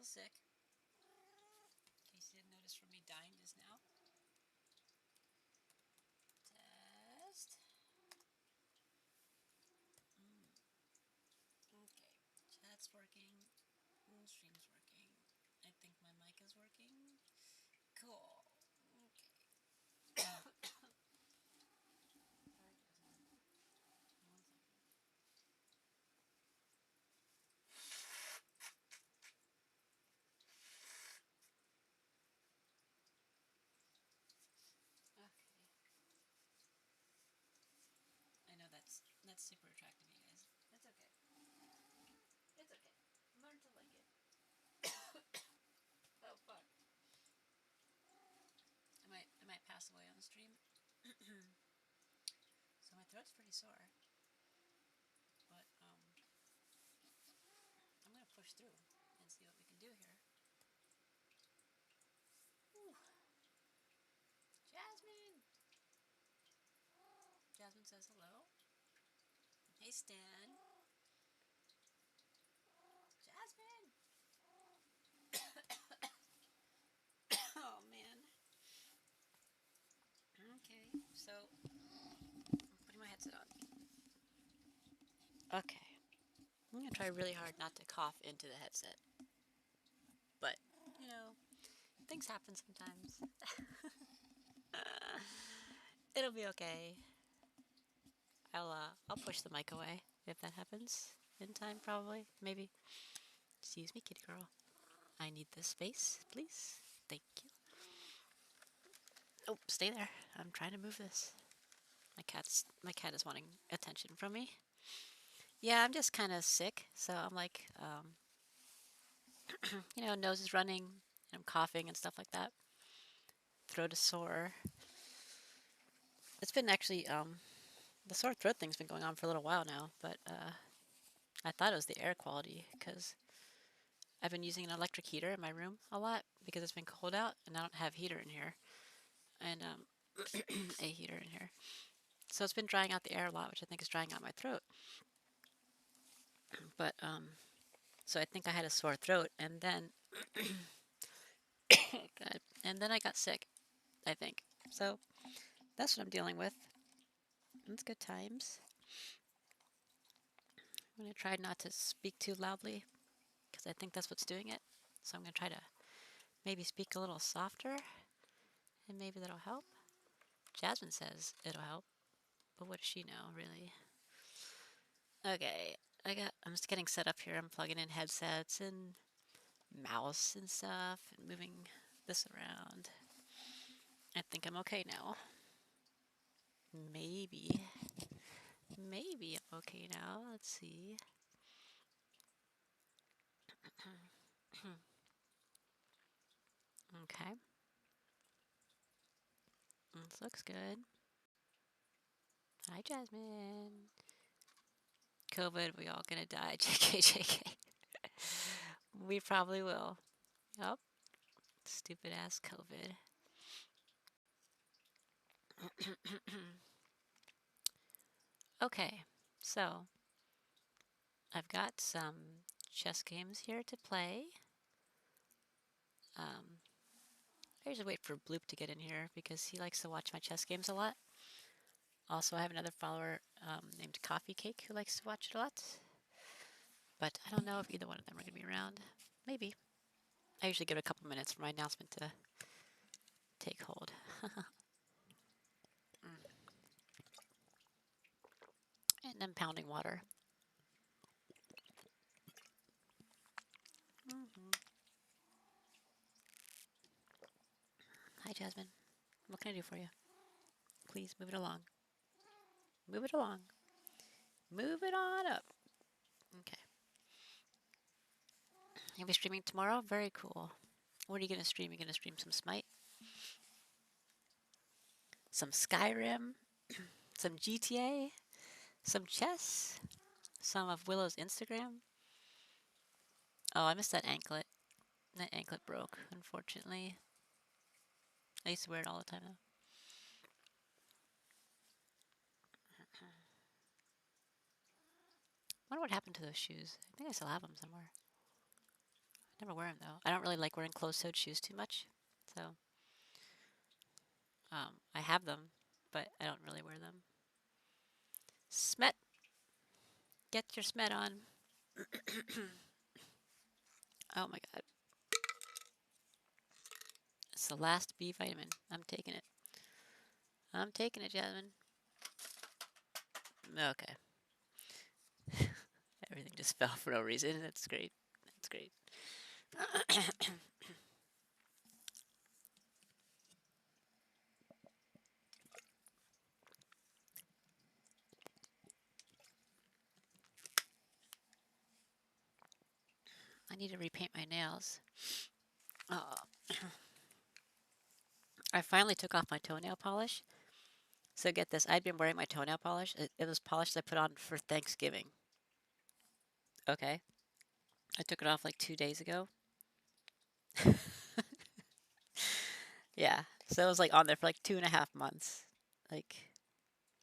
sick. In case you didn't notice from me dying just now. Test. Okay, chat's working. Stream's working. I think my mic is working. Cool. Okay. Okay. I know that's super attractive, you guys. That's okay. It's okay. Learn to like it. Oh fuck. I might pass away on the stream. So my throat's pretty sore. But I'm gonna push through and see what we can do here. Ooh. Jasmine! Jasmine says hello. Hey Stan. Jasmine! Oh man. Okay, so I'm putting my headset on. Okay. I'm gonna try really hard not to cough into the headset. But, you know, things happen sometimes. It'll be okay. I'll push the mic away if that happens in time, probably. Maybe. Excuse me, kitty girl. I need this space, please. Thank you. Oh, stay there. I'm trying to move this. My cat is wanting attention from me. Yeah, I'm just kind of sick, so I'm like, you know, nose is running, and I'm coughing and stuff like that. Throat is sore. It's been actually, the sore throat thing's been going on for a little while now, but I thought it was the air quality because I've been using an electric heater in my room a lot because it's been cold out and I don't have heater in here, and a heater in here. So it's been drying out the air a lot, which I think is drying out my throat. But so I think I had a sore throat, and then God, and then I got sick, I think. So that's what I'm dealing with. It's good times. I'm gonna try not to speak too loudly because I think that's what's doing it. So I'm gonna try to maybe speak a little softer, and maybe that'll help. Jasmine says it'll help, but what does she know, really? Okay, I'm just getting set up here. I'm plugging in headsets and mouse and stuff and moving this around. I think I'm okay now. Maybe I'm okay now. Let's see. Okay. This looks good. Hi, Jasmine. COVID, we all gonna die. JK, JK. We probably will. Yup. Stupid ass COVID. Okay, so I've got some chess games here to play. I usually wait for Bloop to get in here because he likes to watch my chess games a lot. Also, I have another follower named Coffee Cake who likes to watch it a lot. But I don't know if either one of them are going to be around. Maybe. I usually give it a couple minutes for my announcement to take hold. And I'm pounding water. Hi, Jasmine. What can I do for you? Please move it along. Move it along. Move it on up. Okay. You'll be streaming tomorrow? Very cool. What are you going to stream? You're going to stream some Smite? Some Skyrim? Some GTA? Some chess? Some of Willow's Instagram? Oh, I missed that anklet. That anklet broke, unfortunately. I used to wear it all the time, though. I wonder what happened to those shoes. I think I still have them somewhere. Never wear them though. I don't really like wearing closed-toed shoes too much, so I have them, but I don't really wear them. Smet, get your smet on. Oh my god, it's the last B vitamin. I'm taking it. I'm taking it, Jasmine. Okay. Everything just fell for no reason. That's great. That's great. I need to repaint my nails. Oh, I finally took off my toenail polish. So get this, I'd been wearing my toenail polish. It was polish I put on for Thanksgiving. Okay. I took it off like 2 days ago. Yeah. So it was like on there for like 2.5 months. Like,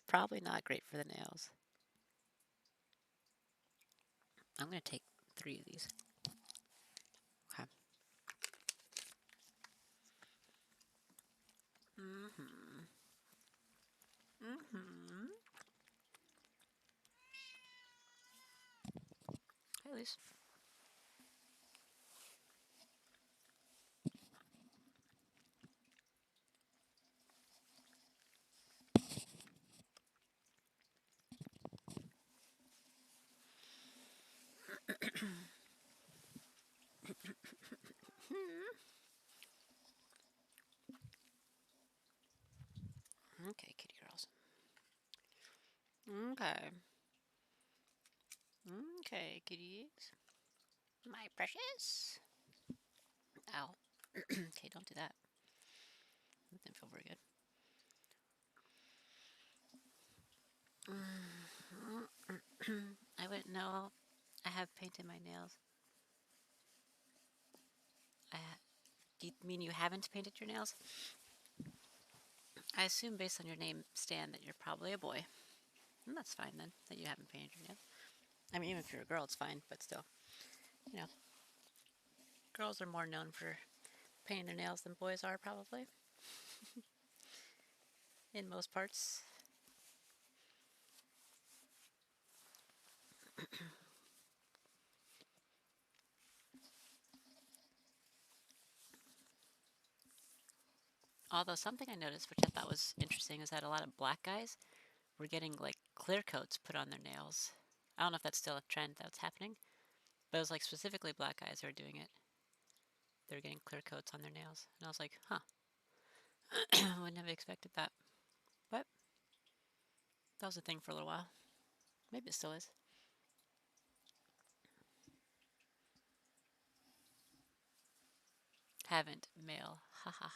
probably not great for the nails. I'm going to take 3 of these. Okay. Mm-hmm. Mm-hmm. Hey, Lise. Okay, kitty girls. Okay. Okay, kitties. My precious. Ow. Okay, don't do that. That didn't feel very good. I wouldn't know. I have painted my nails. Do you mean you haven't painted your nails? I assume based on your name, Stan, that you're probably a boy. And that's fine then, that you haven't painted your nails. I mean, even if you're a girl, it's fine, but still. You know, girls are more known for painting their nails than boys are, probably. In most parts. Although something I noticed, which I thought was interesting, is that a lot of black guys were getting like clear coats put on their nails. I don't know if that's still a trend that's happening, but it was like specifically black guys who are doing it. They're getting clear coats on their nails. And I was like, huh. Wouldn't have expected that. But that was a thing for a little while. Maybe it still is. Haven't male. Ha ha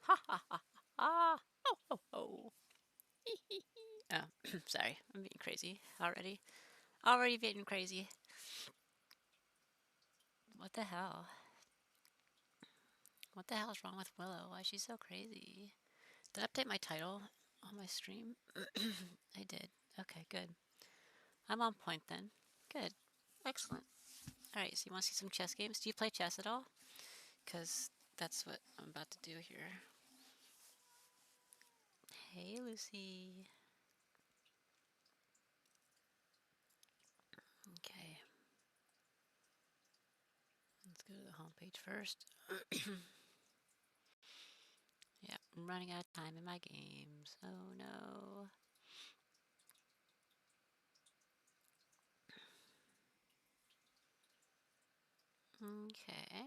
ha ha ha ha. Ho ho ho. Oh, sorry. I'm being crazy already. Already being crazy. What the hell? What the hell is wrong with Willow? Why is she so crazy? Did I update my title on my stream? I did. Okay, good. I'm on point then. Good. Excellent. Alright, so you want to see some chess games? Do you play chess at all? Because that's what I'm about to do here. Hey, Lucy. Okay. Let's go to the home page first. Yeah, I'm running out of time in my games. Oh no. Okay.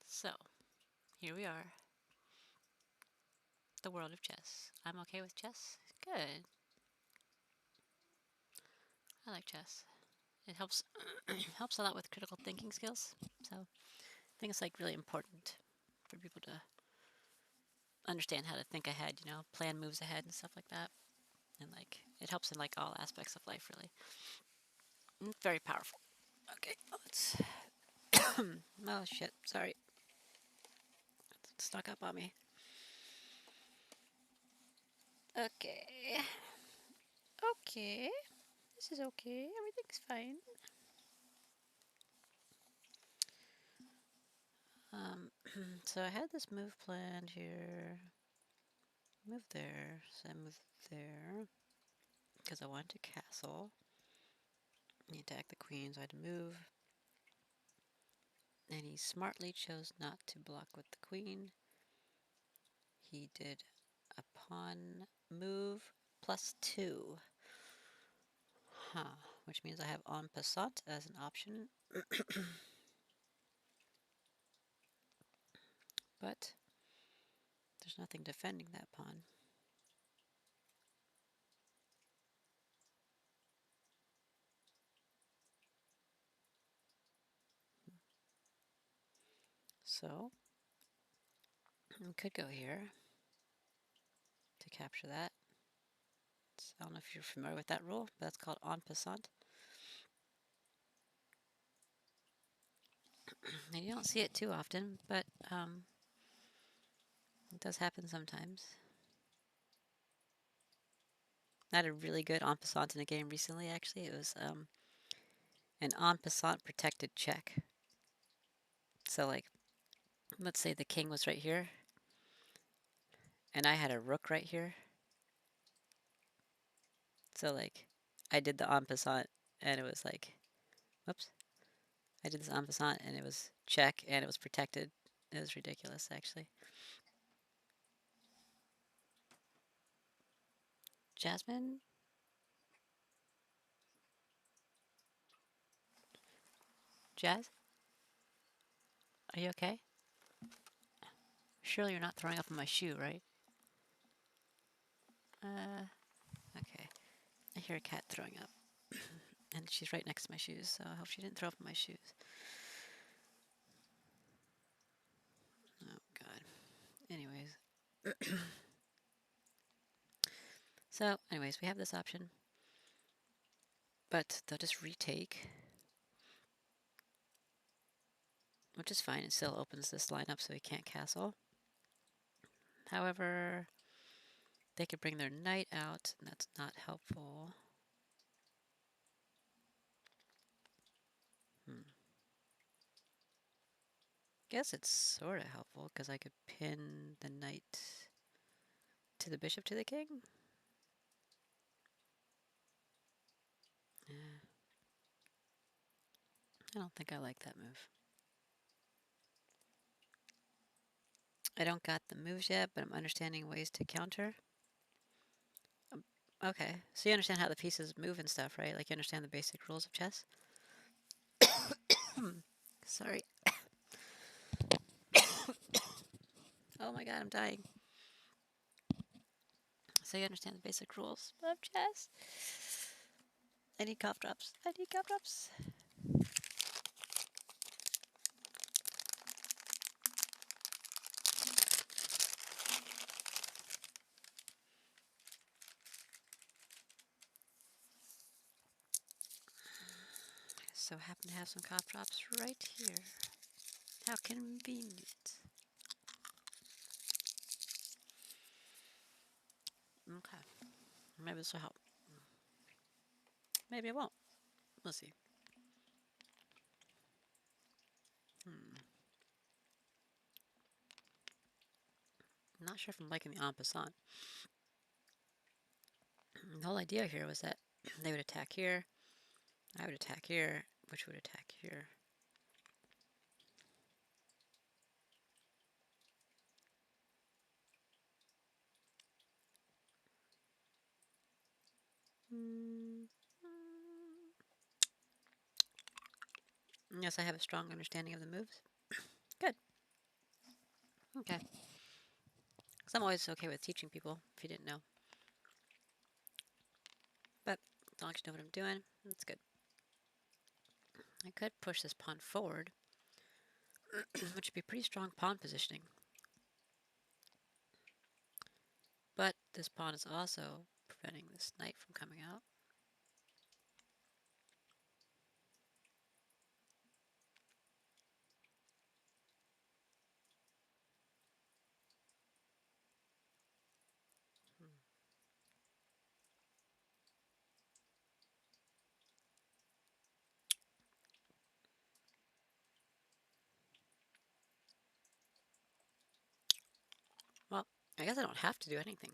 So, here we are. The world of chess. I'm okay with chess. Good. I like chess. It helps helps a lot with critical thinking skills. So, I think it's like really important for people to understand how to think ahead, plan moves ahead and stuff like that. And like it helps in like all aspects of life really. It's very powerful. Okay, let's oh shit, sorry. It's stuck up on me. Okay. Okay. This is okay. Everything's fine. So I had this move planned here. Move there. So I moved there because I wanted to castle. He attacked the queen, so I had to move. And he smartly chose not to block with the queen. He did a pawn move +2. Huh. Which means I have en passant as an option. But there's nothing defending that pawn. So we could go here to capture that. So I don't know if you're familiar with that rule, but that's called en passant. And you don't see it too often, but it does happen sometimes. I had a really good en passant in a game recently, actually. It was an en passant protected check. So, like, let's say the king was right here, and I had a rook right here. So, like, I did the en passant, and it was like, whoops. I did this en passant, and it was check, and it was protected. It was ridiculous, actually. Jasmine? Jazz? Are you okay? Surely you're not throwing up in my shoe, right? Okay. I hear a cat throwing up. And she's right next to my shoes, so I hope she didn't throw up in my shoes. Oh, God. Anyways. So, anyways, we have this option. But they'll just retake. Which is fine. It still opens this line up so he can't castle. However, they could bring their knight out, and that's not helpful. Guess it's sort of helpful, because I could pin the knight to the bishop to the king. Yeah. I don't think I like that move. I don't got the moves yet, but I'm understanding ways to counter. Okay, so you understand how the pieces move and stuff, right? Like you understand the basic rules of chess? Sorry. Oh my god, I'm dying. So you understand the basic rules of chess? I need cough drops. I need cough drops. So happen to have some cough drops right here. How convenient. Okay. Maybe this will help. Maybe it won't. We'll see. I'm not sure if I'm liking the en passant. The whole idea here was that they would attack here, I would attack here, which would attack here. Yes, I have a strong understanding of the moves. Good. Okay. Because I'm always okay with teaching people, if you didn't know. But as long as you know what I'm doing, that's good. I could push this pawn forward, which would be pretty strong pawn positioning. But this pawn is also preventing this knight from coming out. I guess I don't have to do anything.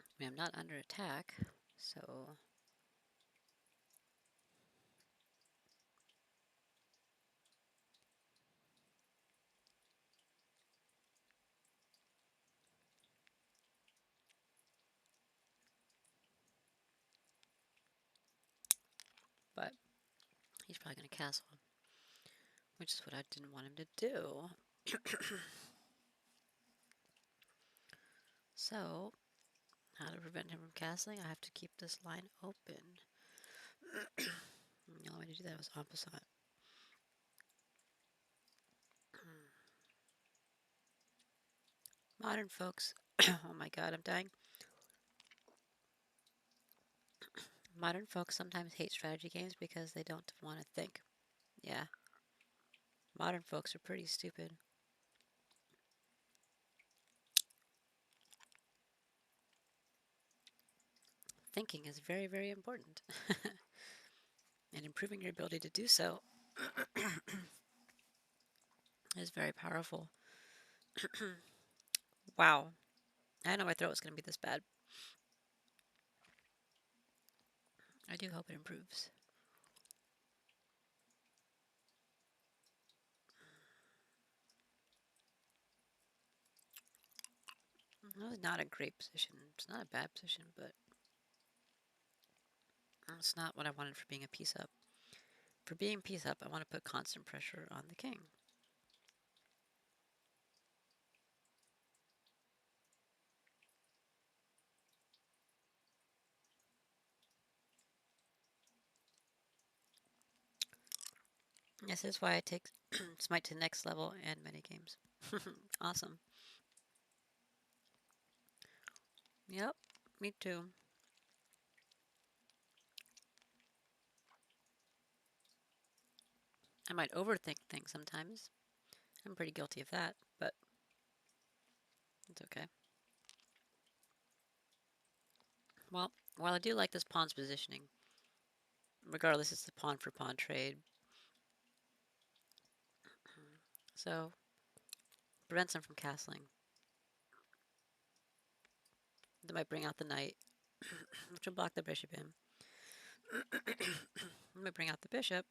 I mean, I'm not under attack, so... But he's probably going to castle, which is what I didn't want him to do. So, how to prevent him from castling? I have to keep this line open. The only way to do that was en passant. Modern folks, oh my god, I'm dying. Modern folks sometimes hate strategy games because they don't want to think. Yeah. Modern folks are pretty stupid. Thinking is very, very important. And improving your ability to do so is very powerful. Wow. I didn't know my throat was going to be this bad. I do hope it improves. That was not a great position. It's not a bad position, but it's not what I wanted for being a piece up. For being piece up, I want to put constant pressure on the king. Yes, that's why I take Smite to the next level and many games. Awesome. Yep, me too. I might overthink things sometimes. I'm pretty guilty of that, but it's okay. Well, while I do like this pawn's positioning, regardless, it's the pawn for pawn trade. So, prevents him from castling. That might bring out the knight, which will block the bishop in. Might bring out the bishop,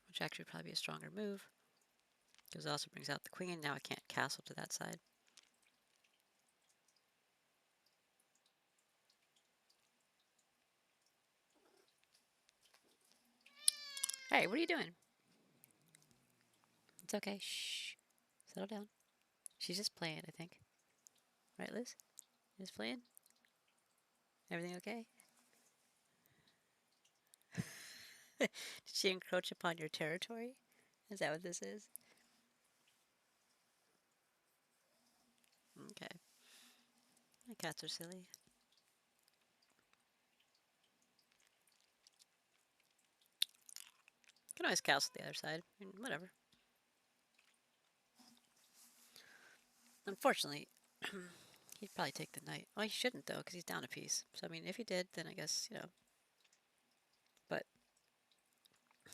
which actually would probably be a stronger move, because it also brings out the queen. Now I can't castle to that side. Hey, what are you doing? It's okay. Shh. Settle down. She's just playing, I think. Right, Liz? Just playing? Everything okay? Did she encroach upon your territory? Is that what this is? Okay. My cats are silly. You can always castle the other side. I mean, whatever. Unfortunately, he'd probably take the knight. Well, he shouldn't, though, because he's down a piece. So, I mean, if he did, then I guess, you know. But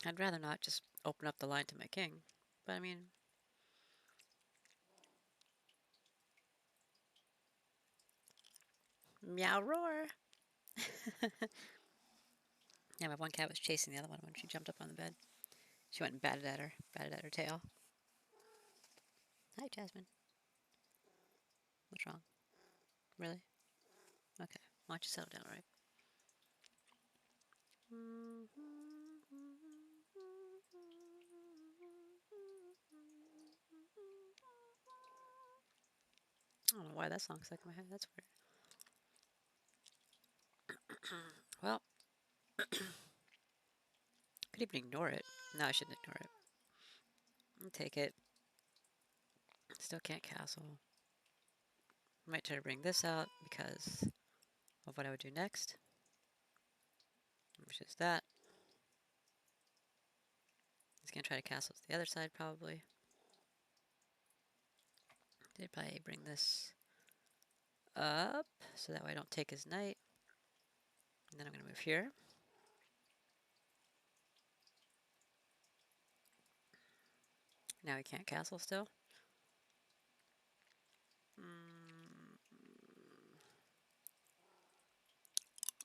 I'd rather not just open up the line to my king. But, I mean... Meow roar! Yeah, my one cat was chasing the other one when she jumped up on the bed. She went and batted at her tail. Hi, Jasmine. What's wrong? Really? Okay. Why don't you settle down, right? I don't know why that song's stuck in my head. That's weird. Well, could even ignore it. No, I shouldn't ignore it. I'll take it. Still can't castle. Might try to bring this out because of what I would do next, which is that. He's going to try to castle to the other side, probably. They'd probably bring this up, so that way I don't take his knight. And then I'm going to move here. Now he can't castle still. Mm.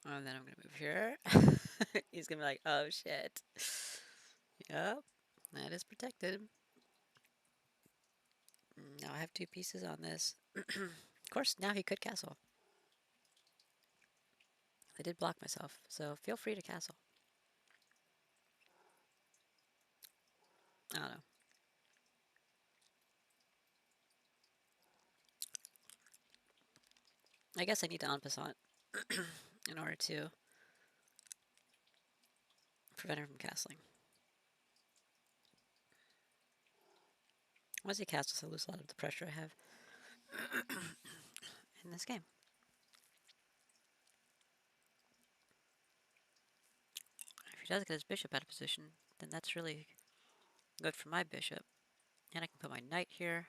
Oh, and then I'm gonna move here. He's gonna be like, oh shit. Yep, that is protected. Now I have 2 pieces on this. Of course, now he could castle. I did block myself, so feel free to castle. I don't know. I guess I need to en passant in order to prevent him from castling. Once he castles, I lose a lot of the pressure I have in this game. If he does get his bishop out of position, then that's really good for my bishop. And I can put my knight here,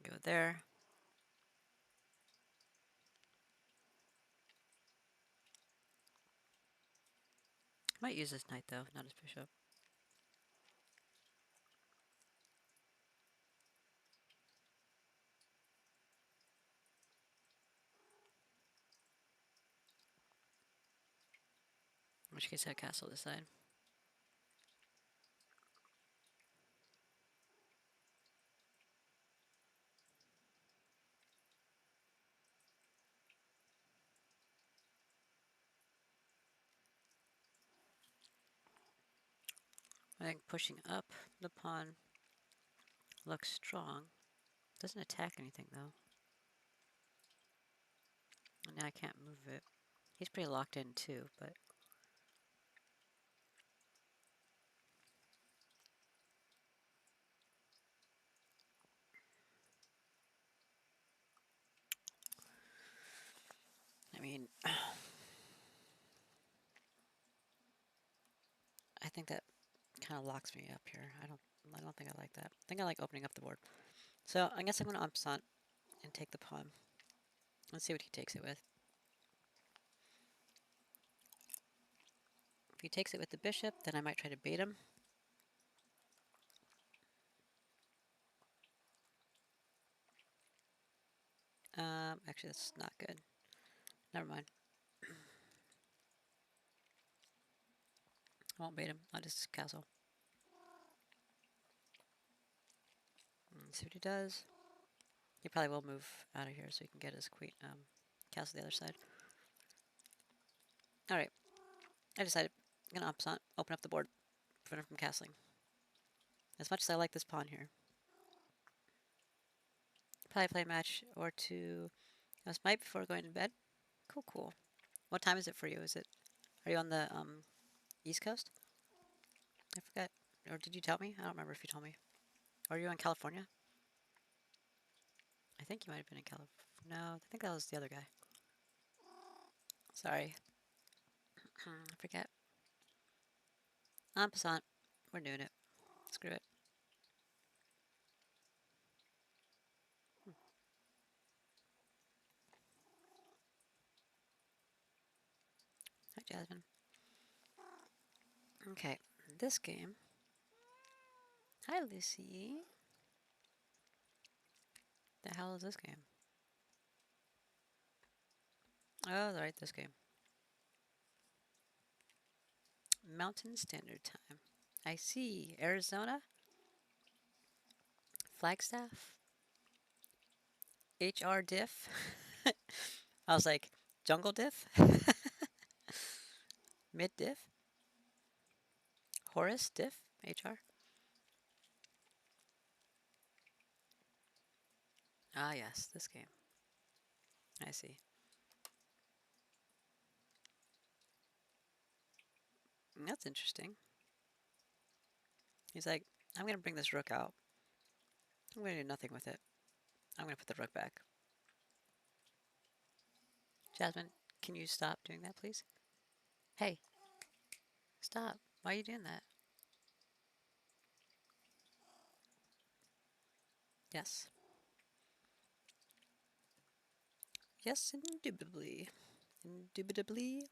go there. Might use this knight though, not his bishop. In which case I castle this side. I think pushing up the pawn looks strong. Doesn't attack anything though. And now I can't move it. He's pretty locked in too, but I mean, I think that kind of locks me up here. I don't think I like that. I think I like opening up the board. So I guess I'm going to en passant and take the pawn. Let's see what he takes it with. If he takes it with the bishop, then I might try to bait him. Actually, that's not good. Never mind. I won't bait him. I'll just castle. See what he does. He probably will move out of here so he can get his queen, castle the other side. Alright. I decided I'm going to en passant, open up the board, prevent him from castling. As much as I like this pawn here. Probably play a match or two last night before going to bed. Cool, cool. What time is it for you? Are you on the East Coast? I forgot. Or did you tell me? I don't remember if you told me. Are you in California? I think you might have been in California. No, I think that was the other guy. Sorry. I forget. En passant. We're doing it. Screw it. Hi, Jasmine. Okay, this game. Hi, Lucy. The hell is this game? Oh, right, this game. Mountain Standard Time. I see. Arizona? Flagstaff? HR diff? I was like, jungle diff? Mid diff? Horace diff? HR? Ah, yes, this game. I see. That's interesting. He's like, I'm going to bring this rook out. I'm going to do nothing with it. I'm going to put the rook back. Jasmine, can you stop doing that, please? Hey, stop. Why are you doing that? Yes. Yes, indubitably. Indubitably.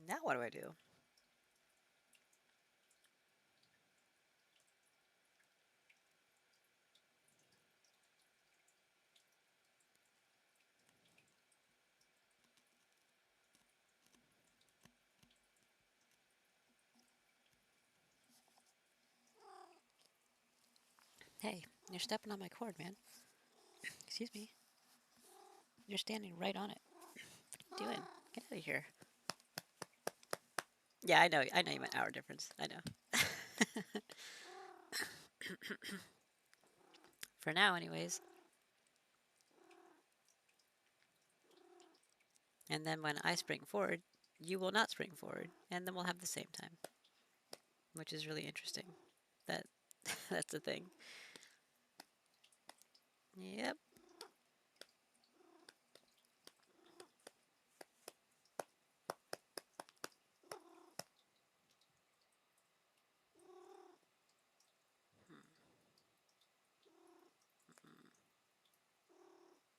Now what do I do? Hey, you're stepping on my cord, man. Excuse me. You're standing right on it. What are you doing? Get out of here. Yeah, I know. I know you meant hour difference. I know. For now, anyways. And then when I spring forward, you will not spring forward, and then we'll have the same time, which is really interesting. That that's the thing. Yep.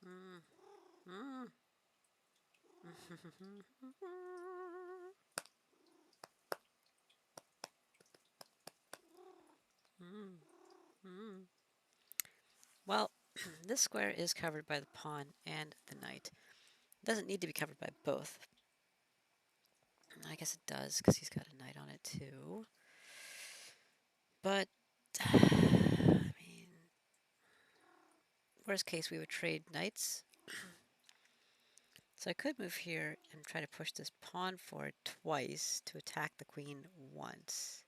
Mm. Mm. Mm. Mm. Well, this square is covered by the pawn and the knight. It doesn't need to be covered by both. I guess it does, because he's got a knight on it too. But, I mean, worst case, we would trade knights. So I could move here and try to push this pawn forward twice to attack the queen once,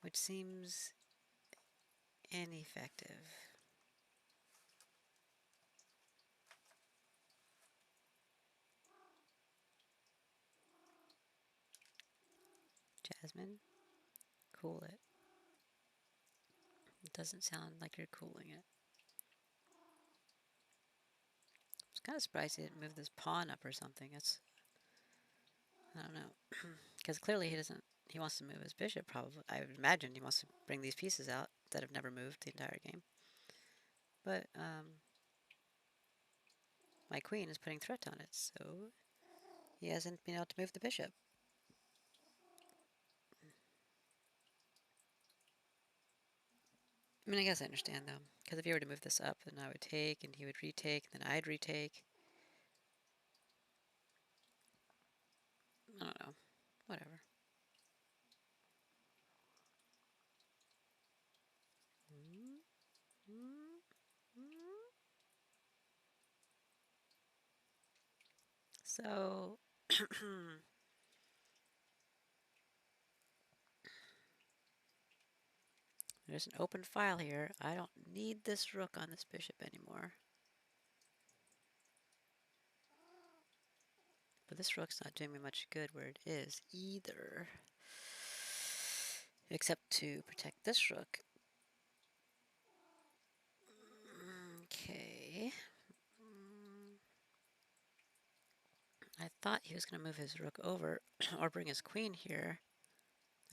which seems ineffective. Jasmine, cool it. It doesn't sound like you're cooling it. I was kind of surprised he didn't move this pawn up or something. It's, I don't know. Because clearly he wants to move his bishop, probably. I would imagine he wants to bring these pieces out that have never moved the entire game. But, my queen is putting threat on it, so he hasn't been able to move the bishop. I mean, I guess I understand, though. Because if he were to move this up, then I would take, and he would retake, and then I'd retake. I don't know. Whatever. So, there's an open file here. I don't need this rook on this bishop anymore. But this rook's not doing me much good where it is either. Except to protect this rook. Okay. I thought he was going to move his rook over or bring his queen here.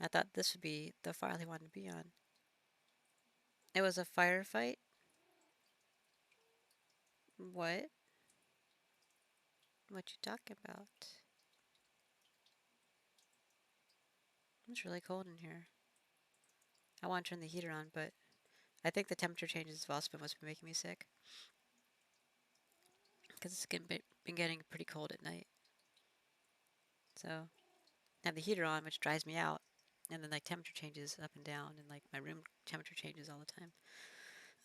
I thought this would be the file he wanted to be on. It was a firefight? What? What you talking about? It's really cold in here. I want to turn the heater on, but I think the temperature changes have also been what's been making me sick. Because it's been getting pretty cold at night. So, I have the heater on, which dries me out. And then like temperature changes up and down, and like my room temperature changes all the time.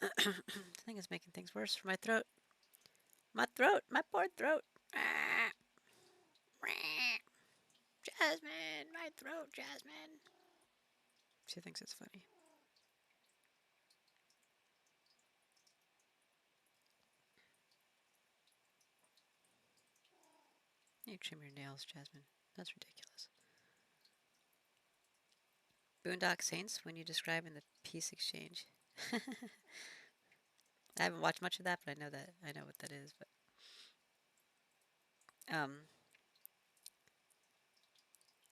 I think it's making things worse for my throat. My throat! My poor throat! Jasmine! My throat, Jasmine! She thinks it's funny. You trim your nails, Jasmine. That's ridiculous. Boondock Saints when you describe in the Peace Exchange. I haven't watched much of that, but I know what that is. But I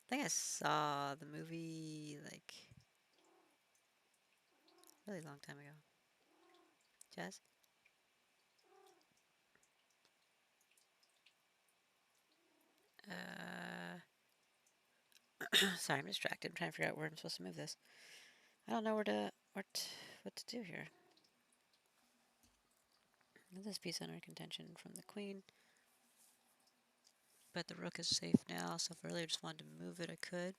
think I saw the movie like a really long time ago. Jazz? Sorry, I'm distracted. I'm trying to figure out where I'm supposed to move this. I don't know what to do here. This piece under contention from the queen. But the rook is safe now, so if I really just wanted to move it, I could.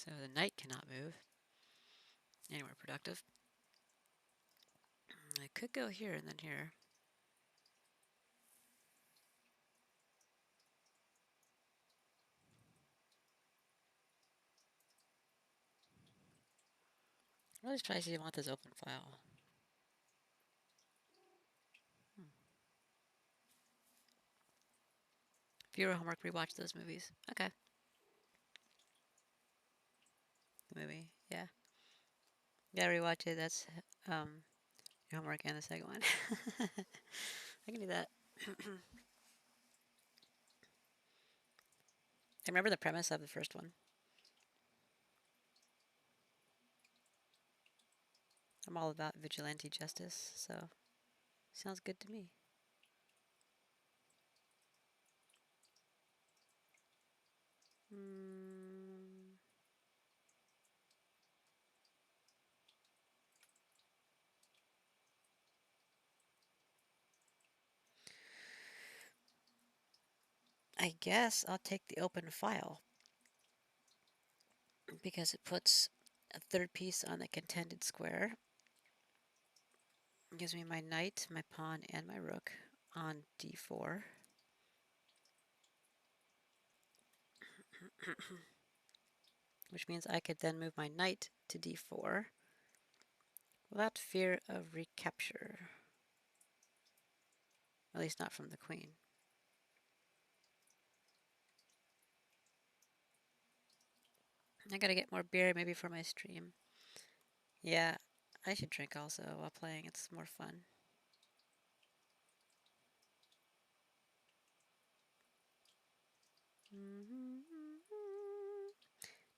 So the knight cannot move anywhere productive. I could go here and then here. Let's try to see if I want this open file. Viewer homework, rewatch those movies. Okay. The movie, yeah. Yeah, rewatch it. That's your homework and the second one. I can do that. I remember the premise of the first one. I'm all about vigilante justice, so sounds good to me. I guess I'll take the open file because it puts a third piece on the contended square. It gives me my knight, my pawn, and my rook on d4. Which means I could then move my knight to d4 without fear of recapture. At least not from the queen. I gotta get more beer maybe for my stream. Yeah, I should drink also while playing. It's more fun.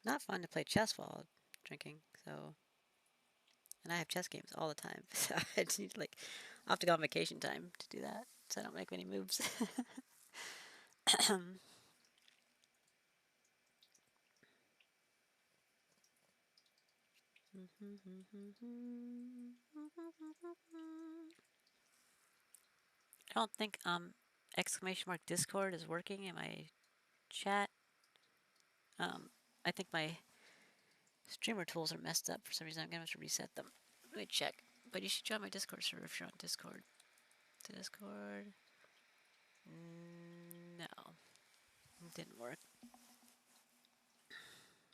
Not fun to play chess while drinking, so... And I have chess games all the time, so I just need to, like, I'll have to go on vacation time to do that, so I don't make many moves. I don't think exclamation mark Discord is working in my chat. I think my streamer tools are messed up for some reason. I'm gonna have to reset them. Let me check. But you should join my Discord server if you're on Discord. Discord. No, it didn't work.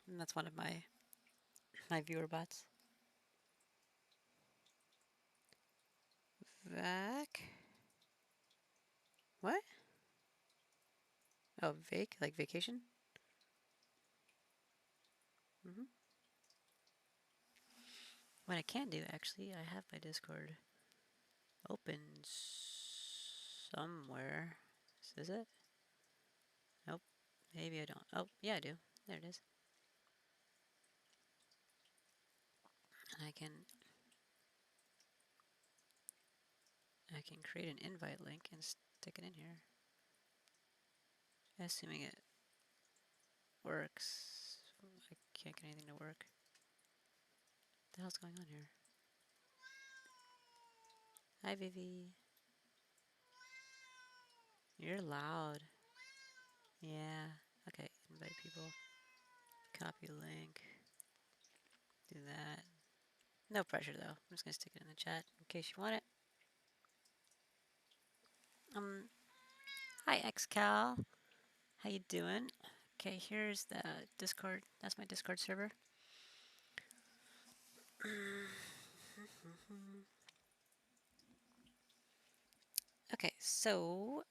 And that's one of my viewer bots. Vac. What? Oh, vac, like vacation? What I can do, actually, I have my Discord open somewhere. Is it? Nope. Maybe I don't. Oh, yeah, I do. There it is. And I can create an invite link and stick it in here. Assuming it works. I can't get anything to work. What the hell's going on here? Hi, Vivi. You're loud. Yeah. Okay, invite people. Copy link. Do that. No pressure though. I'm just gonna stick it in the chat in case you want it. Hi XCal. How you doing? Okay, here's the Discord. That's my Discord server. Okay, so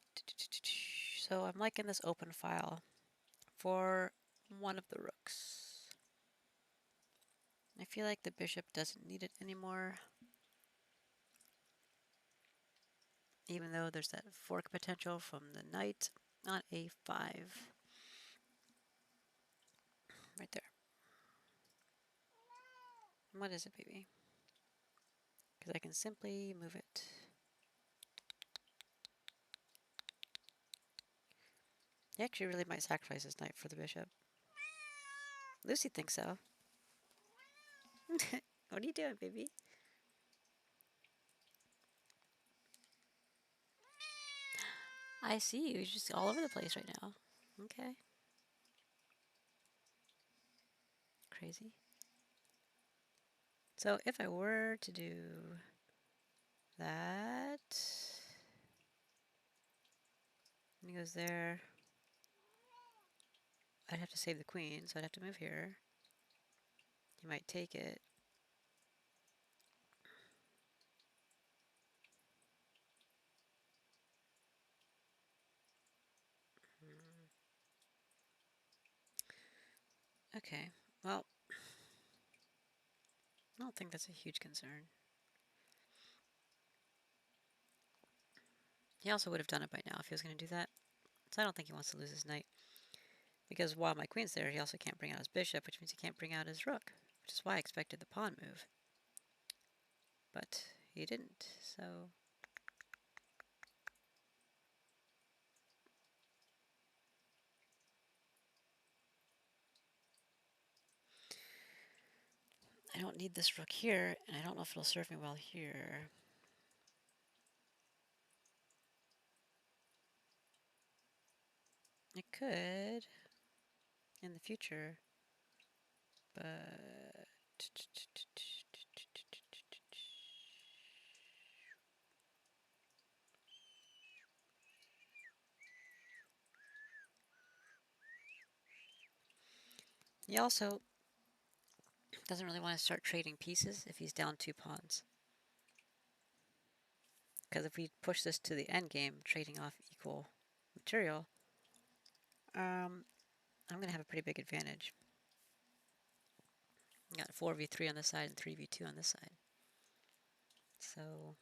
I'm liking this open file for one of the rooks. I feel like the bishop doesn't need it anymore. Even though there's that fork potential from the knight on a5. Right there. What is it, baby? Because I can simply move it. He actually really might sacrifice his knight for the bishop. Lucy thinks so. What are you doing, baby? I see you. You're just all over the place right now. Okay. crazy. So if I were to do that, he goes there. I'd have to save the queen, so I'd have to move here. He might take it. Okay, well, I don't think that's a huge concern. He also would have done it by now if he was going to do that. So I don't think he wants to lose his knight. Because while my queen's there, he also can't bring out his bishop, which means he can't bring out his rook. Which is why I expected the pawn move. But he didn't, so... I don't need this rook here, and I don't know if it'll serve me well here. It could in the future, but he also doesn't really want to start trading pieces if he's down 2 pawns. Because if we push this to the end game, trading off equal material, I'm going to have a pretty big advantage. Got 4v3 on this side and 3v2 on this side. So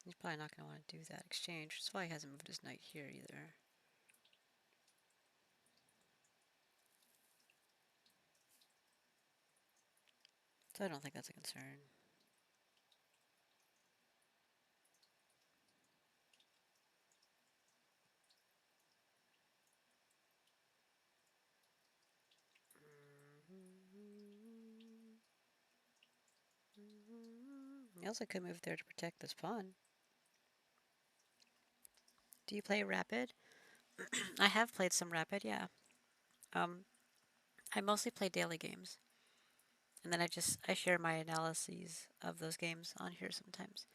he's probably not going to want to do that exchange. That's why he hasn't moved his knight here either. So I don't think that's a concern. He also could move there to protect this pawn. Do you play Rapid? I have played some Rapid, yeah. I mostly play daily games. And then I share my analyses of those games on here sometimes.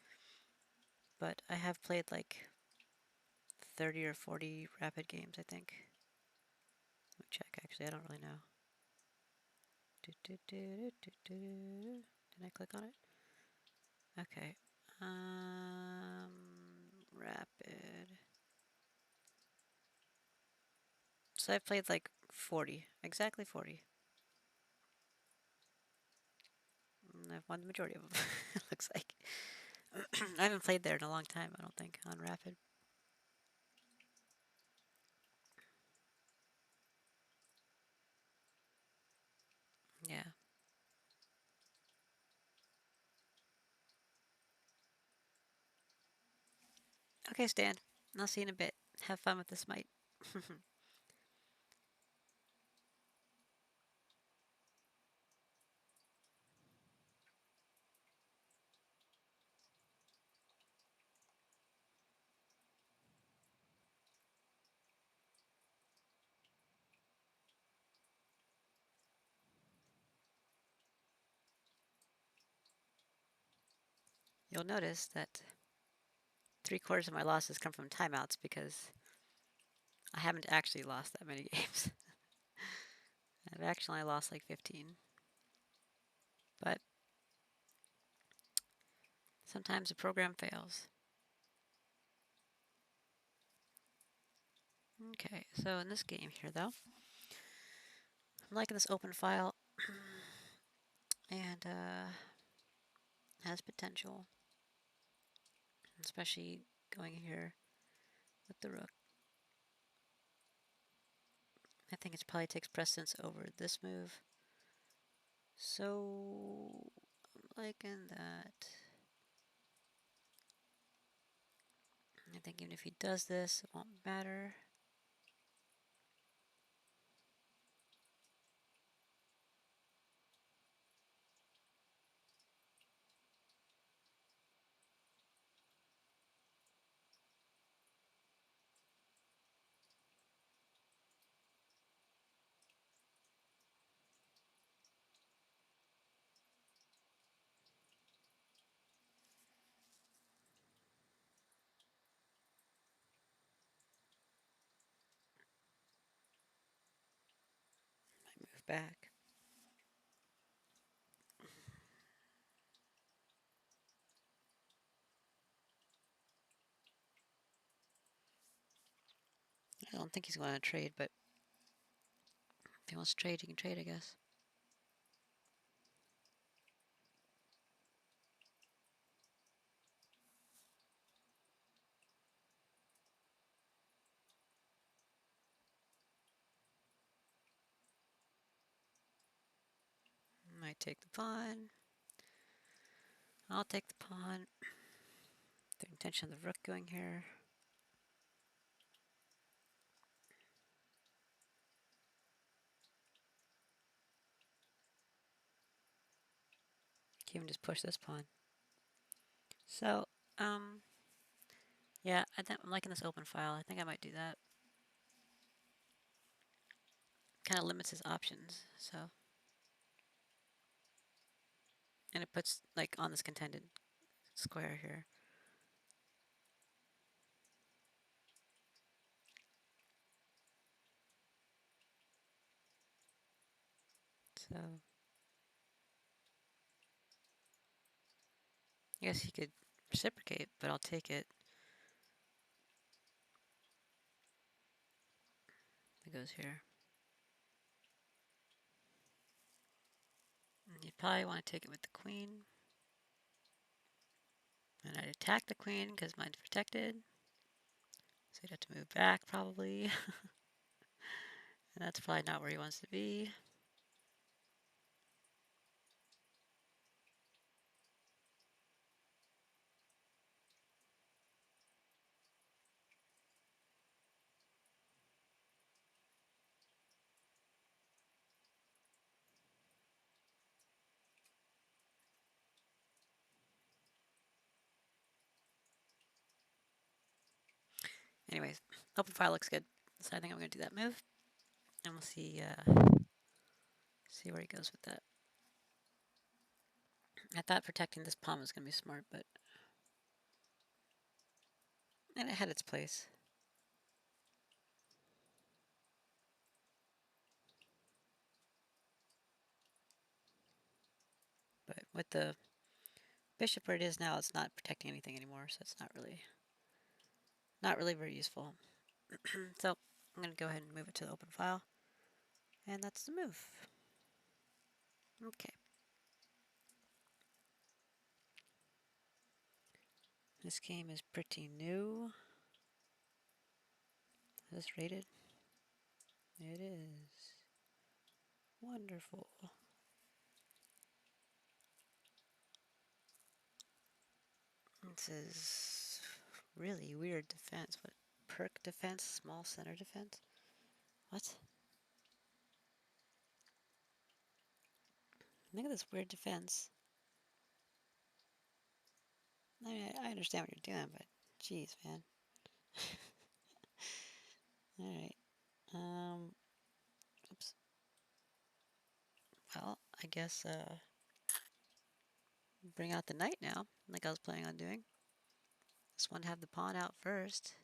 But I have played like 30 or 40 Rapid games, I think. Let me check, actually, I don't really know. Did I click on it? Okay. Rapid. So I've played like 40, exactly 40. And I've won the majority of them, it looks like. I haven't played there in a long time, I don't think, on Rapid. Yeah. Okay, Stan. I'll see you in a bit. Have fun with this mite. You'll notice that 3/4 of my losses come from timeouts because I haven't actually lost that many games. I've actually lost like 15. But sometimes the program fails. Okay, so in this game here though, I'm liking this open file and has potential, especially going here with the rook. I think it probably takes precedence over this move. So I'm liking that. I think even if he does this, it won't matter. back. I don't think he's going to trade, but if he wants to trade, he can trade, I guess. Might take the pawn. I'll take the pawn. The intention of the rook going here. Can even just push this pawn. So, yeah, I'm liking this open file. I think I might do that. Kind of limits his options, so. And it puts, like, on this contended square here. So, I guess he could reciprocate, but I'll take it. It goes here. And you'd probably want to take it with the queen. And I'd attack the queen because mine's protected. So he'd have to move back probably. And that's probably not where he wants to be. Anyways, open file looks good. So I think I'm going to do that move. And we'll see where he goes with that. I thought protecting this pawn was going to be smart, but... And it had its place. But with the bishop where it is now, it's not protecting anything anymore, so it's not really very useful. So I'm going to go ahead and move it to the open file. And that's the move. Okay. This game is pretty new. Is this rated? It is. Wonderful. This is really weird defense. What? Perk defense? Small center defense? What? Look at this weird defense. I mean, I understand what you're doing, but geez, man. Alright. Oops. Well, I guess, bring out the knight now, like I was planning on doing. Just want to have the pawn out first.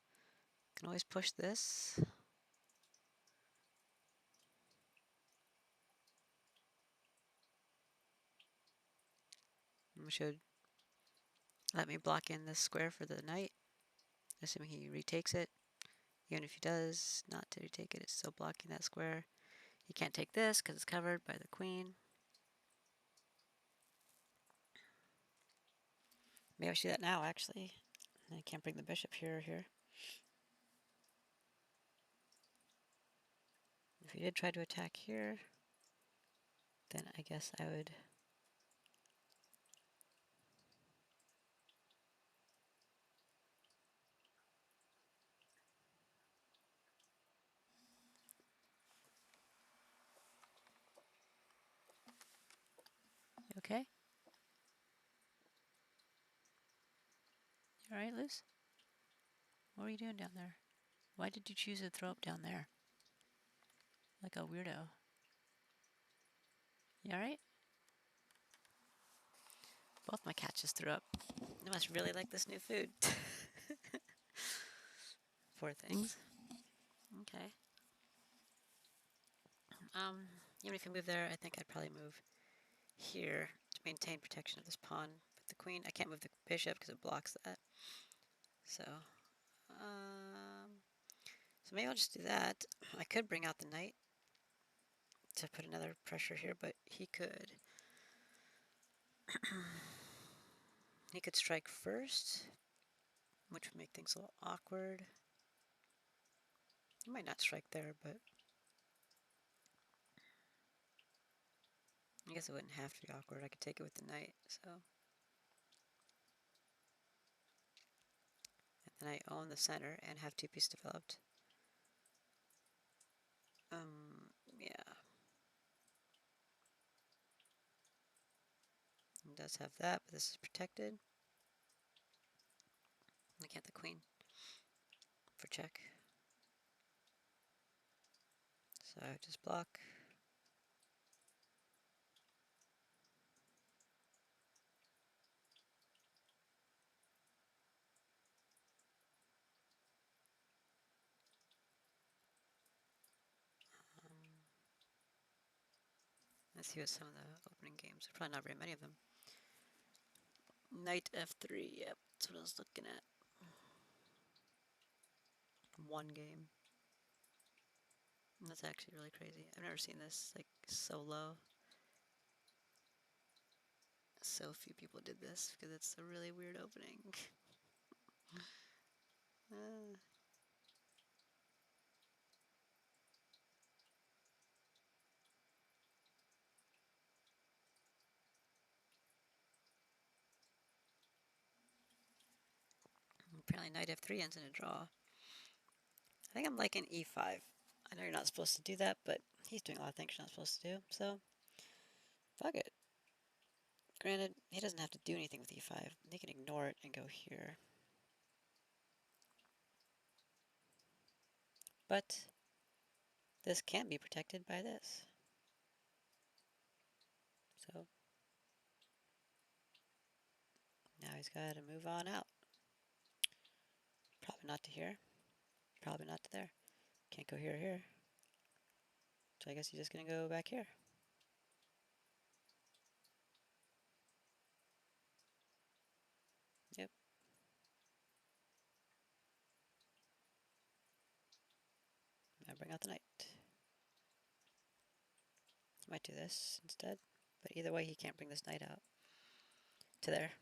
Can always push this. Should let me block in this square for the knight, assuming he retakes it. Even if he does not to retake it, it's still blocking that square. He can't take this because it's covered by the queen. Maybe I should do that now, actually. I can't bring the bishop here or here. If he did try to attack here, then I guess I would... Okay? You alright, Liz? What are you doing down there? Why did you choose to throw up down there? Like a weirdo. You alright? Both my cats just threw up. They must really like this new food. Poor things. Okay. Even if you move there, I think I'd probably move here to maintain protection of this pawn with the queen. I can't move the bishop because it blocks that. So, so maybe I'll just do that. I could bring out the knight to put another pressure here, but he could he could strike first, which would make things a little awkward. He might not strike there, but I guess it wouldn't have to be awkward. I could take it with the knight, so. And then I own the center and have two pieces developed. Yeah. It does have that, but this is protected. I can't the queen for check. So I just block. Let's see what some of the opening games. Probably not very many of them. Knight f3. Yep, that's what I was looking at. One game. That's actually really crazy. I've never seen this like so low. So few people did this because it's a really weird opening. Apparently knight f3 ends in a draw. I think I'm liking e5. I know you're not supposed to do that, but he's doing a lot of things you're not supposed to do, so fuck it. Granted, he doesn't have to do anything with e5. He can ignore it and go here. But this can be protected by this. So now he's got to move on out. Probably not to here. Probably not to there. Can't go here or here. So I guess he's just going to go back here. Yep. Now bring out the knight. He might do this instead. But either way, he can't bring this knight out to there.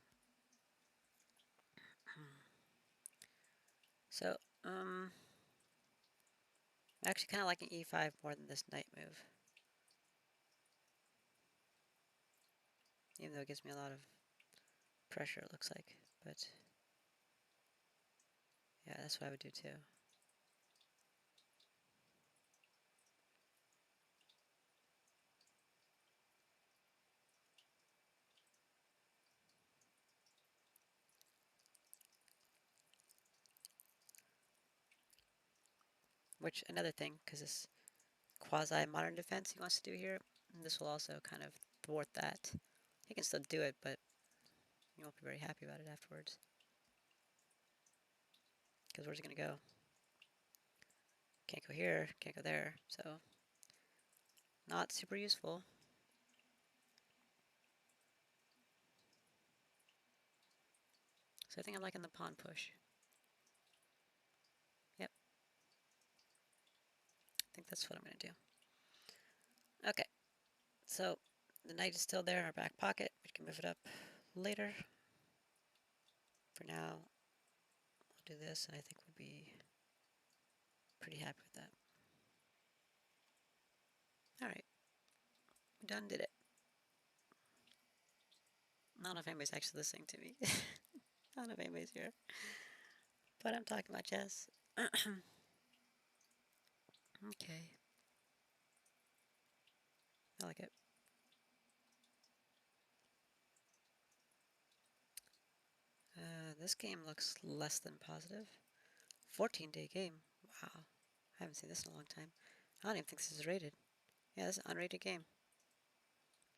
So, I'm actually kind of liking e5 more than this knight move. Even though it gives me a lot of pressure, it looks like. But, yeah, that's what I would do too. Which, another thing, because this quasi-modern defense he wants to do here, this will also kind of thwart that. He can still do it, but you won't be very happy about it afterwards. Because where's he going to go? Can't go here, can't go there, so not super useful. So I think I'm liking the pawn push. Yep. I think that's what I'm going to do. Okay, so the knight is still there in our back pocket. We can move it up later. For now, I'll do this, and I think we'll be pretty happy with that. Alright, we done did it. I don't know if anybody's actually listening to me. I don't know if anybody's here. But I'm talking about chess. Okay. I like it. This game looks less than positive. 14-day game. Wow. I haven't seen this in a long time. I don't even think this is rated. Yeah, this is an unrated game.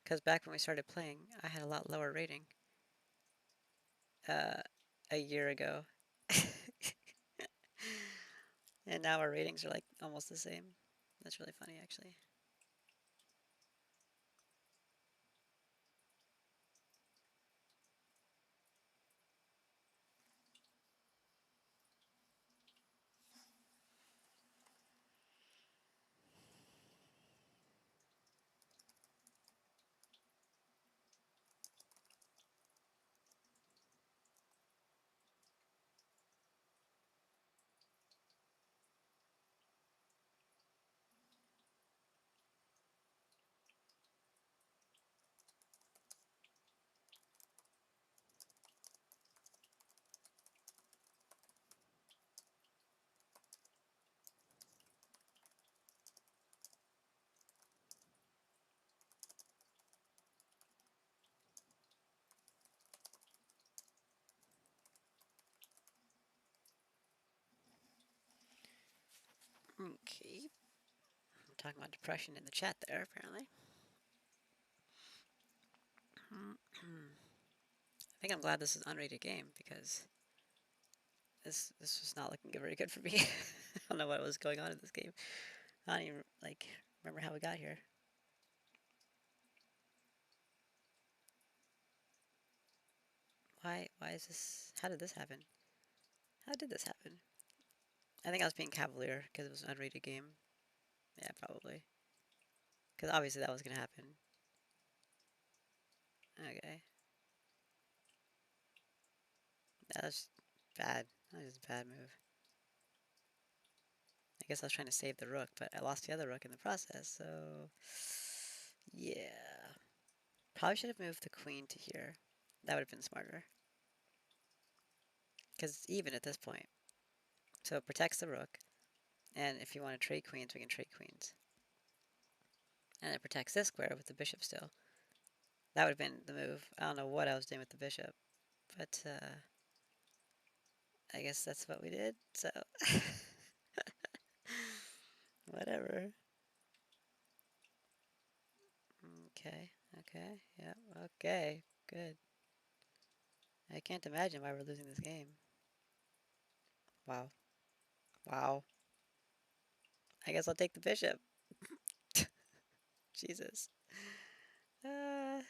Because back when we started playing, I had a lot lower rating. A year ago. And now our ratings are like almost the same. That's really funny, actually. I'm talking about depression in the chat there, apparently. I think I'm glad this is an unrated game because this was not looking very good for me. I don't know what was going on in this game. I don't even like remember how we got here. Why is this? How did this happen? How did this happen? I think I was being cavalier because it was an unrated game. Yeah, probably. Because obviously that was gonna happen. Okay. That was bad. That was a bad move. I guess I was trying to save the rook, but I lost the other rook in the process, so... Yeah. Probably should have moved the queen to here. That would have been smarter. Because it's even at this point. So it protects the rook. And if you want to trade queens, we can trade queens. And it protects this square with the bishop still. That would have been the move. I don't know what I was doing with the bishop. But, I guess that's what we did, so... Whatever. Okay, okay, yeah, okay, good. I can't imagine why we're losing this game. Wow. Wow. I guess I'll take the bishop. Jesus. Uh,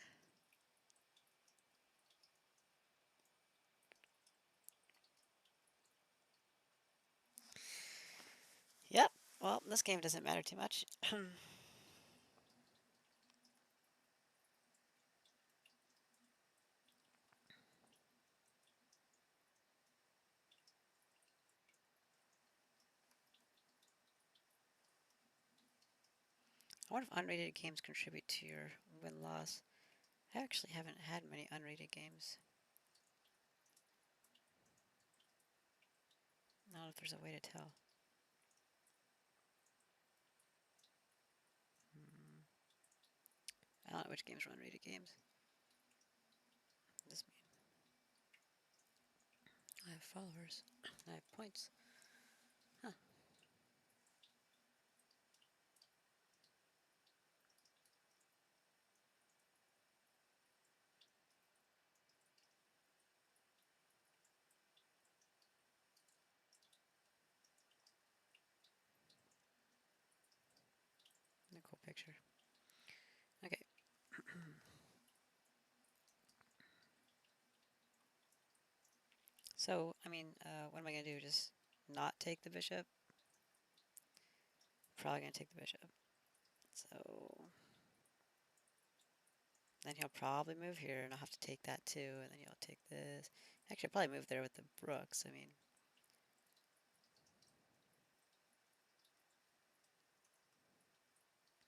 yep. Well, this game doesn't matter too much. I wonder if unrated games contribute to your win-loss. I actually haven't had many unrated games. I don't know if there's a way to tell. I don't know which games are unrated games. This mean I have followers. I have points. Huh. A cool picture. Okay. So, I mean, what am I going to do? Just not take the bishop? Probably going to take the bishop. So, then he'll probably move here, and I'll have to take that too, and then he'll take this. Actually, I'll probably move there with the rooks. I mean,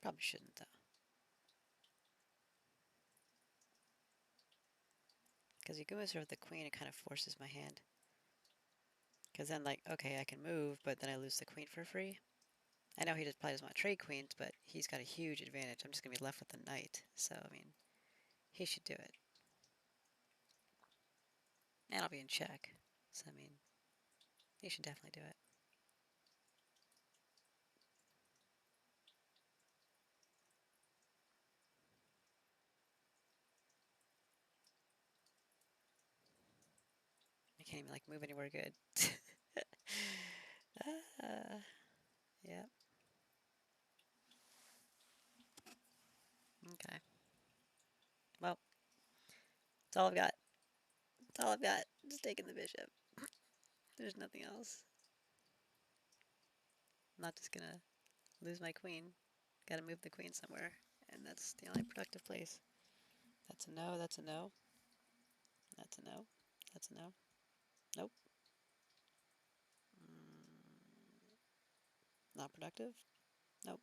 probably shouldn't, though. Because you go here with the queen, it kind of forces my hand. Because then, like, okay, I can move, but then I lose the queen for free. I know he just probably doesn't want to trade queens, but he's got a huge advantage. I'm just going to be left with the knight. So, I mean, he should do it. And I'll be in check. So, I mean, he should definitely do it. I can't even, like, move anywhere good. Yeah. Okay. Well, that's all I've got. That's all I've got. Just taking the bishop. There's nothing else. I'm not just gonna lose my queen. Gotta move the queen somewhere. And that's the only productive place. That's a no, that's a no. That's a no. That's a no. Nope. Not productive? Nope.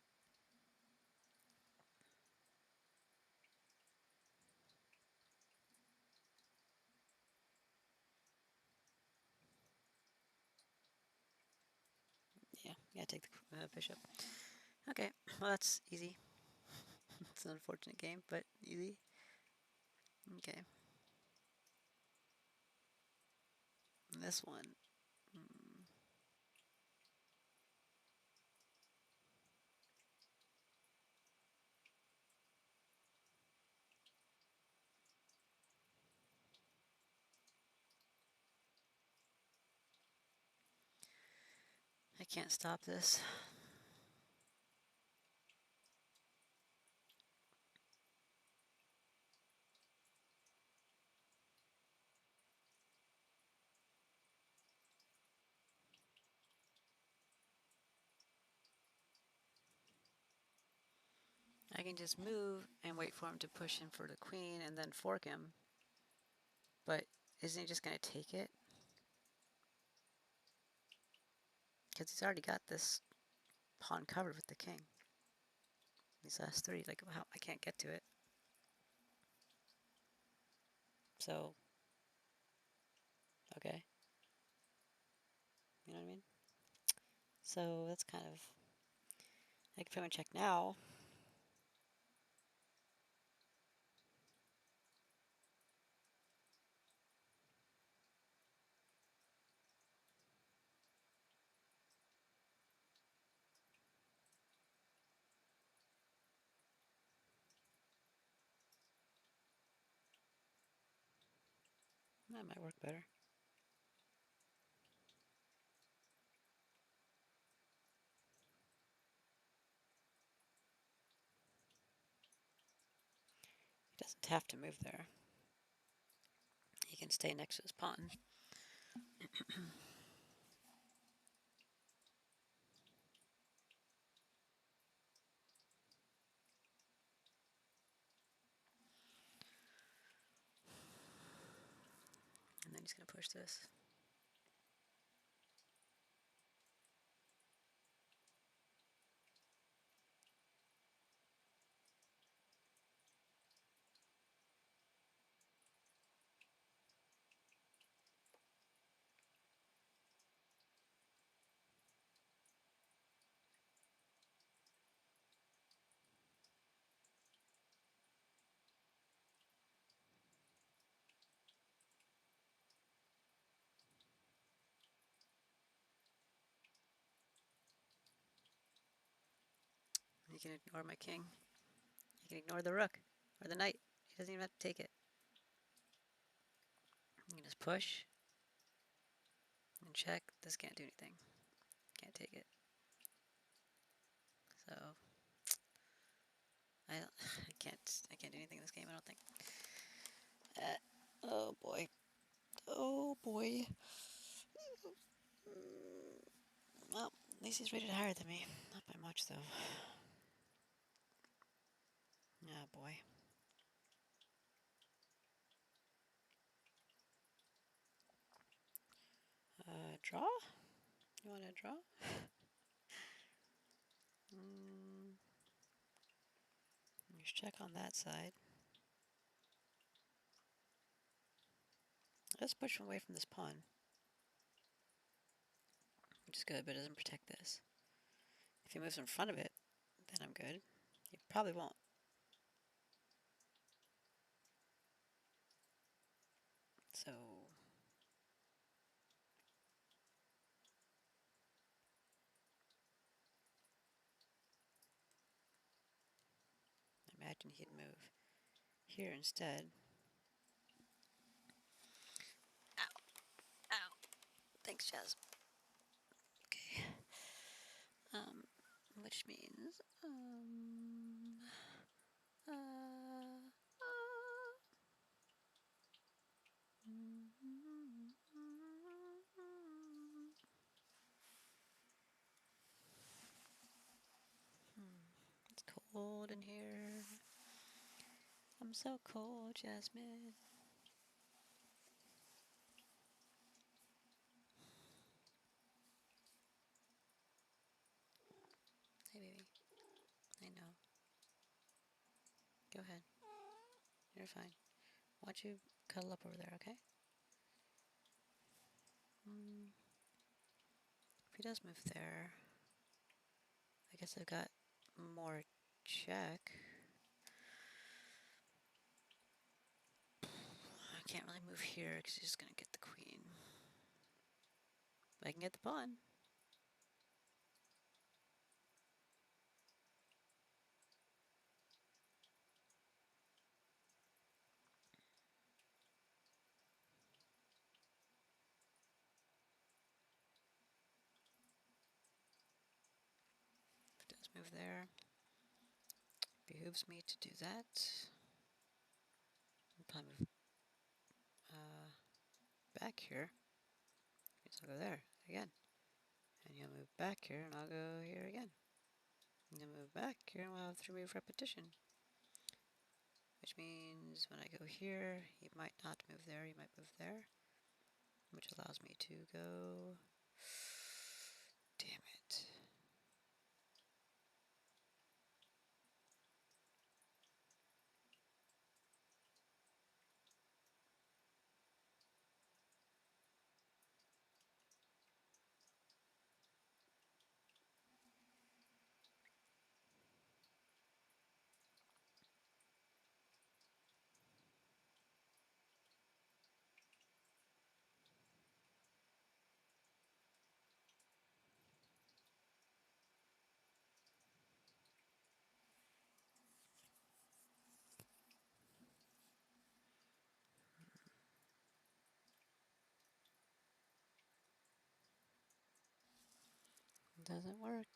Yeah, take the bishop. Okay, well that's easy. It's an unfortunate game, but easy. Okay. This one. can't stop this. I can just move and wait for him to push in for the queen and then fork him. But isn't he just going to take it? Because he's already got this pawn covered with the king. These last three, like, how I can't get to it. So, okay. You know what I mean? So that's kind of, I can put my check now. That might work better. He doesn't have to move there. He can stay next to his pawn. And then he's going to push this. He can ignore my king. He can ignore the rook or the knight. He doesn't even have to take it. You can just push and check. This can't do anything. Can't take it. So I can't do anything in this game. I don't think. Oh boy. Oh boy. Well, at least he's rated higher than me. Not by much though. Oh boy. Draw? You want to draw? Let's check on that side. Let's push him away from this pawn. Which is good, but it doesn't protect this. If he moves in front of it, then I'm good. He probably won't. So I imagine he'd move here instead. Ow. Ow. Thanks, Jazz. Okay. Which means, it's cold in here. I'm so cold, Jasmine. Hey, baby. I know. Go ahead. You're fine. Why don't you cuddle up over there, okay? If he does move there, I guess I've got more check. I can't really move here because he's just going to get the queen. But I can get the pawn. move there. Behooves me to do that. I'll probably move back here. So I'll go there again. And you'll move back here, and I'll go here again. And then move back here, and we'll have 3 move repetition. Which means when I go here, you might not move there, you might move there. Which allows me to go... Damn it. Doesn't work.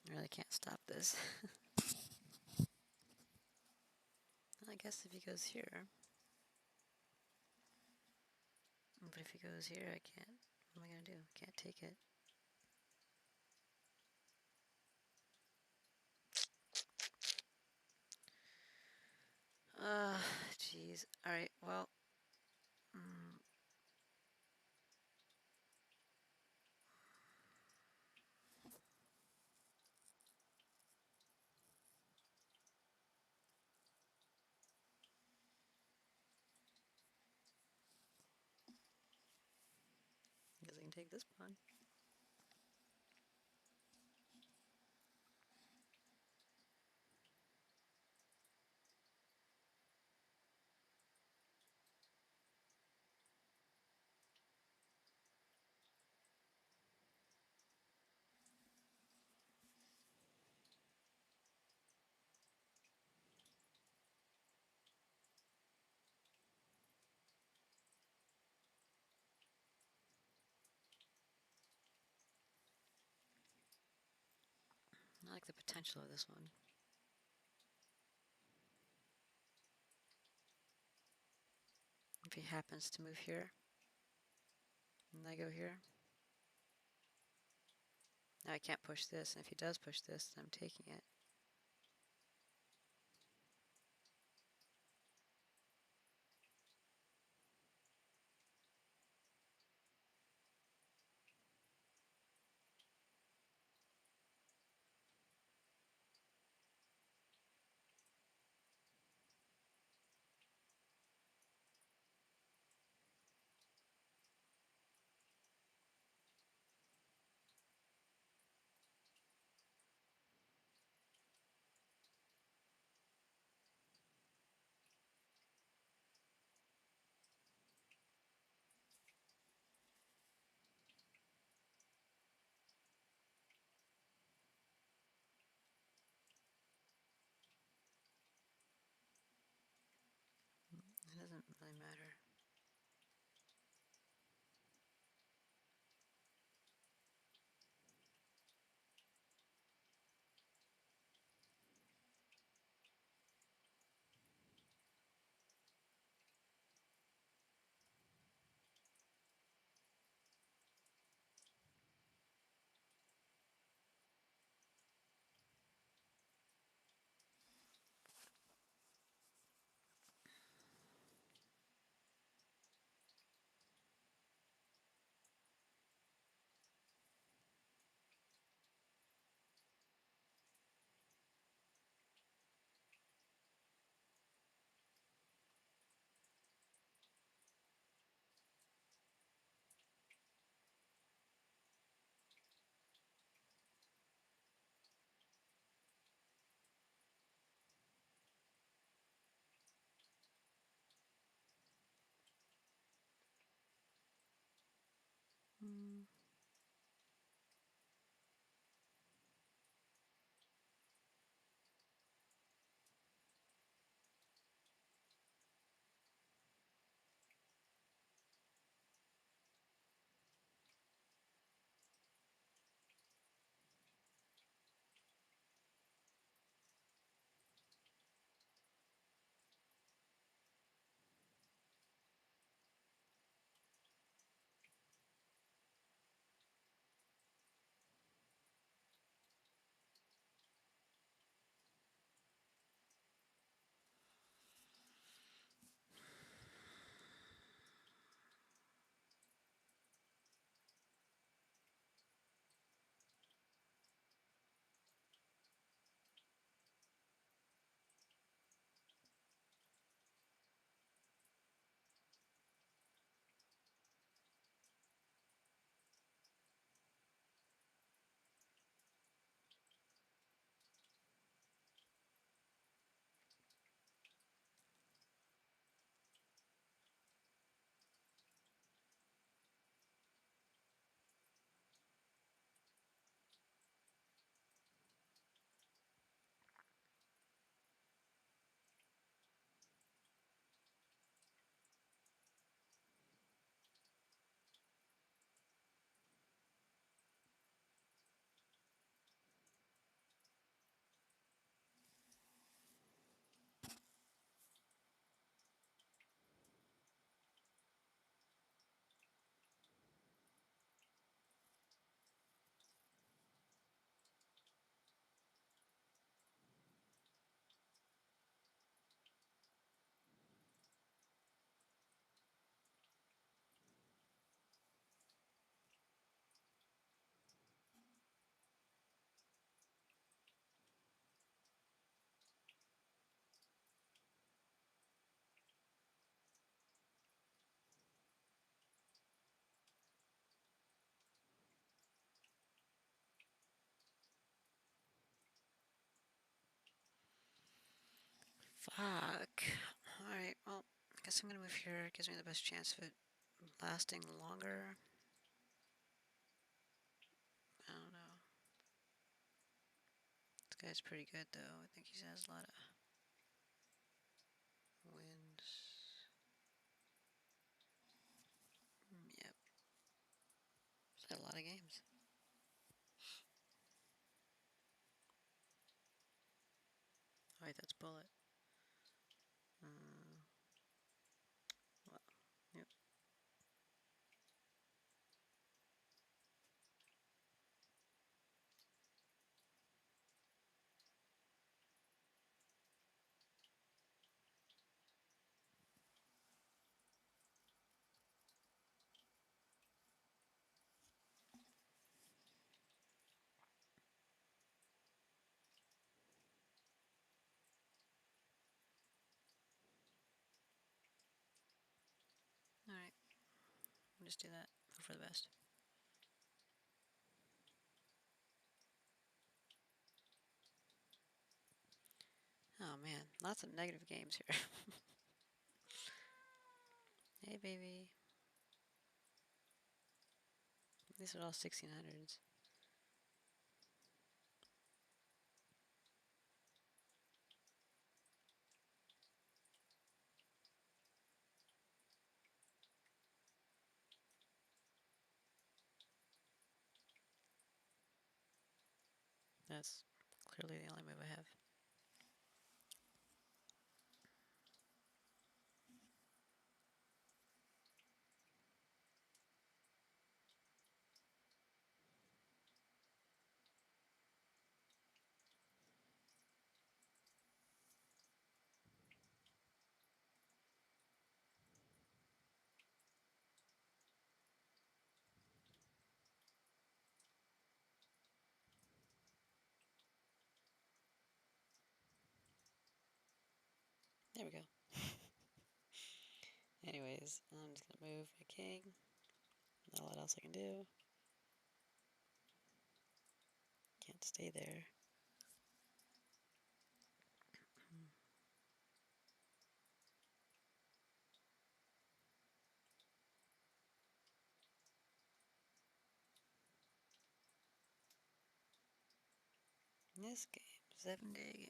I really can't stop this. I guess if he goes here. But if he goes here, I can't. What am I going to do? I can't take it. Jeez. Alright, well. I guess I can take this pawn. I like the potential of this one. If he happens to move here, and I go here. Now I can't push this, and if he does push this, then I'm taking it. Mm. Fuck. Alright, well, I guess I'm gonna move here. It gives me the best chance of it lasting longer. I don't know. This guy's pretty good, though. I think he has a lot of wins. Yep. He's had a lot of games. Oh, wait, that's Bullet. Mm, well, yep. Alright, we'll just do that. Hope for the best. Oh man, lots of negative games here. Hey, baby. These are all 1600s. That's clearly the only move I have. There we go. Anyways, I'm just gonna move my king. Not a lot else I can do. Can't stay there. This game, 7-day game.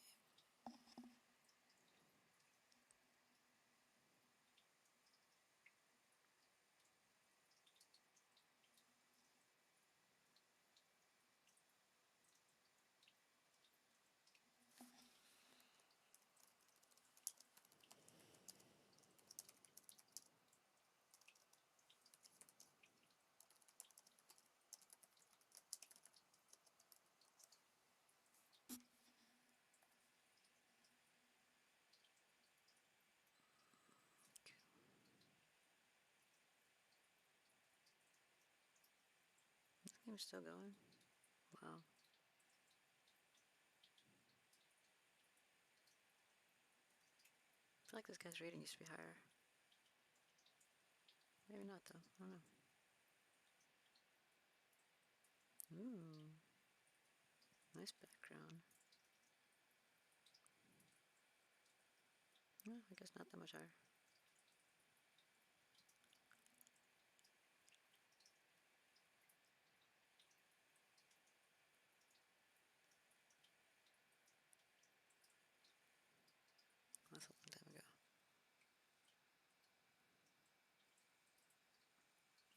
This game's still going. Wow. I feel like this guy's rating used to be higher. Maybe not though. I don't know. Ooh. Nice background. Well, I guess not that much higher. That's a long time ago.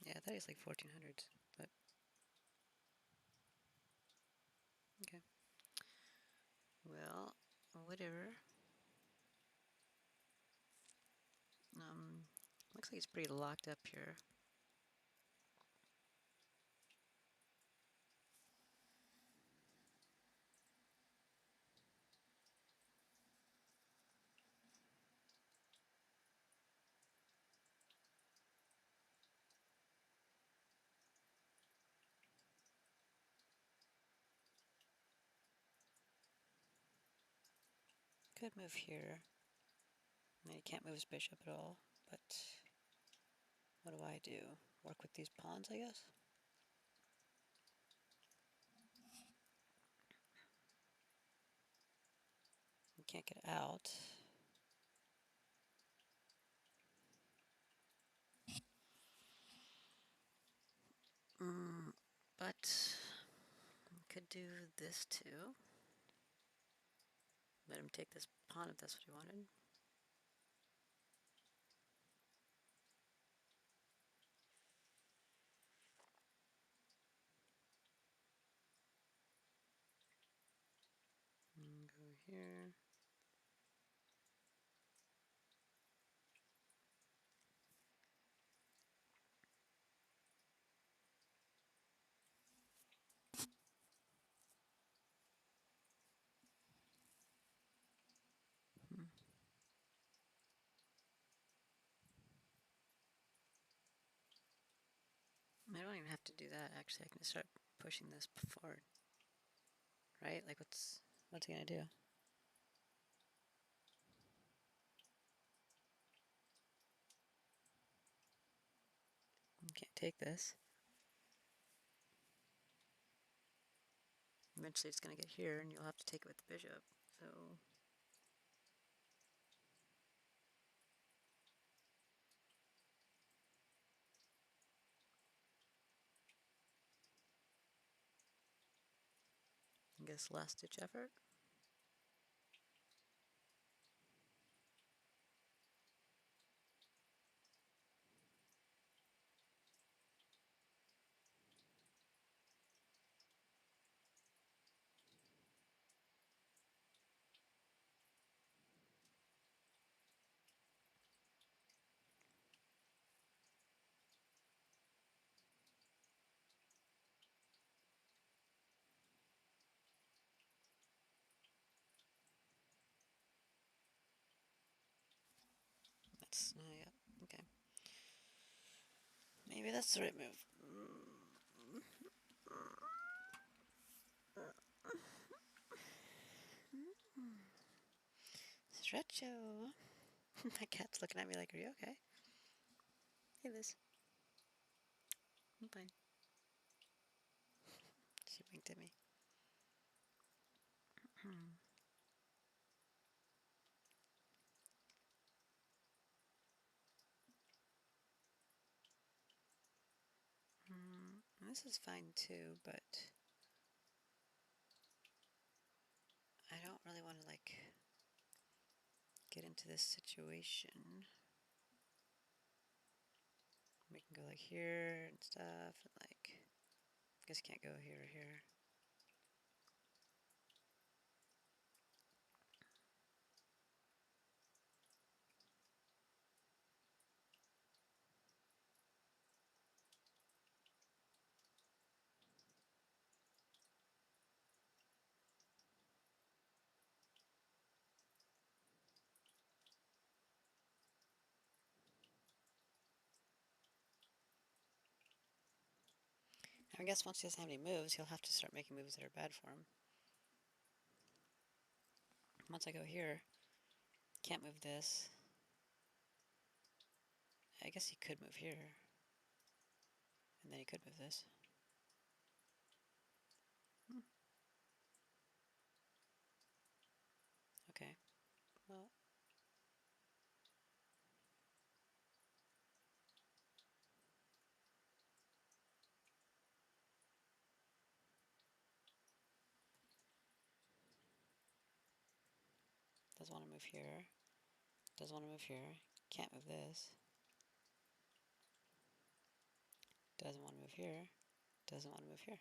Yeah, I thought he was like 1400s, but okay. Well, whatever. Looks like it's pretty locked up here. Could move here. I mean, he can't move his bishop at all, but what do I do? Work with these pawns, I guess? You can't get out. But could do this too. Let him take this pawn if that's what he wanted. And go here. I don't even have to do that, actually. I can just start pushing this forward. Right? Like, what's he gonna do? You can't take this. Eventually it's gonna get here, and you'll have to take it with the bishop. So I guess last ditch effort. That's yeah, okay. Maybe that's the right move. Stretcho. My cat's looking at me like, are you okay? Hey, Liz. I'm fine. She winked at me. This is fine too, but like get into this situation. We can go like here and stuff, and like, I guess you can't go here or here. I guess once he doesn't have any moves, he'll have to start making moves that are bad for him. Once I go here, can't move this. I guess he could move here. And then he could move this. Okay. Well. Doesn't want to move here. Doesn't want to move here. Can't move this. Doesn't want to move here. Doesn't want to move here.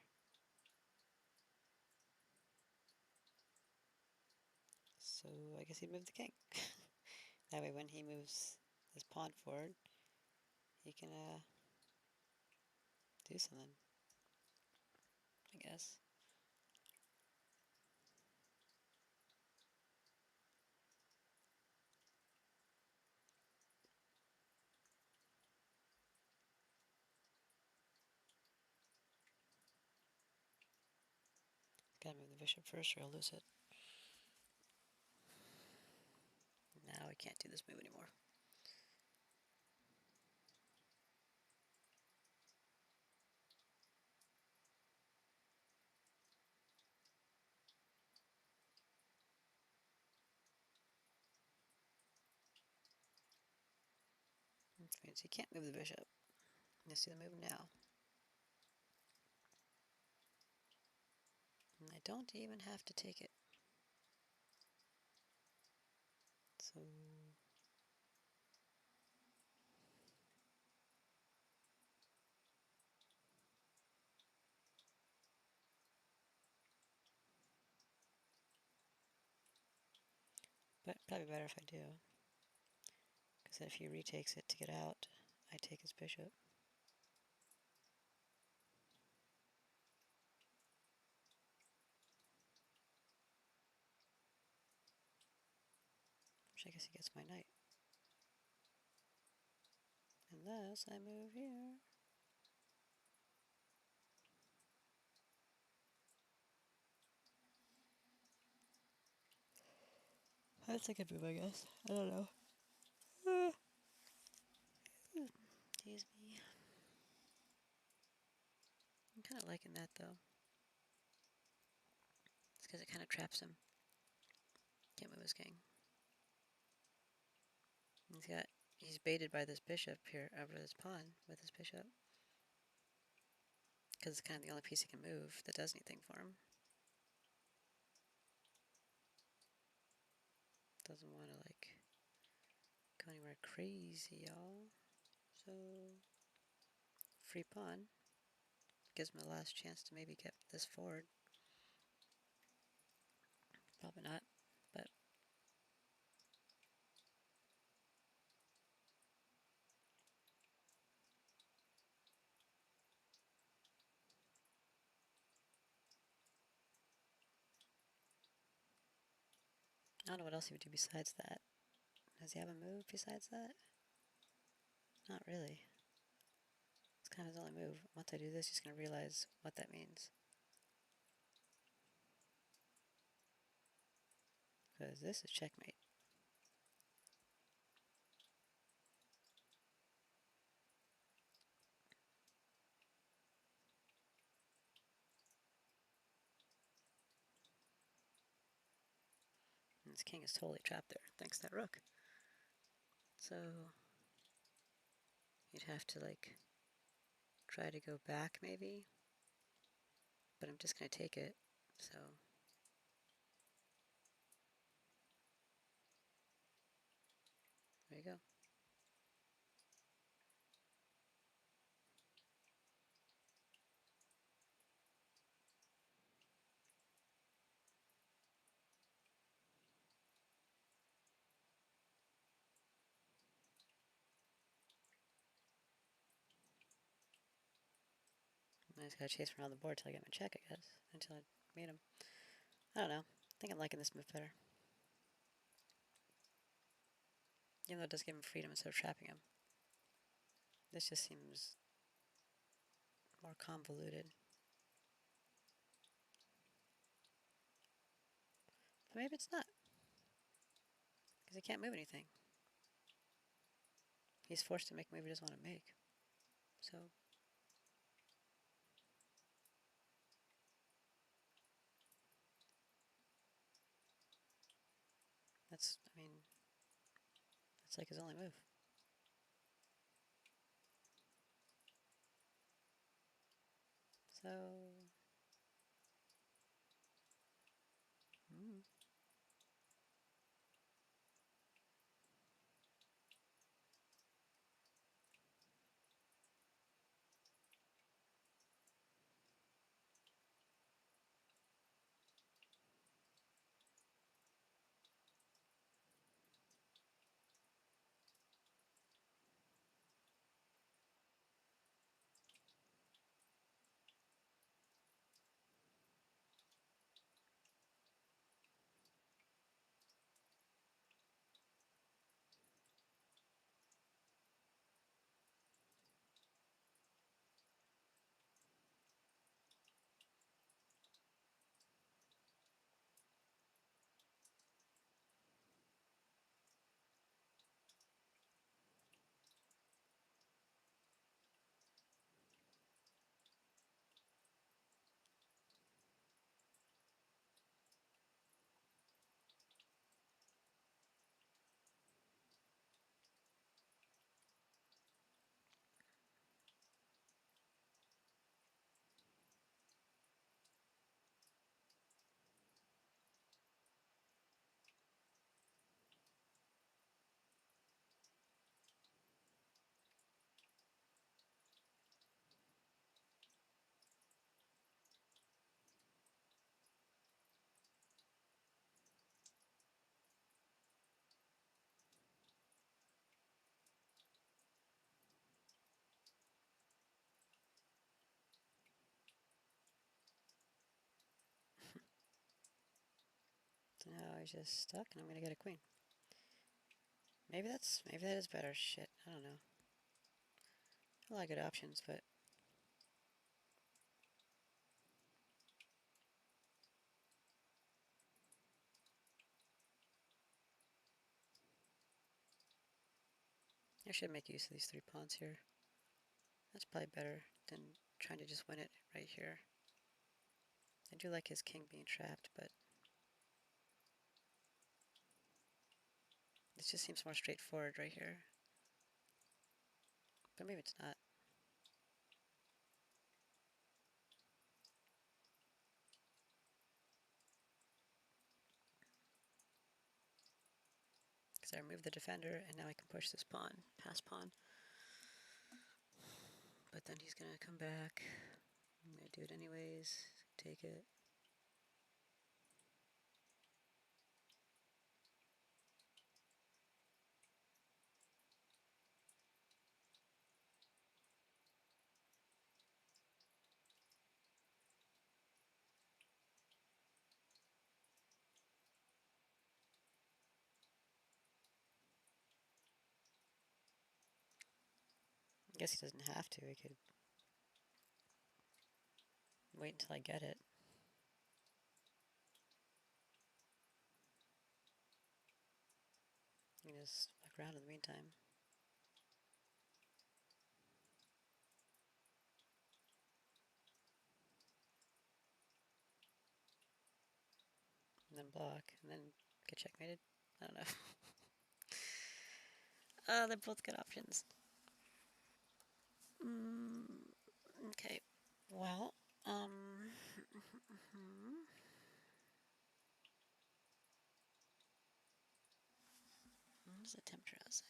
So I guess he'd move the king. That way when he moves his pawn forward, he can do something, I guess. Gotta move the bishop first or I'll lose it. Now I can't do this move anymore. Which means he can't move the bishop. You see the move now. And I don't even have to take it. So but probably better if I do. Because if he retakes it to get out, I take his bishop. Which I guess he gets my knight. Unless I move here. That's a good move, I guess. I don't know. Excuse me. I'm kind of liking that, though. It's because it kind of traps him. Can't move his king. He's baited by this bishop here, over this pawn with his bishop. Because it's kind of the only piece he can move that does anything for him. Doesn't want to, like, go anywhere crazy, y'all. So, free pawn. Gives him a last chance to maybe get this forward. Probably not, but I don't know what else he would do besides that. Does he have a move besides that? Not really. It's kind of his only move. Once I do this, he's going to realize what that means. Because this is checkmate. And this king is totally trapped there, thanks to that rook. So, you'd have to, like, try to go back, maybe. But I'm just going to take it, so... There you go. I just gotta chase around the board till I get my check, I guess. Until I meet him. I don't know. I think I'm liking this move better. Even though it does give him freedom instead of trapping him. This just seems more convoluted. But maybe it's not. Because he can't move anything. He's forced to make a move he doesn't want to make. So that's, I mean, that's like his only move. So, so now he's just stuck and I'm gonna get a queen. Maybe that is better. Shit, I don't know. A lot of good options, but I should make use of these 3 pawns here. That's probably better than trying to just win it right here. I do like his king being trapped, but this just seems more straightforward right here. But maybe it's not. Because I removed the defender, and now I can push this pawn, pass pawn. But then he's gonna come back. I'm gonna do it anyways. Take it. I guess he doesn't have to. He could wait until I get it. You can just fuck around in the meantime. And then block, and then get checkmated. I don't know. They're both good options. Okay. Well, What is the temperature outside?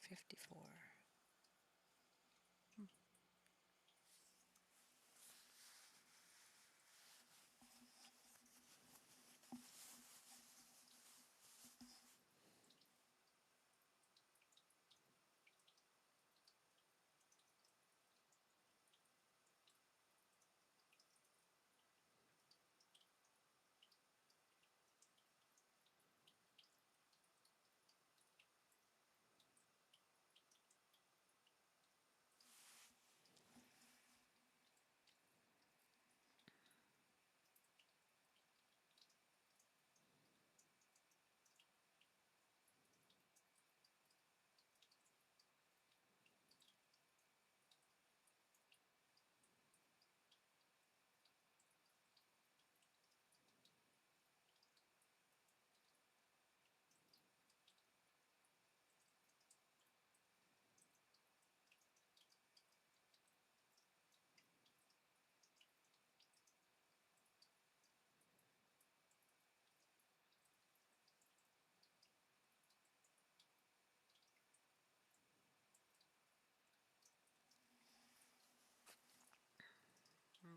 $54.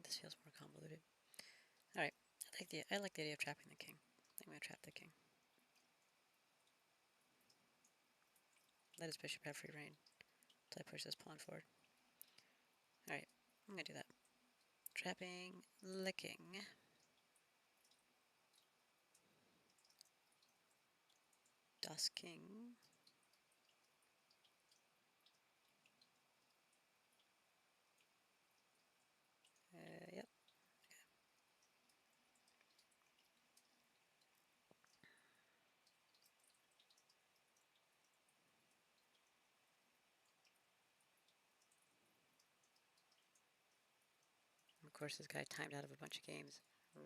This feels more convoluted. Alright, I like the idea of trapping the king. I'm going to trap the king. Let his bishop have free reign until I push this pawn forward. Alright, I'm going to do that. Trapping the king. Das King. Yep. Of course, this guy timed out of a bunch of games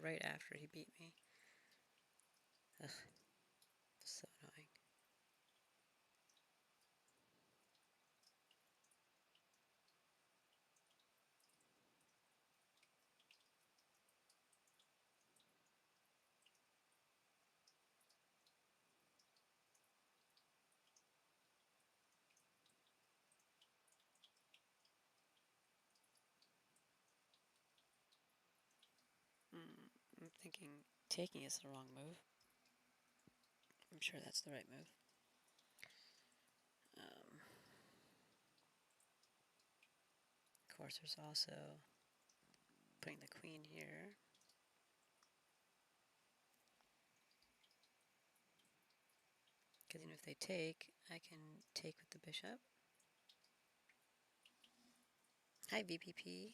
right after he beat me. Ugh, so annoying. I'm thinking taking is the wrong move. I'm sure that's the right move. Of course, there's also putting the queen here. Because even if they take, I can take with the bishop. Hi, VPP.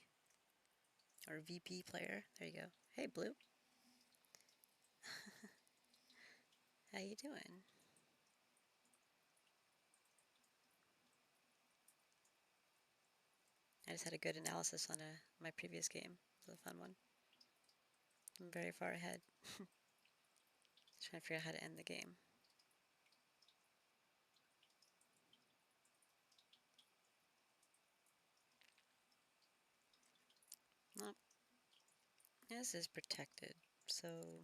Or VP player. There you go. Hey, Blue. How you doing? I just had a good analysis on my previous game. It was a fun one. I'm very far ahead. Trying to figure out how to end the game. Well, this is protected, so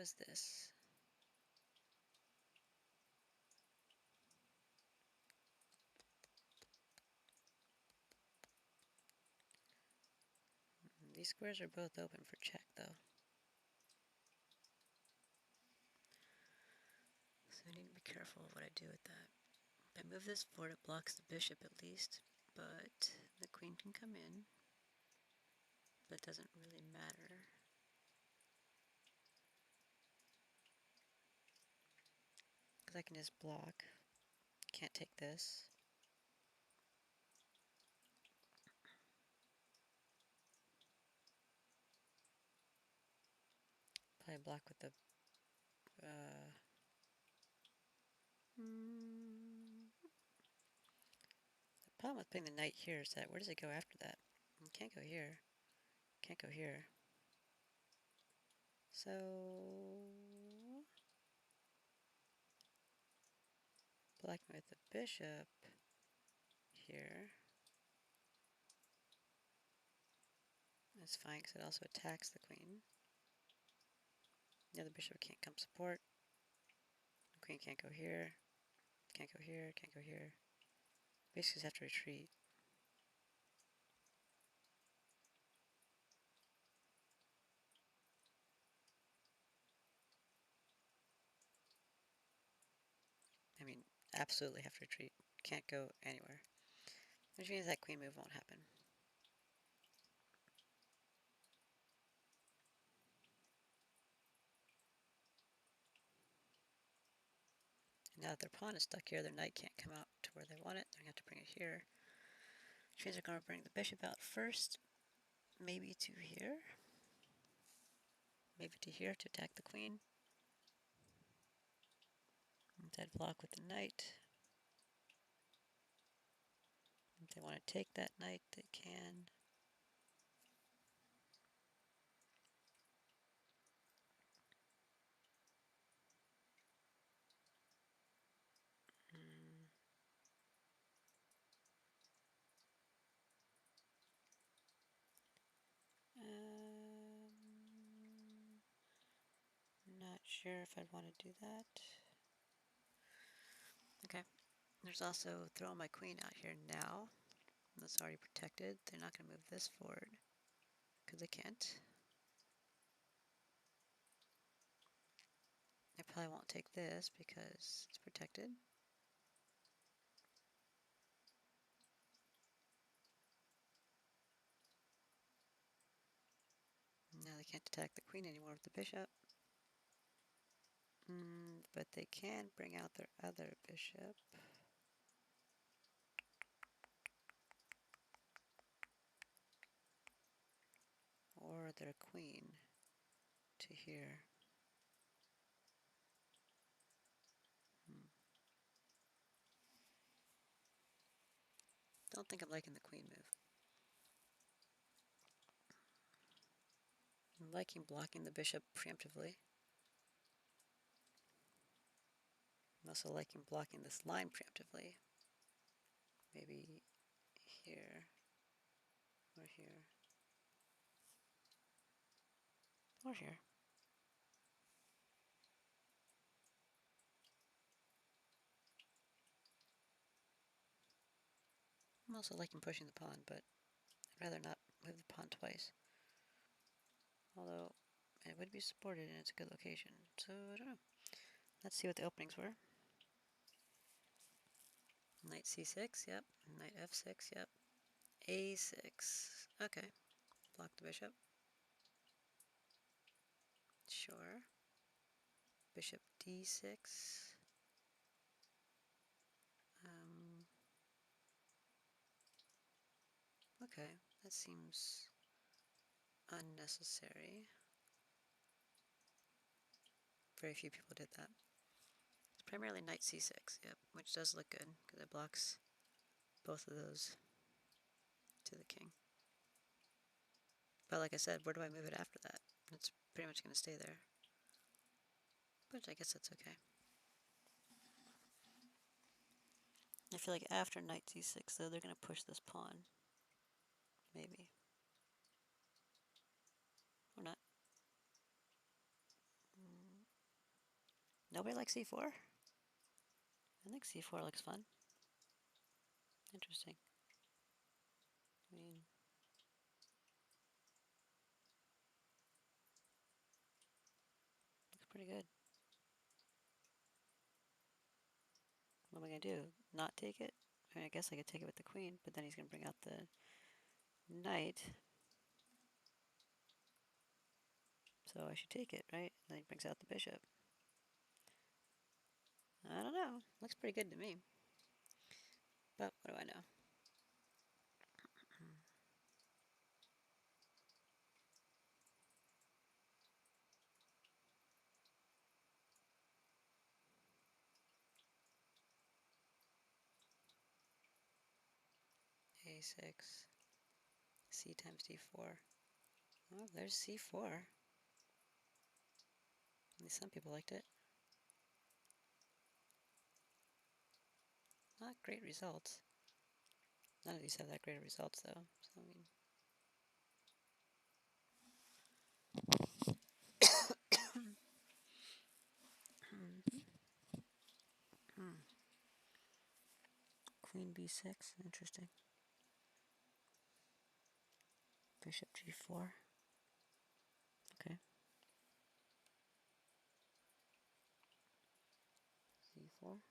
is this. These squares are both open for check, though. So I need to be careful of what I do with that. If I move this forward, it blocks the bishop at least, but the queen can come in. But it doesn't really matter. Because I can just block. Can't take this. Probably block with the... The problem with putting the knight here is that where does it go after that? You can't go here. Can't go here. So blocking with the bishop here is fine because it also attacks the queen. The other bishop can't come support. The queen can't go here. Can't go here. Can't go here. Basically, just have to retreat. I mean, absolutely have to retreat. Can't go anywhere. Which means that queen move won't happen. Now that their pawn is stuck here, their knight can't come out to where they want it. They're going to have to bring it here. Which means they're going to bring the bishop out first. Maybe to here. Maybe to here to attack the queen. Dead block with the knight. If they want to take that knight, they can. Not sure if I'd want to do that. Okay. There's also throwing my queen out here now. That's already protected. They're not going to move this forward because they can't. They probably won't take this because it's protected. Now they can't attack the queen anymore with the bishop. But they can bring out their other bishop. Or their queen to here. Don't think I'm liking the queen move. I'm liking blocking the bishop preemptively. I'm also liking blocking this line preemptively. Maybe here, or here, or here. I'm also liking pushing the pawn, but I'd rather not move the pawn twice. Although, it would be supported and it's a good location, so I don't know. Let's see what the openings were. Knight c6, yep. Knight f6, yep. a6, okay. Block the bishop. Sure. Bishop d6. Okay, that seems unnecessary. Very few people did that. It's primarily knight c6, yep, which does look good because it blocks both of those to the king. But like I said, where do I move it after that? It's pretty much going to stay there. But I guess that's okay. I feel like after knight c6, though, they're going to push this pawn. Maybe. Or not. Nobody likes c4? I think c4 looks fun. Interesting. I mean, looks pretty good. What am I going to do? Not take it? I mean, I guess I could take it with the queen, but then he's going to bring out the knight. So I should take it, right? And then he brings out the bishop. I don't know. Looks pretty good to me. But what do I know? a6, c times d4. Oh, there's c4. At least some people liked it. Not great results. None of these have that great of results, though. So, I mean, Queen b6, interesting. Bishop g4. Okay. c4.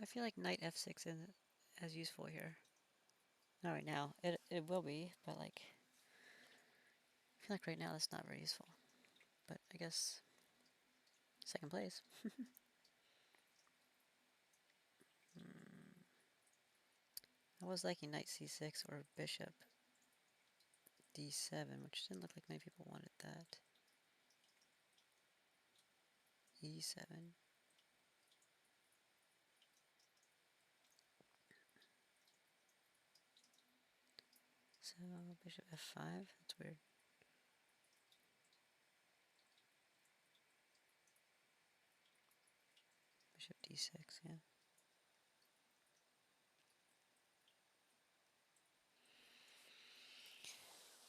I feel like knight f6 isn't as useful here. Not right now. It will be, but like, I feel like right now that's not very useful. But I guess second place. I was liking knight c6 or bishop d7, which didn't look like many people wanted that. e7. So bishop f5. That's weird. Bishop d6. Yeah.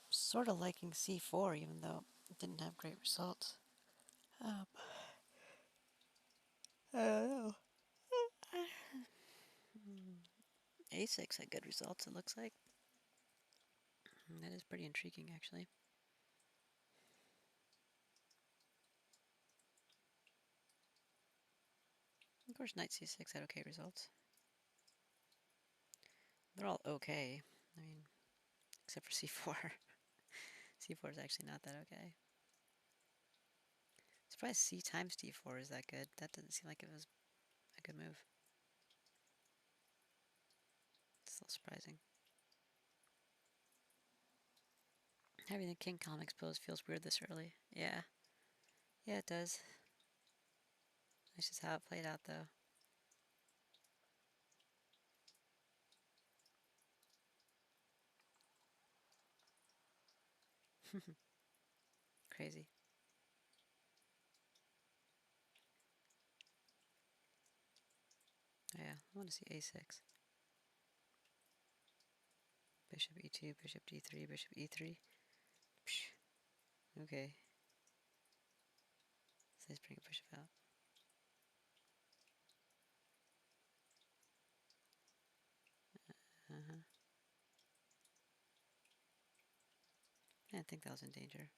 Sort of liking c4, even though it didn't have great results. I don't know. a6 had good results, it looks like. That is pretty intriguing, actually. Of course, knight c6 had okay results. They're all okay. I mean, except for c4. c4 is actually not that okay. Surprised c times d4 is that good. That doesn't seem like it was a good move. It's still surprising. Having the king column exposed feels weird this early. Yeah. Yeah, it does. That's just how it played out, though. Crazy. Yeah, I want to see a6. Bishop e2, bishop d3, bishop e3. Psh. Okay. So let's bring a bishop out. Uh-huh. I didn't think that was in danger.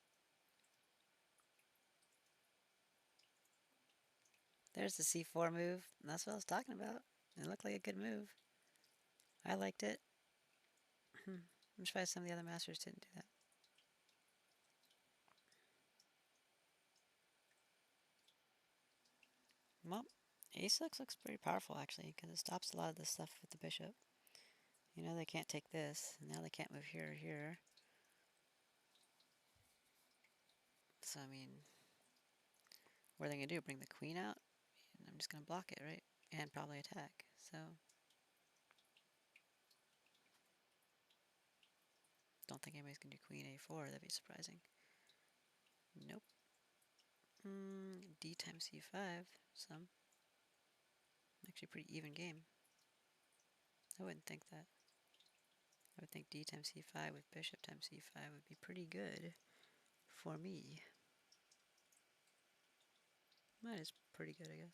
There's the c4 move. That's what I was talking about. It looked like a good move. I liked it. I'm surprised some of the other masters didn't do that. Well, a6 looks pretty powerful, actually, because it stops a lot of this stuff with the bishop. You know, they can't take this, and now they can't move here or here. So, I mean, what are they going to do? Bring the queen out? And I'm just going to block it, right? And probably attack. So, don't think anybody's going to do queen a4. That'd be surprising. Nope. D times c5. Some. Actually, pretty even game. I wouldn't think that. I would think d times c5 with bishop times c5 would be pretty good for me. That is pretty good, I guess.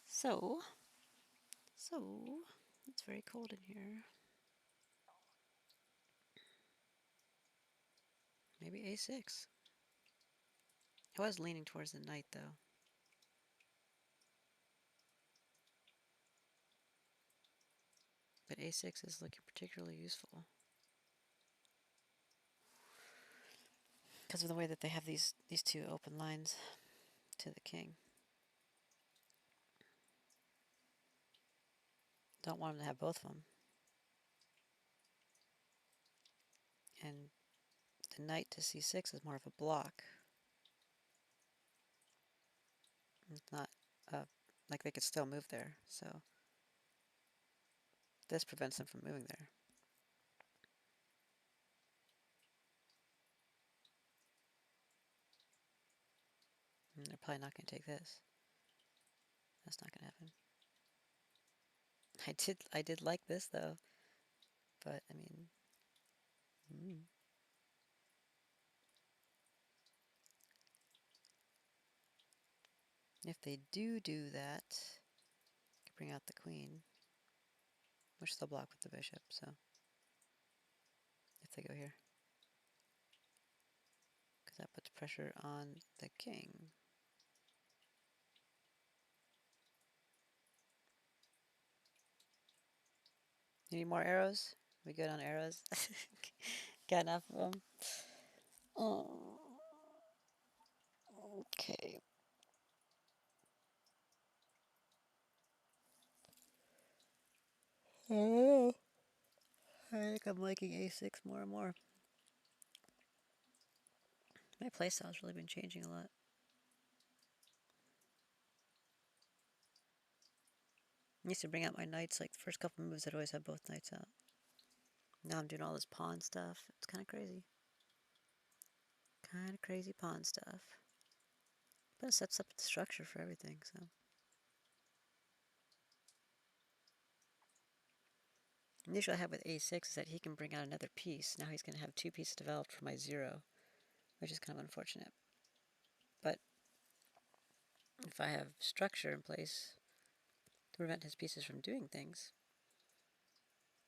So, it's very cold in here. Maybe a6. I was leaning towards the knight, though. But a6 is looking particularly useful. Because of the way that they have these two open lines to the king. Don't want him to have both of them. And the knight to c6 is more of a block. It's not like they could still move there, so this prevents them from moving there. And they're probably not going to take this. That's not going to happen. I did like this though, but I mean, if they do that, I can bring out the queen, which they'll block with the bishop. So if they go here, because that puts pressure on the king. You need more arrows? We good on arrows? Got enough of them? Oh, okay. Oh, I think I'm liking a6 more and more. My playstyle's really been changing a lot. I used to bring out my knights, like the first couple moves I'd always have both knights out. Now I'm doing all this pawn stuff. It's kind of crazy. Kind of crazy pawn stuff. But it sets up the structure for everything, so. The issue I have with a6 is that he can bring out another piece. Now he's going to have two pieces developed for my 0, which is kind of unfortunate. But if I have structure in place to prevent his pieces from doing things,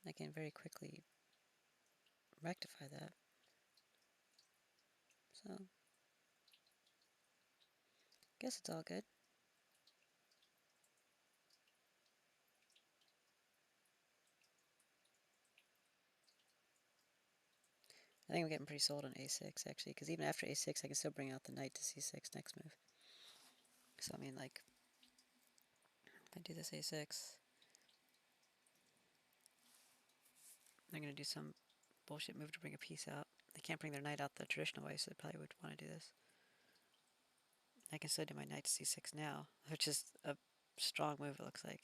I can very quickly rectify that. So, guess it's all good. I think I'm getting pretty sold on a6, actually, because even after a6, I can still bring out the knight to c6 next move. So, I mean, like, if I do this a6, they're going to do some bullshit move to bring a piece out. They can't bring their knight out the traditional way, so they probably would want to do this. I can still do my knight to c6 now, which is a strong move, it looks like.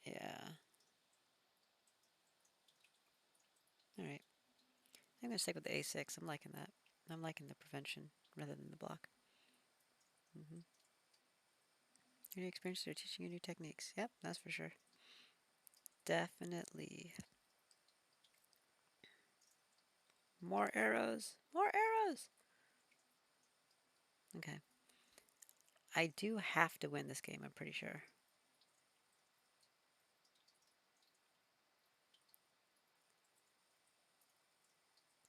Yeah. Alright. I'm going to stick with the a6. I'm liking that. I'm liking the prevention rather than the block. Your new experiences are teaching you new techniques. Yep, that's for sure. Definitely. More arrows! More arrows! Okay. I do have to win this game, I'm pretty sure.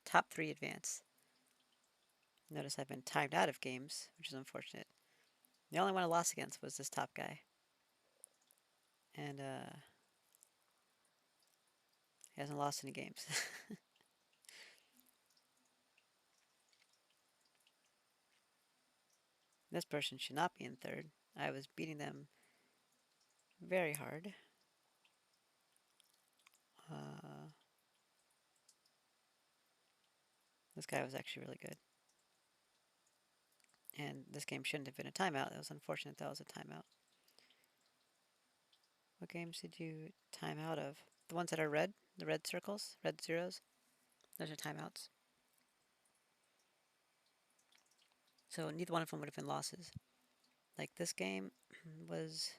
Top 3 advance. Notice I've been timed out of games, which is unfortunate. The only one I lost against was this top guy. And, he hasn't lost any games. This person should not be in third. I was beating them very hard. This guy was actually really good. And this game shouldn't have been a timeout. It was unfortunate that was a timeout. What games did you time out of? The ones that are red? The red circles? Red zeros? Those are timeouts. So neither one of them would have been losses. Like this game was...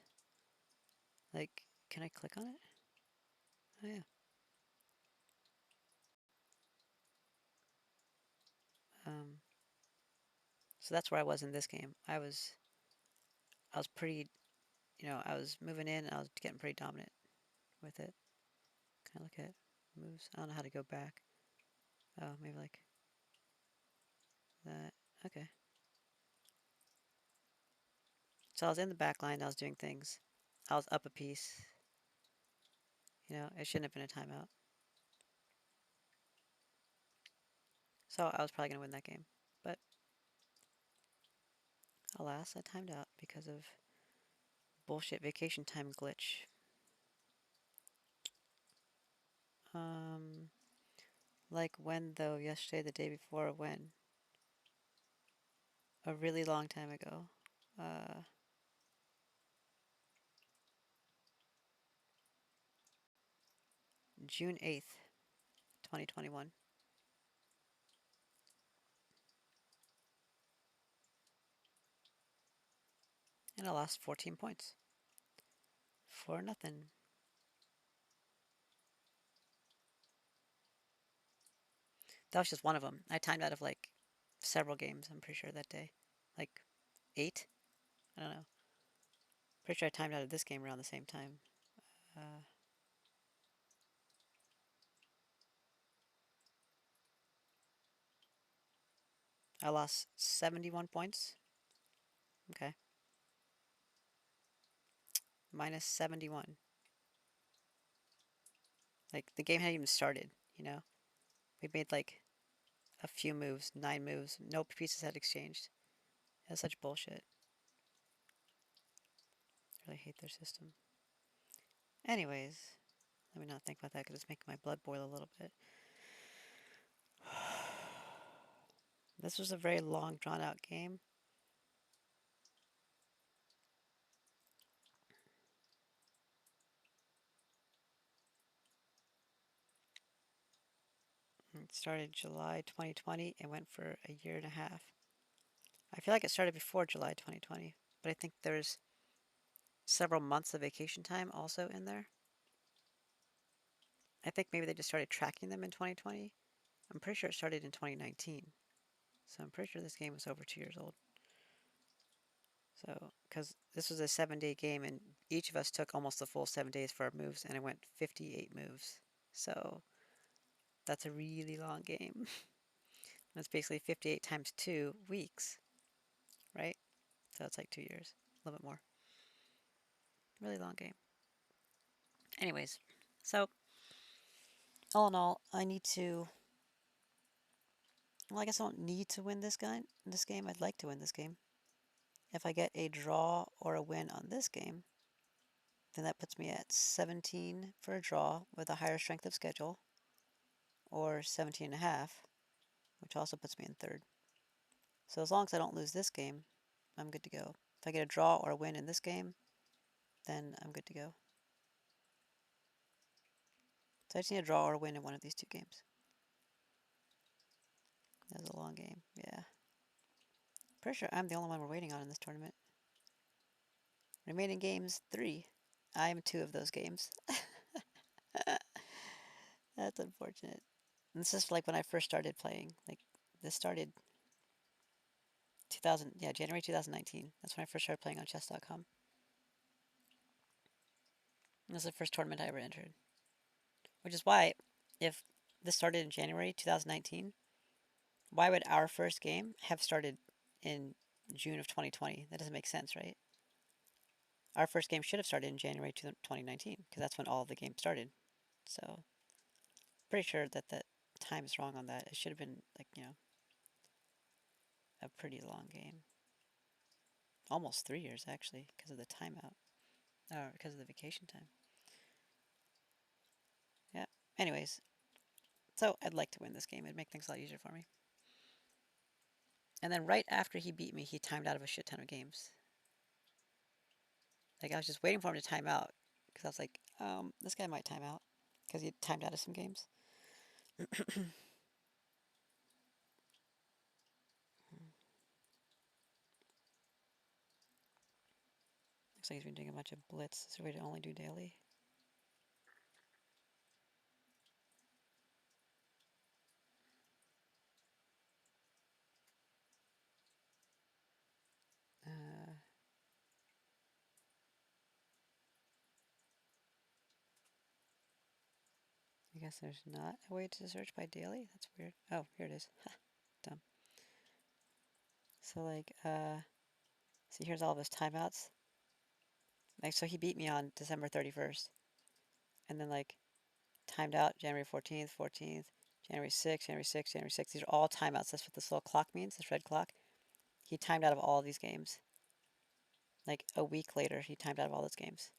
Like, can I click on it? Oh yeah. So that's where I was in this game. I was pretty, I was moving in and I was getting pretty dominant with it. Can I look at moves? I don't know how to go back. Oh, maybe like that. Okay. So I was in the back line, I was doing things. I was up a piece. It shouldn't have been a timeout. So I was probably going to win that game. But alas, I timed out because of bullshit vacation time glitch. Like when though? Yesterday, the day before, when? A really long time ago. June 8th, 2021. And I lost 14 points. For nothing. That was just one of them. I timed out of like several games, I'm pretty sure, that day. Like 8? I don't know. Pretty sure I timed out of this game around the same time. Uh, I lost 71 points. Okay. Minus 71. Like, the game hadn't even started, you know? We made like a few moves, 9 moves. No pieces had exchanged. That's such bullshit. I really hate their system. Anyways, let me not think about that because it's making my blood boil a little bit. This was a very long, drawn out game. It started July 2020 and went for a year and a half. I feel like it started before July 2020, but I think there's several months of vacation time also in there. I think maybe they just started tracking them in 2020. I'm pretty sure it started in 2019. So I'm pretty sure this game was over 2 years old. So, because this was a 7-day game and each of us took almost the full 7 days for our moves and it went 58 moves. So that's a really long game. That's basically 58 times 2 weeks, right? So it's like 2 years, a little bit more. Really long game. Anyways, so all in all, I need to. Well, I guess I don't need to win this game. I'd like to win this game. If I get a draw or a win on this game, then that puts me at 17 for a draw with a higher strength of schedule, or 17 and a half, which also puts me in third. So as long as I don't lose this game, I'm good to go. If I get a draw or a win in this game, then I'm good to go. So I just need a draw or a win in one of these 2 games. That was a long game, yeah. Pretty sure I'm the only one we're waiting on in this tournament. Remaining games, 3. I am 2 of those games. That's unfortunate. And this is like when I first started playing. Like, this started 2000, yeah, January 2019. That's when I first started playing on chess.com. This is the first tournament I ever entered. Which is why, if this started in January 2019, why would our first game have started in June of 2020? That doesn't make sense, right? Our first game should have started in January 2019, because that's when all of the games started. So, pretty sure that the time is wrong on that. It should have been, like, a pretty long game. Almost 3 years, actually, because of the timeout. Or because of the vacation time. Yeah. Anyways, so I'd like to win this game. It'd make things a lot easier for me. And then right after he beat me, he timed out of a shit ton of games. Like, I was just waiting for him to time out. Because I was like, this guy might time out. Because he timed out of some games. Looks like he's been doing a bunch of blitz. So we only do daily. I guess there's not a way to search by daily? That's weird. Oh, here it is. Dumb. So, like, see, here's all of his timeouts. Like, so he beat me on December 31st. And then, like, timed out January 14th, January 6th, January 6th, January 6th. These are all timeouts. That's what this little clock means, this red clock. He timed out of all these games. Like a week later, he timed out of all those games.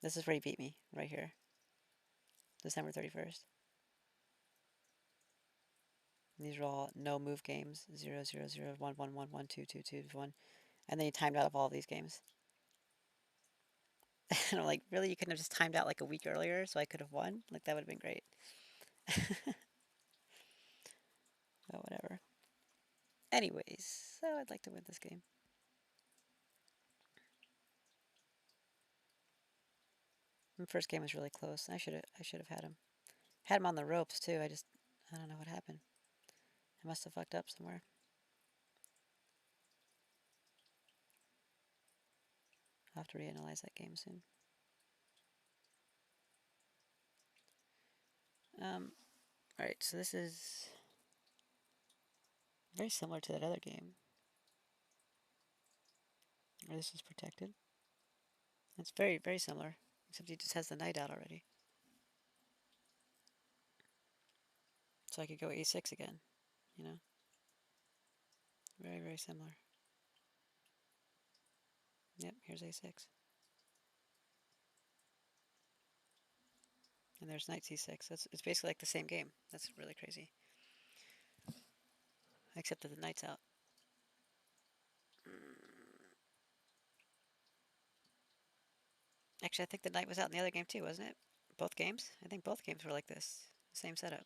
This is where he beat me, right here. December 31st. These are all no move games. 0, 0, 0, 1, 1, 1, 1, 2, 2, 2, 1. And then he timed out of all these games. And I'm like, really? You couldn't have just timed out like a week earlier so I could have won? Like, that would have been great. But whatever. Anyways, so I'd like to win this game. The first game was really close. I should have had him. Had him on the ropes too. I don't know what happened. I must have fucked up somewhere. I'll have to reanalyze that game soon. Alright, so this is very similar to that other game. Or this is protected. It's very, very similar. Except he just has the knight out already. So I could go a6 again, you know? Very, very similar. Yep, here's a6. And there's knight c6. It's basically like the same game. That's really crazy. Except that the knight's out. Actually, I think the knight was out in the other game too, wasn't it? Both games? I think both games were like this. Same setup.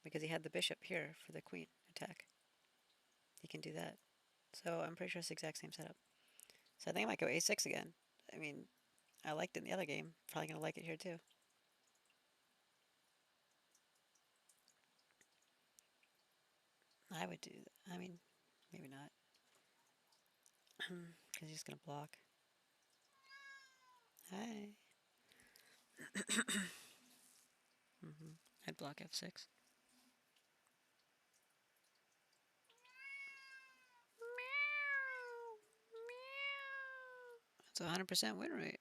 Because he had the bishop here for the queen attack. He can do that. So I'm pretty sure it's the exact same setup. So I think I might go a6 again. I mean, I liked it in the other game. Probably going to like it here too. I would do that. I mean, maybe not. Because he's going to block. Hi. I'd block f6. It's a 100% win rate.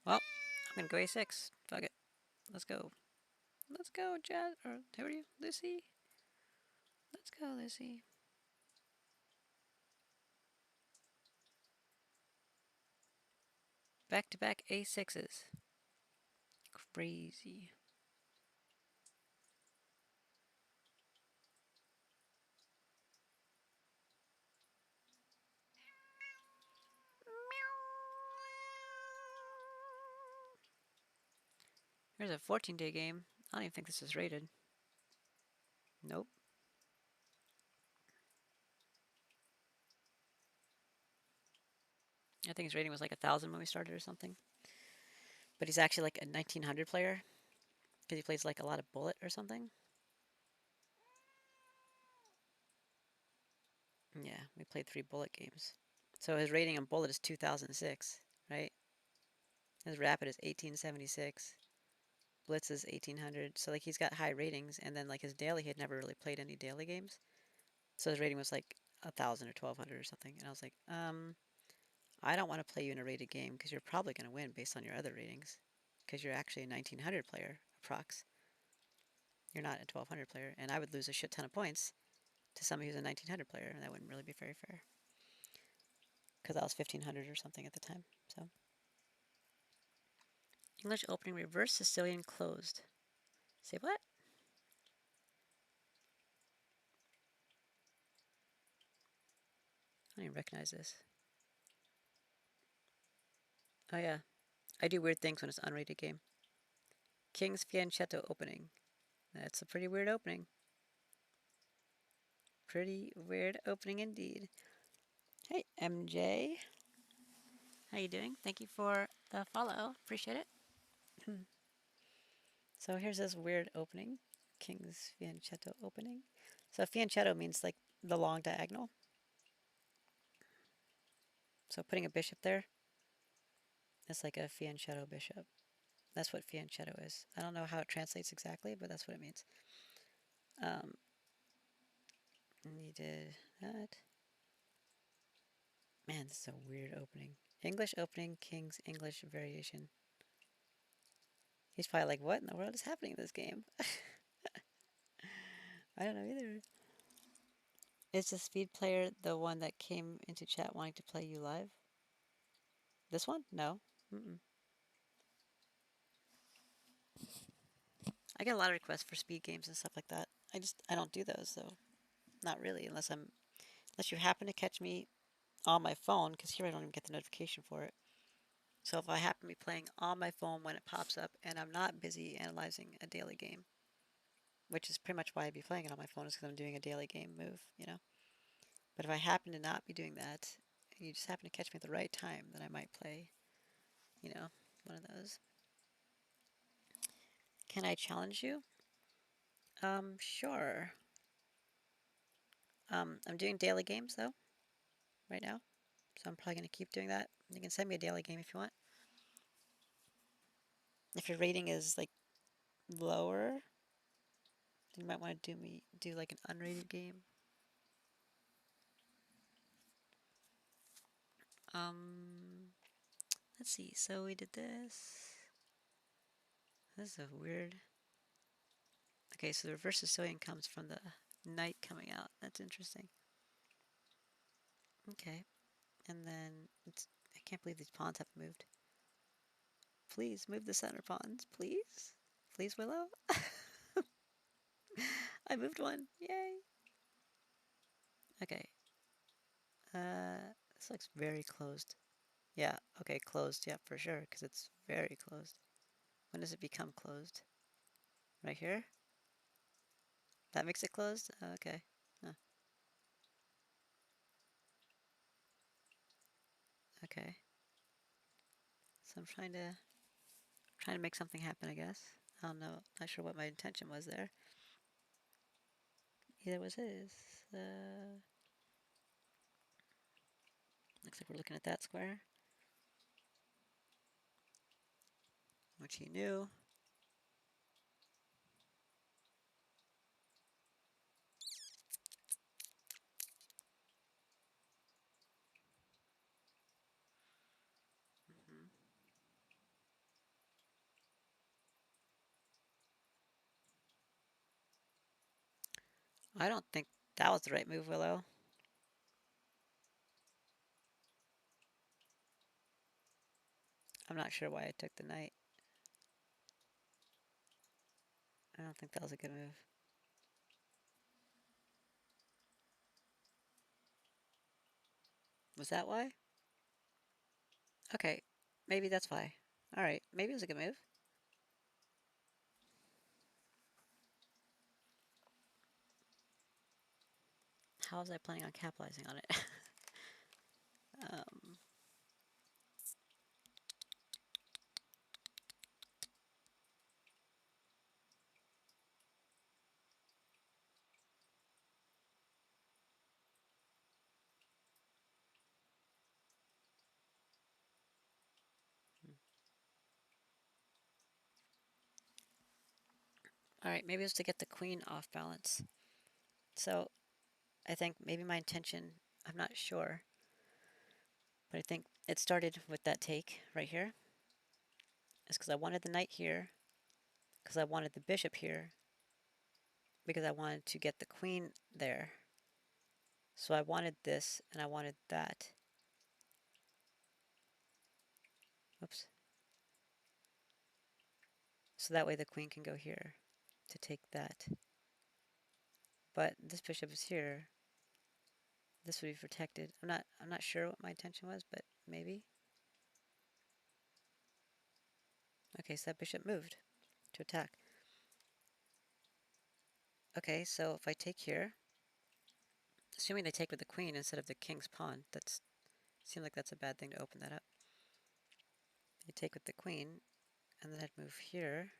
Well, I'm going to go a6. Fuck it. Let's go. Let's go, Jazz. Or who are you? Lucy? Let's go, Lucy. Back-to-back a6s. Crazy. Here's a 14-day game. I don't even think this is rated. Nope. I think his rating was like 1,000 when we started or something. But he's actually like a 1900 player. Because he plays like a lot of bullet or something. Yeah, we played 3 bullet games. So his rating on bullet is 2006, right? His rapid is 1876. Blitz is 1800. So like he's got high ratings. And then like his daily, he had never really played any daily games. So his rating was like 1,000 or 1,200 or something. And I was like, I don't want to play you in a rated game because you're probably going to win based on your other ratings. Because you're actually a 1900 player, approx. You're not a 1,200 player. And I would lose a shit ton of points to somebody who's a 1900 player. And that wouldn't really be very fair. Because I was 1,500 or something at the time. So English opening reverse, Sicilian closed. Say what? I don't even recognize this. Oh yeah. I do weird things when it's an unrated game. King's Fianchetto opening. That's a pretty weird opening. Pretty weird opening indeed. Hey, MJ. How you doing? Thank you for the follow. Appreciate it. So here's this weird opening. King's Fianchetto opening. So Fianchetto means like the long diagonal. So putting a bishop there, it's like a Fianchetto bishop. That's what Fianchetto is. I don't know how it translates exactly, but that's what it means. And he did that. Man, this is a weird opening. English opening, King's English variation. He's probably like, what in the world is happening in this game? I don't know either. Is the speed player the one that came into chat wanting to play you live? This one? No. Mm-mm. I get a lot of requests for speed games and stuff like that. I don't do those, so not really, unless you happen to catch me on my phone, because here I don't even get the notification for it. So if I happen to be playing on my phone when it pops up and I'm not busy analyzing a daily game, which is pretty much why I'd be playing it on my phone, is because I'm doing a daily game move, you know? But if I happen to not be doing that, and you just happen to catch me at the right time, then I might play, one of those. Can I challenge you? Sure. I'm doing daily games, though, right now. So I'm probably going to keep doing that. You can send me a daily game if you want. If your rating is, like, lower, you might want to do like an unrated game. Let's see. So we did this. This is a weird. Okay, so the reverse Sicilian comes from the knight coming out. That's interesting. Okay, and then I can't believe these pawns have moved. Please move the center pawns, please. Please, Willow. I moved one. Yay. Okay. This looks very closed. Yeah, okay, closed. Yeah, for sure, because it's very closed. When does it become closed? Right here? That makes it closed? Okay. Huh. Okay. So I'm trying to make something happen, I guess. I don't know. Not sure what my intention was there. Either was his. Looks like we're looking at that square, which he knew. Mhm. I don't think that was the right move, Willow. I'm not sure why I took the knight. I don't think that was a good move. Was that why? Okay, maybe that's why. Alright, maybe it was a good move. How was I planning on capitalizing on it? um, Alright, maybe it was to get the queen off balance. So, I think maybe my intention, I'm not sure, but I think it started with that take right here. It's because I wanted the knight here, because I wanted the bishop here, because I wanted to get the queen there. So I wanted this, and I wanted that. Oops. So that way the queen can go here to take that. But this bishop is here. This would be protected. I'm not sure what my intention was, but maybe. Okay, so that bishop moved to attack. Okay, so if I take here, assuming they take with the queen instead of the king's pawn, that seems like that's a bad thing to open that up. They take with the queen, and then I'd move here.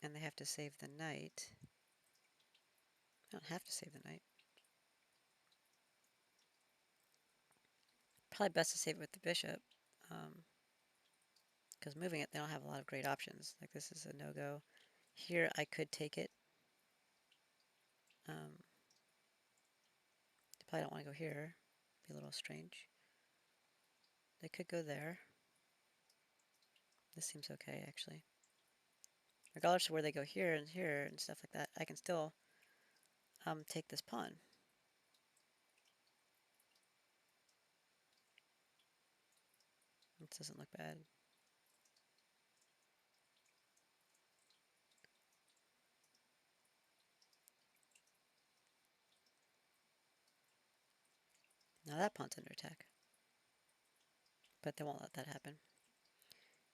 And they have to save the knight. I don't have to save the knight. Probably best to save it with the bishop. Because moving it, they don't have a lot of great options. Like this is a no-go. Here I could take it. Probably don't want to go here. Be a little strange. They could go there. This seems okay, actually. Regardless of where they go here and stuff like that, I can still take this pawn. This doesn't look bad. Now that pawn's under attack. But they won't let that happen.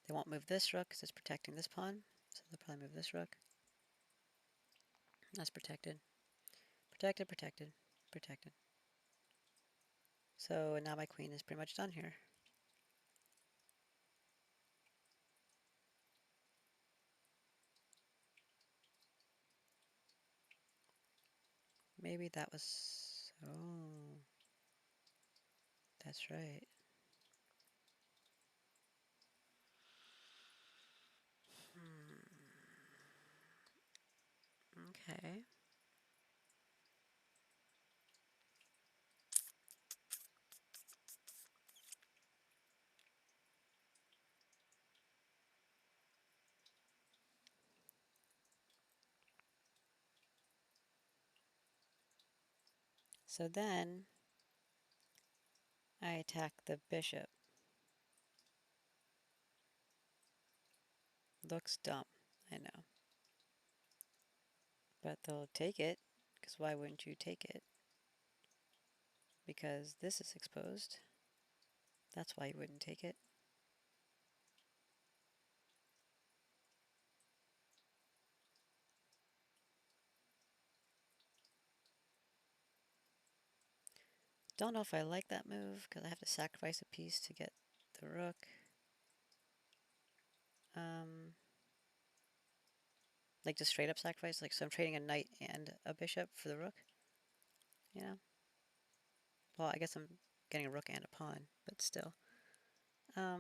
They won't move this rook because it's protecting this pawn. So they'll probably move this rook. That's protected. Protected, protected, protected. So now my queen is pretty much done here. Maybe that was... Oh, that's right. Okay. So then I attack the bishop. Looks dumb, I know. But they'll take it, because why wouldn't you take it? Because this is exposed. That's why you wouldn't take it. Don't know if I like that move, because I have to sacrifice a piece to get the rook. Like just straight up sacrifice, like so I'm trading a knight and a bishop for the rook. Yeah. Well, I guess I'm getting a rook and a pawn, but still. I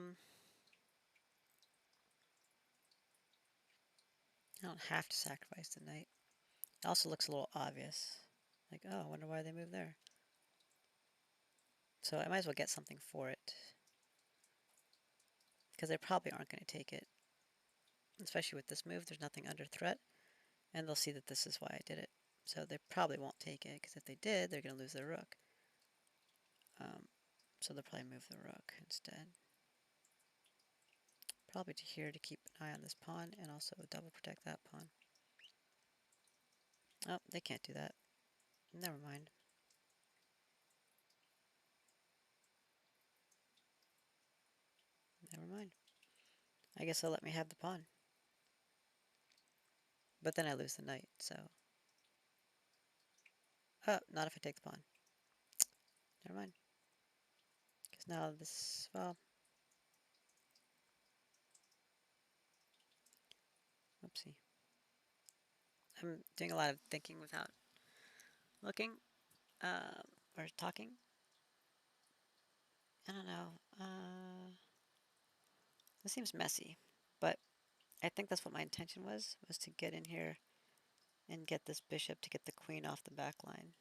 don't have to sacrifice the knight. It also looks a little obvious. Like, oh, I wonder why they moved there. So I might as well get something for it. Because they probably aren't going to take it. Especially with this move, there's nothing under threat. And they'll see that this is why I did it. So they probably won't take it, because if they did, they're going to lose their rook. So they'll probably move the rook instead. Probably to here to keep an eye on this pawn and also double protect that pawn. Oh, they can't do that. Never mind. Never mind. I guess they'll let me have the pawn. But then I lose the knight, so... Oh, not if I take the pawn. Never mind. Because now this... Well... Oopsie. I'm doing a lot of thinking without looking. Or talking. I don't know. This seems messy. But I think that's what my intention was to get in here and get this bishop to get the queen off the back line.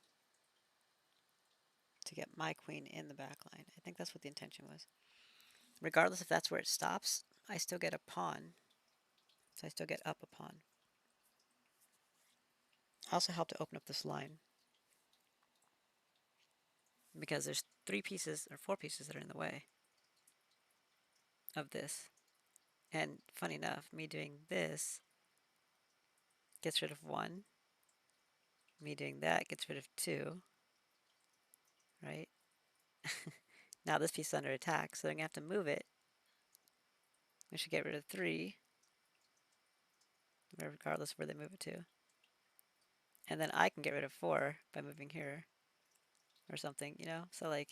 To get my queen in the back line. I think that's what the intention was. Regardless if that's where it stops, I still get a pawn. So I still get up a pawn. I also help to open up this line. Because there's 3 pieces or 4 pieces that are in the way of this. And funny enough, me doing this gets rid of 1. Me doing that gets rid of 2. Right? Now this piece is under attack, so I'm going to have to move it. We should get rid of 3. Regardless of where they move it to. And then I can get rid of 4 by moving here. Or something, you know? So like...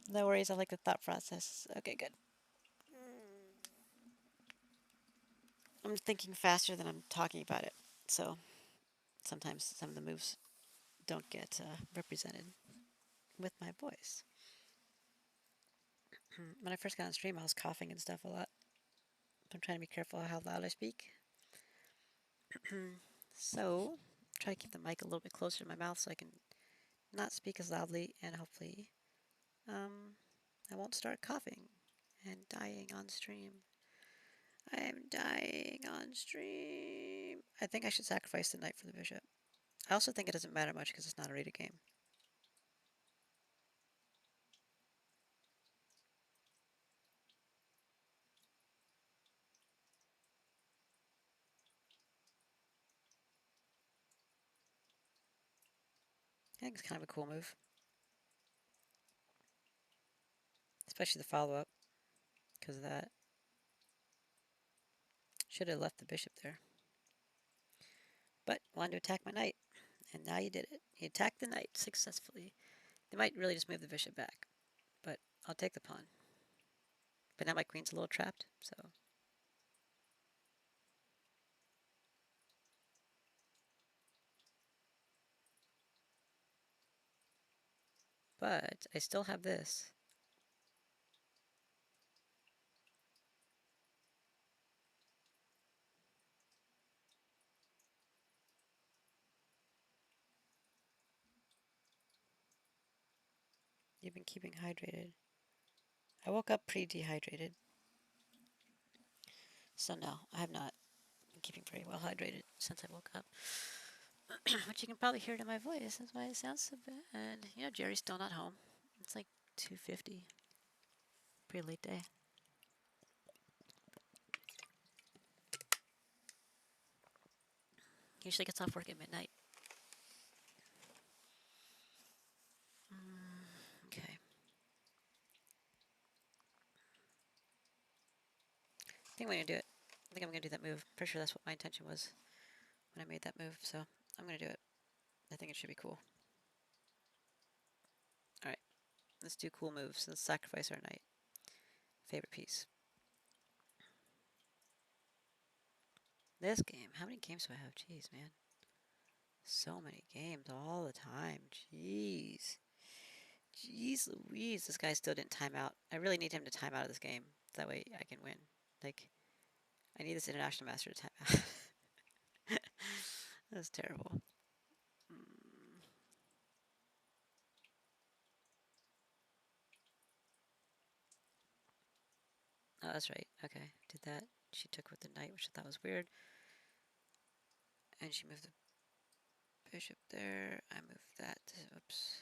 No worries, I like the thought process. Okay, good. I'm thinking faster than I'm talking about it. So sometimes some of the moves don't get represented with my voice. When I first got on stream, I was coughing and stuff a lot. I'm trying to be careful how loud I speak. So, try to keep the mic a little bit closer to my mouth so I can not speak as loudly, and hopefully I won't start coughing and dying on stream. I am dying on stream. I think I should sacrifice the knight for the bishop. I also think it doesn't matter much because it's not a rated game. I think it's kind of a cool move. Especially the follow-up because of that. Should have left the bishop there. But wanted to attack my knight. And now you did it. You attacked the knight successfully. They might really just move the bishop back. But I'll take the pawn. But now my queen's a little trapped, so... But I still have this. You've been keeping hydrated. I woke up pretty dehydrated. So no, I have not been keeping very well hydrated since I woke up. Which you can probably hear to my voice. That's why it sounds so bad. You know, Jerry's still not home. It's like 2:50. Pretty late day. He usually gets off work at midnight. Okay. I think I'm going to do it. I think I'm going to do that move. Pretty sure that's what my intention was when I made that move. So I'm going to do it. I think it should be cool. Alright. Let's do cool moves. Let's sacrifice our knight. Favorite piece. This game. How many games do I have? Jeez, man. So many games all the time. Jeez. Jeez Louise. This guy still didn't time out. I really need him to time out of this game. That way I can win. Like, I need this international master to time out. That's terrible. Oh, that's right. Okay, did that. She took with the knight, which I thought was weird. And she moved the bishop there. I moved that. Oops.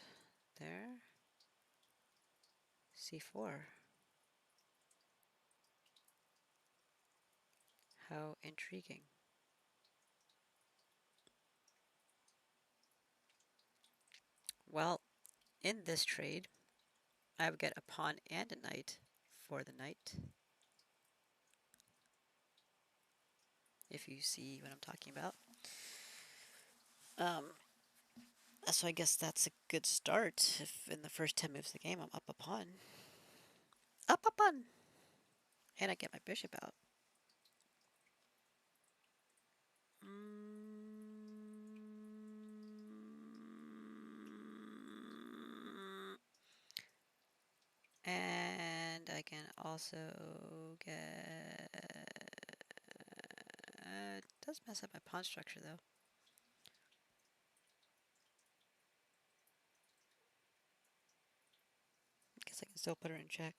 There. C4. How intriguing. Well, in this trade, I would get a pawn and a knight for the knight. If you see what I'm talking about. So I guess that's a good start. If in the first 10 moves of the game I'm up a pawn. Up a pawn! And I get my bishop out. And I can also get... it does mess up my pawn structure though. Guess I can still put her in check.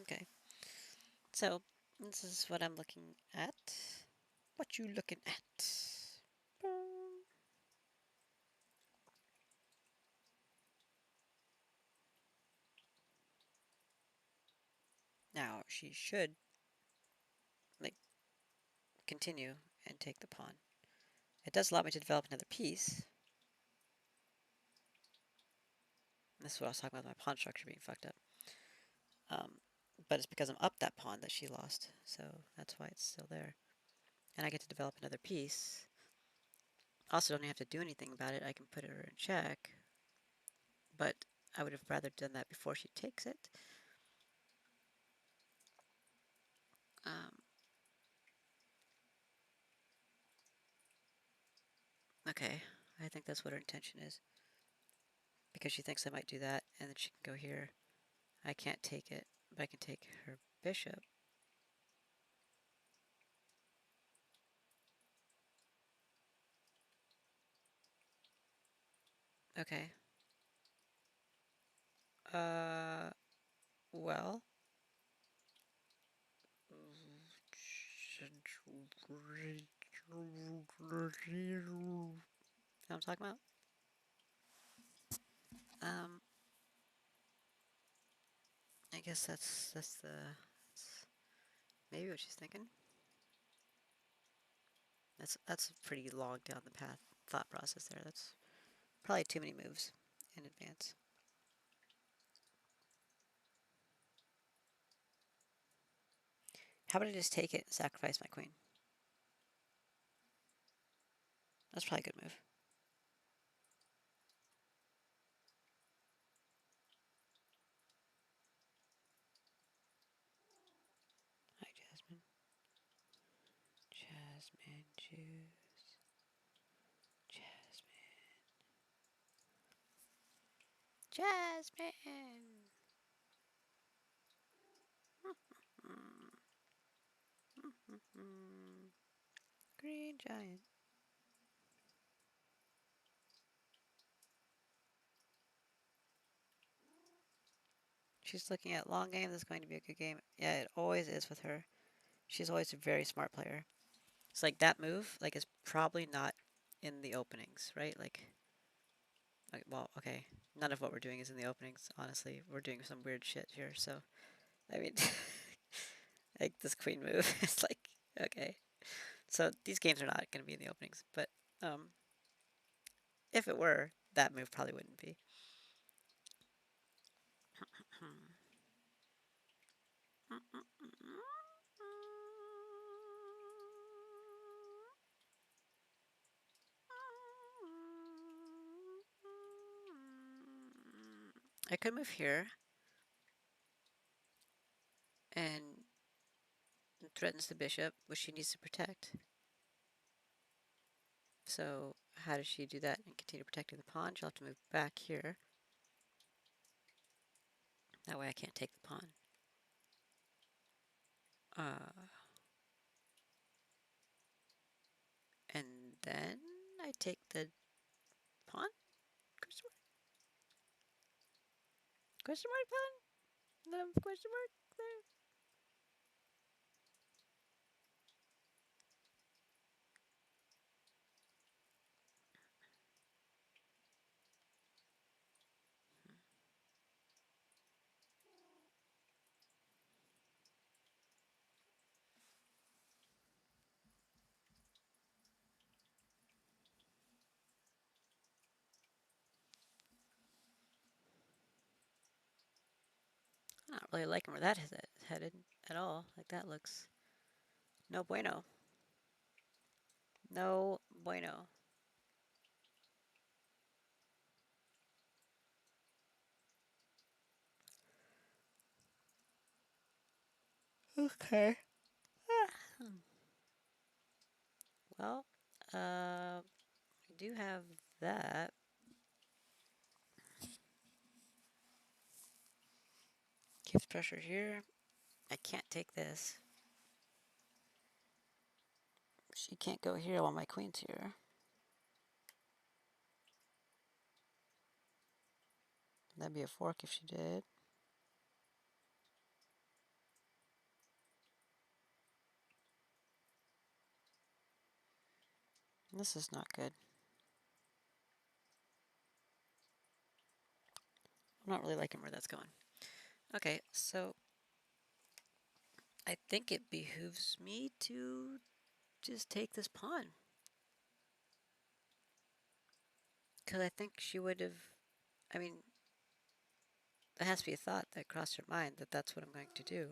Okay. So, this is what I'm looking at. What you looking at? Boom. Now, she should, like, continue and take the pawn. It does allow me to develop another piece. This is what I was talking about, my pawn structure being fucked up. But it's because I'm up that pawn that she lost, so that's why it's still there. And I get to develop another piece. Also, don't even have to do anything about it. I can put her in check. But I would have rather done that before she takes it. Okay, I think that's what her intention is. Because she thinks I might do that, and then she can go here. I can't take it, but I can take her bishop. Okay. Well. Know what I'm talking about? Um, I guess that's maybe what she's thinking. That's pretty long down the path thought process there. That's probably too many moves in advance. How about I just take it and sacrifice my queen? That's probably a good move. Hi, Jasmine. Jasmine juice. Jasmine. Jasmine. Green giant. She's looking at long game. This is going to be a good game. Yeah, it always is with her. She's always a very smart player. It's like that move, like, is probably not in the openings, right? Like, well, okay. None of what we're doing is in the openings, honestly. We're doing some weird shit here, so, I mean, like, this queen move is like, okay. So, these games are not going to be in the openings, but, if it were, that move probably wouldn't be. I could move here and threatens the bishop, which she needs to protect. So how does she do that and continue protecting the pawn? She'll have to move back here. That way I can't take the pawn. And then I take the pawn? Question mark? Question mark pawn? The question mark there? I'm not really liking where that is headed at all. Like, that looks no bueno. No bueno. Okay. Well, we do have that. Keeps pressure here. I can't take this. She can't go here while my queen's here. That'd be a fork if she did. This is not good. I'm not really liking where that's going. Okay, so I think it behooves me to just take this pawn. Because I think she would have, I mean, there has to be a thought that crossed her mind that that's what I'm going to do.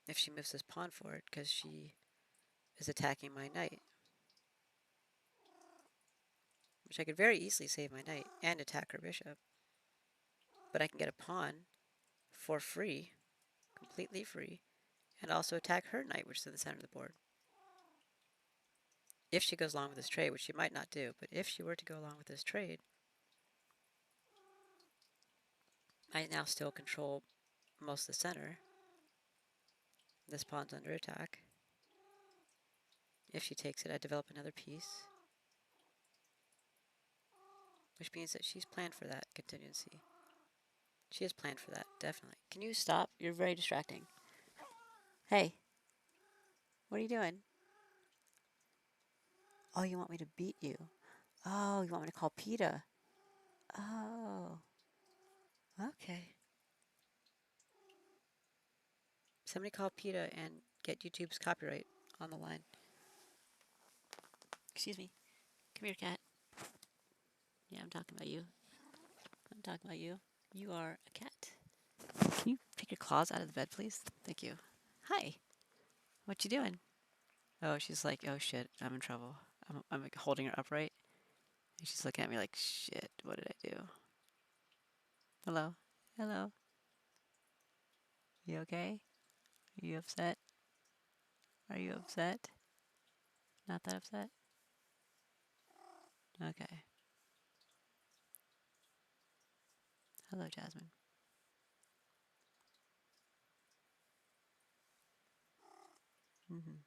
If she moves this pawn forward, because she is attacking my knight. Which I could very easily save my knight and attack her bishop. But I can get a pawn for free, completely free, and also attack her knight, which is in the center of the board. If she goes along with this trade, which she might not do, but if she were to go along with this trade, I now still control most of the center. This pawn's under attack. If she takes it, I develop another piece. which means that she's planned for that contingency. She has planned for that, definitely. Can you stop? You're very distracting. Hey, what are you doing? Oh, you want me to beat you? Oh, you want me to call PETA? Oh, okay. Somebody call PETA and get YouTube's copyright on the line. Excuse me. Come here, cat. Yeah, I'm talking about you. I'm talking about you. You are a cat. Can you take your claws out of the bed, please? Thank you. Hi. What you doing? Oh, she's like, oh shit, I'm in trouble. I'm like holding her upright. And she's looking at me like, shit, what did I do? Hello? Hello? You okay? Are you upset? Are you upset? Not that upset? Okay. Hello, Jasmine. Mm-hmm.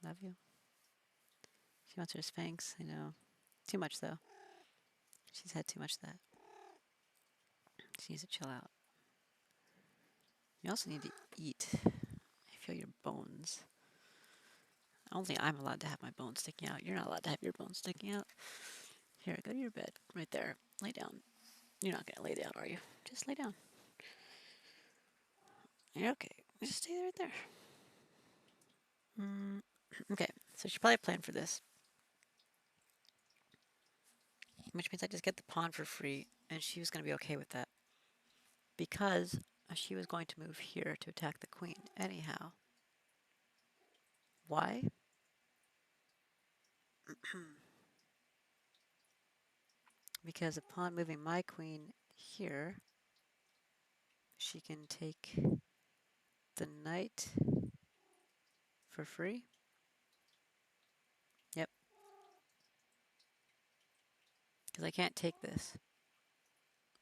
Love you. She wants her Spanx, I know. Too much, though. She's had too much of that. She needs to chill out. You also need to eat. I feel your bones. Only I'm allowed to have my bones sticking out. You're not allowed to have your bones sticking out. Here, go to your bed. Right there. Lay down. You're not going to lay down, are you? Just lay down. You're okay. Just stay right there. Okay, so she probably planned for this. Which means I just get the pawn for free, and she was going to be okay with that. Because she was going to move here to attack the queen anyhow. Why? Because upon moving my queen here, she can take the knight for free. Yep. Because I can't take this.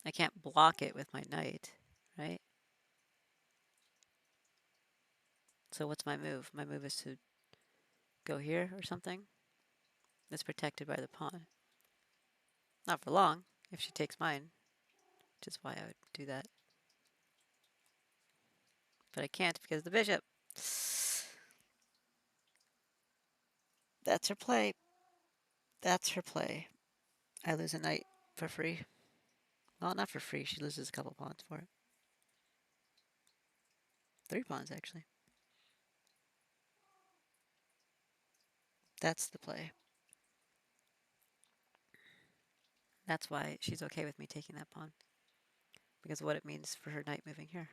I can't block it with my knight, right? So what's my move? My move is to go here or something. That's protected by the pawn. Not for long, if she takes mine, which is why I would do that. But I can't because of the bishop. That's her play. That's her play. I lose a knight for free. Well, not for free. She loses a couple pawns for it. 3 pawns, actually. That's the play. That's why she's okay with me taking that pawn. Because of what it means for her knight moving here.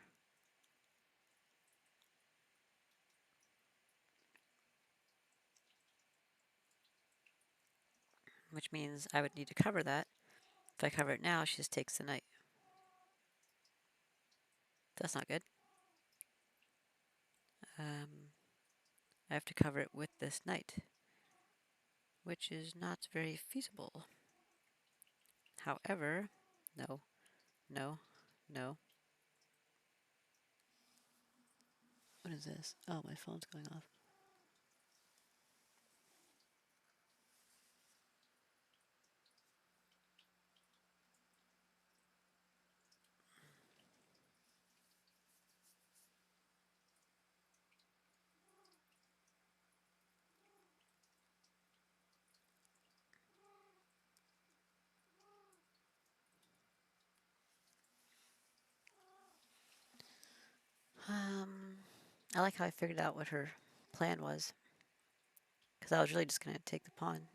Which means I would need to cover that. If I cover it now, she just takes the knight. That's not good. I have to cover it with this knight, which is not very feasible. However, no, no, no. What is this? Oh, my phone's going off. I like how I figured out what her plan was. Because I was really just going to take the pawn.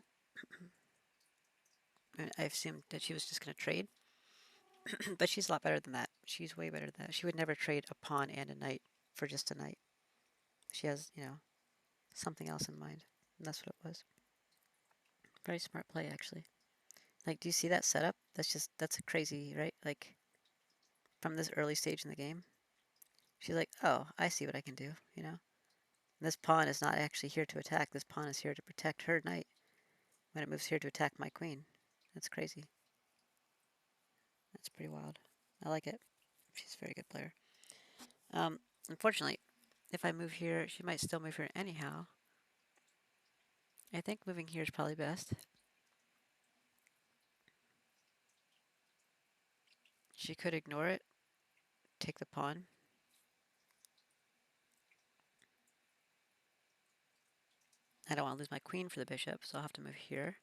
And I assumed that she was just going to trade. But she's a lot better than that. She's way better than that. She would never trade a pawn and a knight for just a knight. She has, something else in mind. And that's what it was. Very smart play, actually. Like, do you see that setup? That's a crazy, right? Like, from this early stage in the game. She's like, oh, I see what I can do, This pawn is not actually here to attack. This pawn is here to protect her knight when it moves here to attack my queen. That's crazy. That's pretty wild. I like it. She's a very good player. Unfortunately, if I move here, she might still move here anyhow. I think moving here is probably best. She could ignore it, take the pawn. I don't want to lose my queen for the bishop, so I'll have to move here.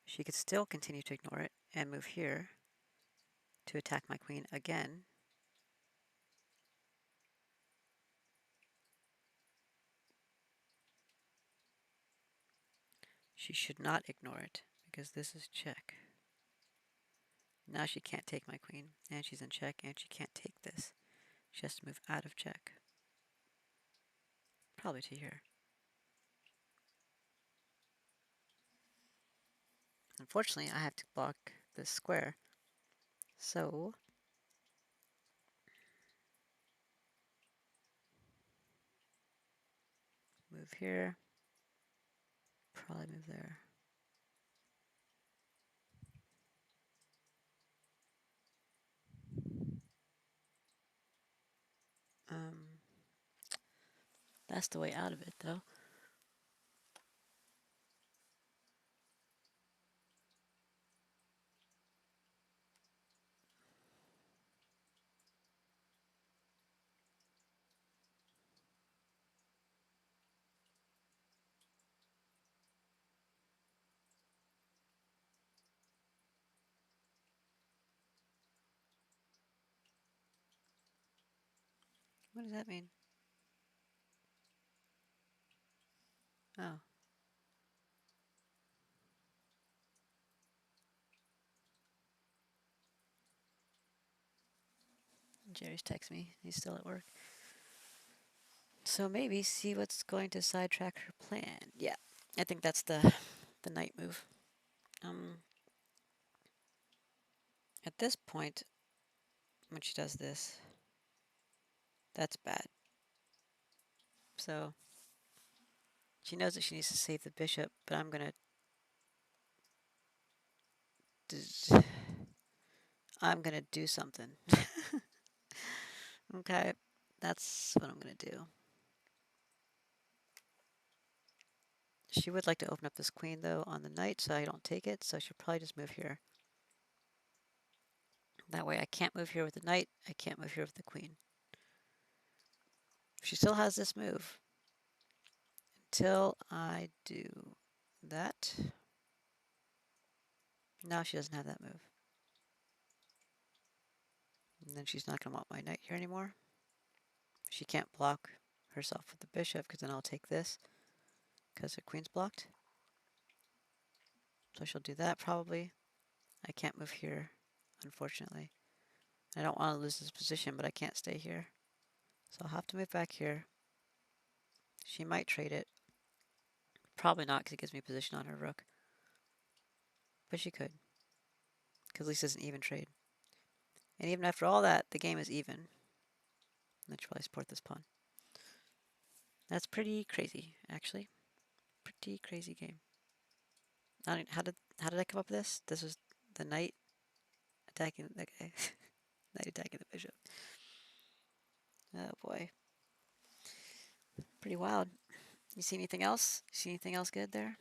She could still continue to ignore it and move here to attack my queen again. She should not ignore it because this is check. Now she can't take my queen, and she's in check, and she can't take this. She has to move out of check. Probably to here. Unfortunately, I have to block this square. So move here. Probably move there. That's the way out of it, though. What does that mean? Oh. Jerry's texting me. He's still at work. So maybe see what's going to sidetrack her plan. Yeah, I think that's the knight move. At this point, when she does this, that's bad. So she knows that she needs to save the bishop, but I'm gonna do something. Okay, that's what I'm gonna do. She would like to open up this queen though on the knight, so I don't take it. So she'll probably just move here. That way I can't move here with the knight. I can't move here with the queen. She still has this move until I do that. Now she doesn't have that move. And then she's not going to want my knight here anymore. She can't block herself with the bishop because then I'll take this because her queen's blocked. So she'll do that probably. I can't move here, unfortunately. I don't want to lose this position, but I can't stay here. So I'll have to move back here. She might trade it. Probably not because it gives me position on her rook. But she could. Because at least it's an even trade. And even after all that, the game is even. And then she'll probably support this pawn. That's pretty crazy, actually. Pretty crazy game. How did I come up with this? This was the knight attacking the guy. Knight attacking the bishop. Oh boy. Pretty wild. You see anything else? See anything else good there?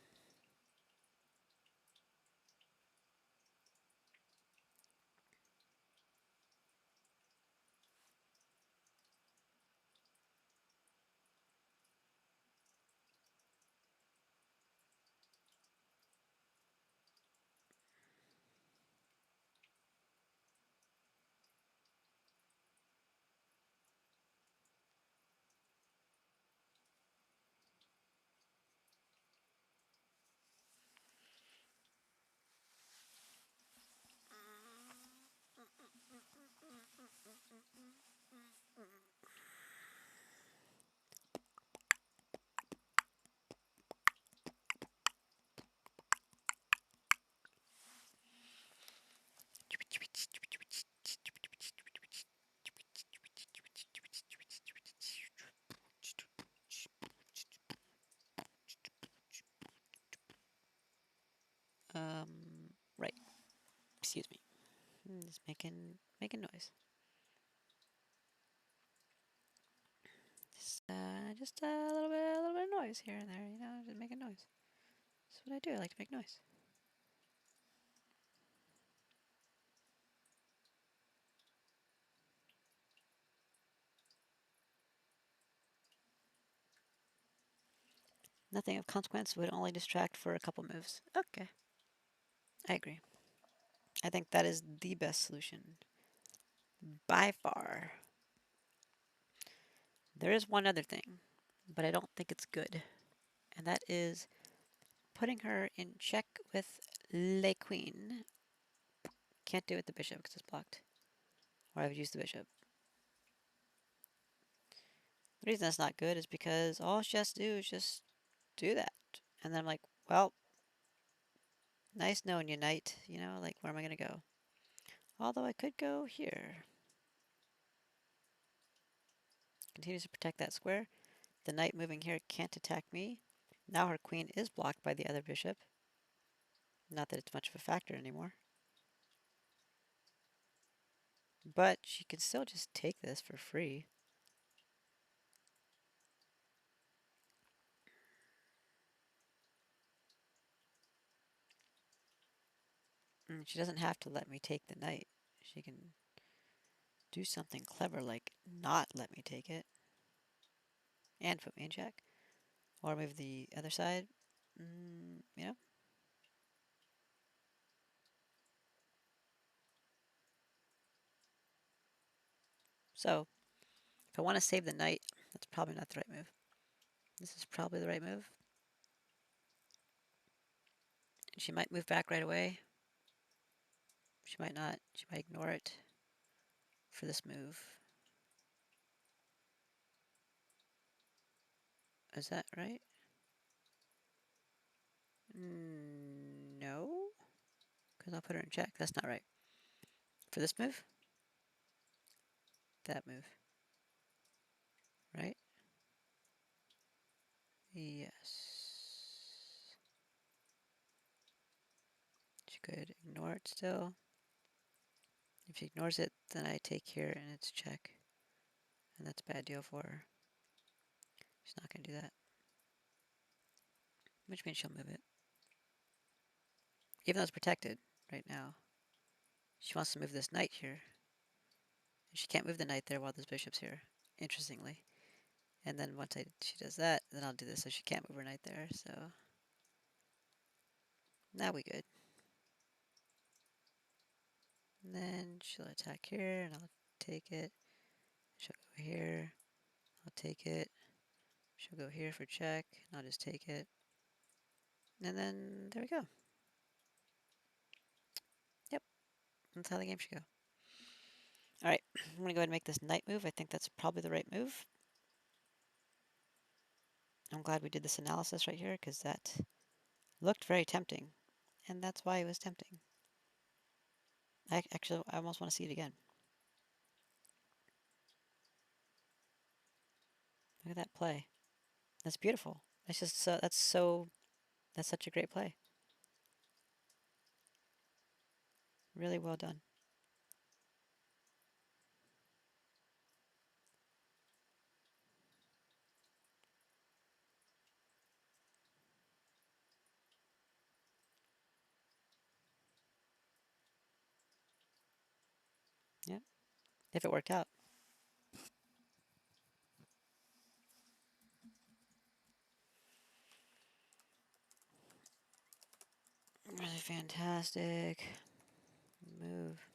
Right. Excuse me. Just making noise. Just a little bit of noise here and there, you know, just making noise. That's what I do. I like to make noise. Nothing of consequence would only distract for a couple moves. Okay, I agree. I think that is the best solution by far. There is one other thing, but I don't think it's good, and that is putting her in check with Le Queen. Can't do it with the bishop because it's blocked, or I would use the bishop. The reason that's not good is because all she has to do is just do that. And then I'm like, well, nice knowing you, knight. You know, like, where am I going to go? Although I could go here. Continues to protect that square. The knight moving here can't attack me. Now her queen is blocked by the other bishop. Not that it's much of a factor anymore. But she can still just take this for free. And she doesn't have to let me take the knight. She can do something clever like not let me take it. And put me in check. Or move the other side. You know? So, if I want to save the knight, that's probably not the right move. This is probably the right move. And she might move back right away. She might not. She might ignore it for this move. Is that right? No. Because I'll put her in check. That's not right. For this move? That move. Right? Yes. She could ignore it still. If she ignores it, then I take here and it's check. And that's a bad deal for her. She's not going to do that. Which means she'll move it. Even though it's protected right now. She wants to move this knight here. She can't move the knight there while this bishop's here, interestingly. And then once she does that, then I'll do this so she can't move her knight there, so... Now we good. And then she'll attack here, and I'll take it. She'll go here. I'll take it. She'll go here for check, and I'll just take it. And then there we go. Yep, that's how the game should go. Alright, I'm going to go ahead and make this knight move. I think that's probably the right move. I'm glad we did this analysis right here, because that looked very tempting. And that's why it was tempting. I almost want to see it again. Look at that play. That's beautiful. It's just that's such a great play. Really well done. Yeah, if it worked out. Really fantastic move.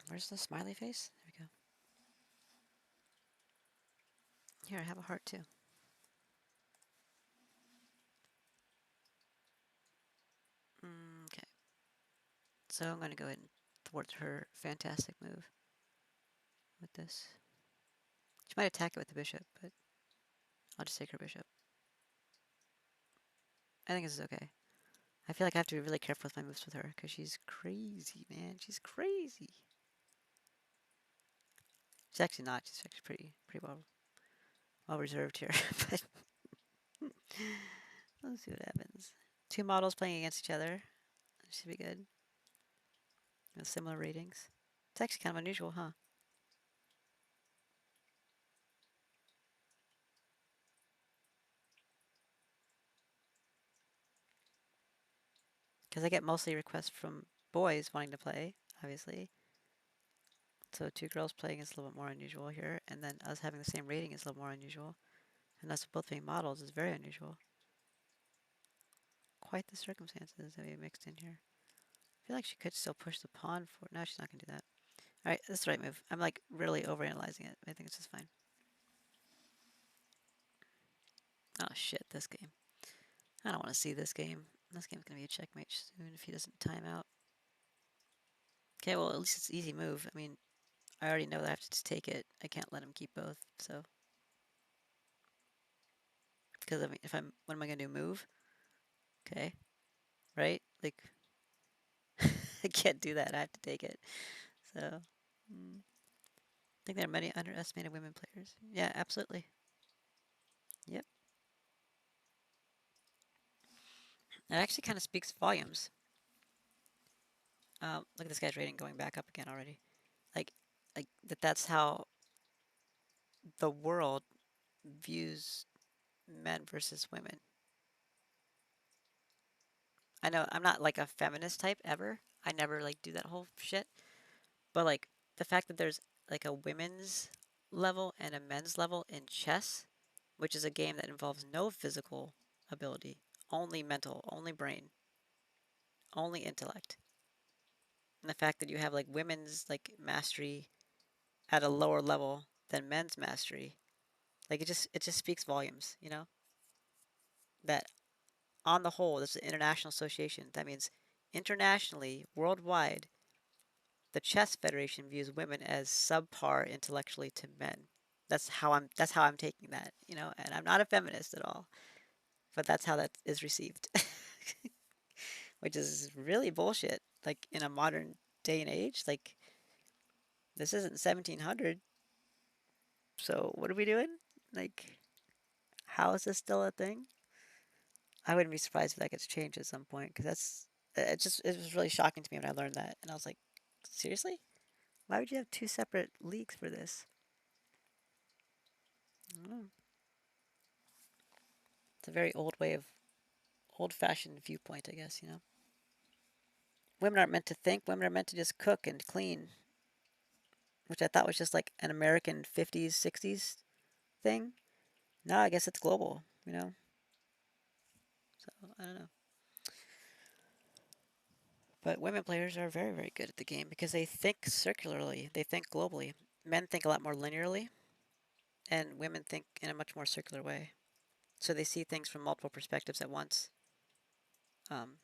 Where's the smiley face? There we go. Here, I have a heart too. Okay. So I'm going to go ahead and thwart her fantastic move with this. She might attack it with the bishop, but I'll just take her bishop. I think this is okay. I feel like I have to be really careful with my moves with her because she's crazy, man. She's crazy. She's actually not. She's actually pretty well reserved here. But let's see what happens. Two models playing against each other. That should be good. With similar ratings. It's actually kind of unusual, huh? Because I get mostly requests from boys wanting to play, obviously. So 2 girls playing is a little bit more unusual here, and then us having the same rating is a little more unusual. And us both being models is very unusual. Quite the circumstances that we mixed in here. I feel like she could still push the pawn for... No, she's not going to do that. Alright, that's the right move. I'm like really overanalyzing it. I think it's just fine. Oh shit, this game. I don't want to see this game. This game's going to be a checkmate soon if he doesn't time out. Okay, well, at least it's an easy move. I mean, I already know that I have to just take it. I can't let him keep both, so. Because, I mean, if I'm, what am I going to do? Move? Okay. Right? Like, I can't do that. I have to take it. So, I think there are many underestimated women players. Yeah, absolutely. Yep. It actually kind of speaks volumes. Look at this guy's rating going back up again already. Like that's how the world views men versus women. I know I'm not like a feminist type ever. I never like do that whole shit. But like the fact that there's like a women's level and a men's level in chess, which is a game that involves no physical ability, only mental, only brain, only intellect. And the fact that you have like women's like mastery at a lower level than men's mastery, like it just speaks volumes, you know? That on the whole, this is an international association. That means internationally, worldwide, the Chess Federation views women as subpar intellectually to men. That's how I'm taking that, you know, and I'm not a feminist at all, but that's how that is received. Which is really bullshit. Like in a modern day and age, like this isn't 1700. So what are we doing? Like how is this still a thing? I wouldn't be surprised if that gets changed at some point because it was really shocking to me when I learned that, and I was like, seriously, why would you have two separate leagues for this? I don't know. It's a very old-fashioned viewpoint, I guess. You know, women aren't meant to think. Women are meant to just cook and clean, which I thought was just like an American 50s, 60s thing. No, I guess it's global. You know, so I don't know. But women players are very, very good at the game because they think circularly. They think globally. Men think a lot more linearly, and women think in a much more circular way. So they see things from multiple perspectives at once, um,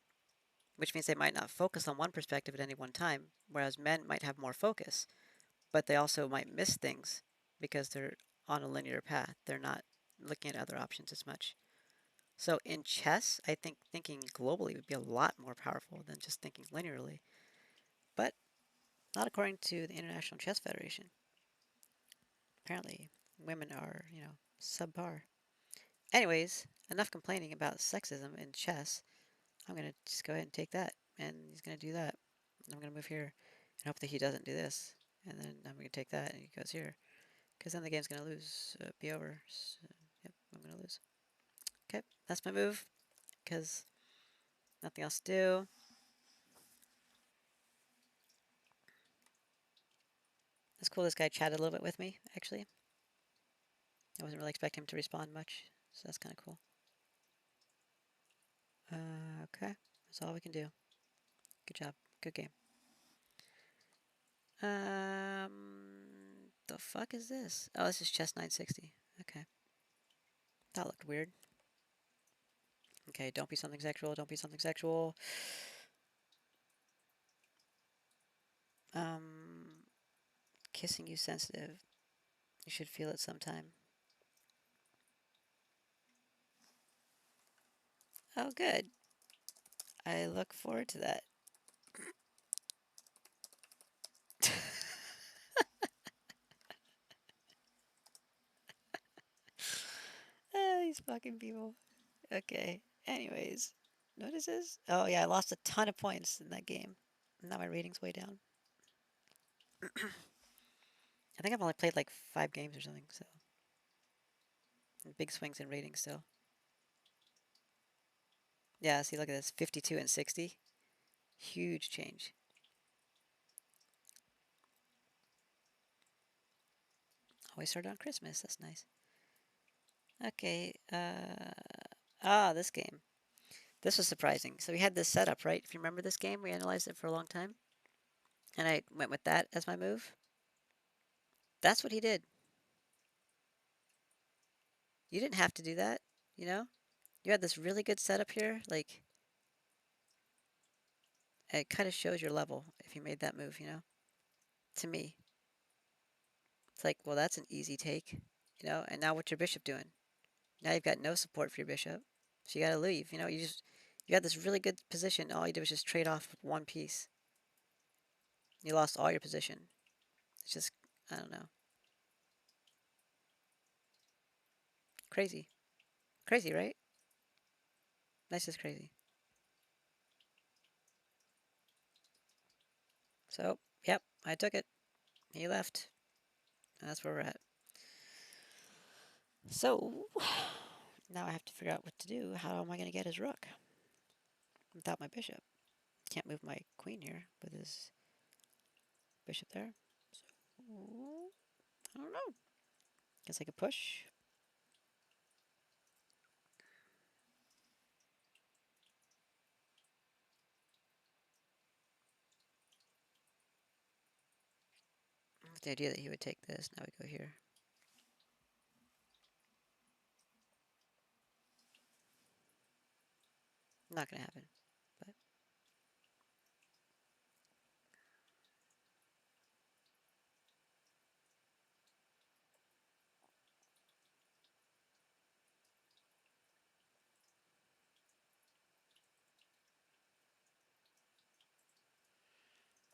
which means they might not focus on one perspective at any one time, whereas men might have more focus, but they also might miss things because they're on a linear path. They're not looking at other options as much. So in chess, I think thinking globally would be a lot more powerful than just thinking linearly, but not according to the International Chess Federation. Apparently, women are, subpar. Anyways, enough complaining about sexism in chess. I'm going to just go ahead and take that. And he's going to do that. And I'm going to move here and hope that he doesn't do this. And then I'm going to take that and he goes here. Because then the game's going to lose, be over. So, yep, I'm going to lose. Okay, that's my move. Because nothing else to do. It's cool this guy chatted a little bit with me, actually. I wasn't really expecting him to respond much. So that's kind of cool. Okay, that's all we can do. Good job. Good game. The fuck is this? Oh, this is chess 960. Okay. That looked weird. Okay, don't be something sexual. Don't be something sexual. Kissing you sensitive. You should feel it sometime. Oh, good. I look forward to that. These fucking people. Okay. Anyways, what is this? Oh yeah, I lost a ton of points in that game. Now my rating's way down. I think I've only played like 5 games or something, so big swings in ratings still. Yeah, see, look at this, 52 and 60. Huge change. Always started on Christmas. That's nice. Okay. This game. This was surprising. So we had this setup, right? If you remember this game, we analyzed it for a long time. And I went with that as my move. That's what he did. You didn't have to do that, you know? You had this really good setup here. Like, it kind of shows your level if you made that move, you know? To me. It's like, well, that's an easy take, you know? And now what's your bishop doing? Now you've got no support for your bishop. So you got to leave, you know? You had this really good position. All you did was just trade off one piece. You lost all your position. It's just, I don't know. Crazy. Crazy, right? That's just crazy. So, yep, I took it. He left. And that's where we're at. So, now I have to figure out what to do. How am I going to get his rook without my bishop? Can't move my queen here with his bishop there. So, I don't know. Guess I could push. With the idea that he would take this. Now we go here. Not going to happen.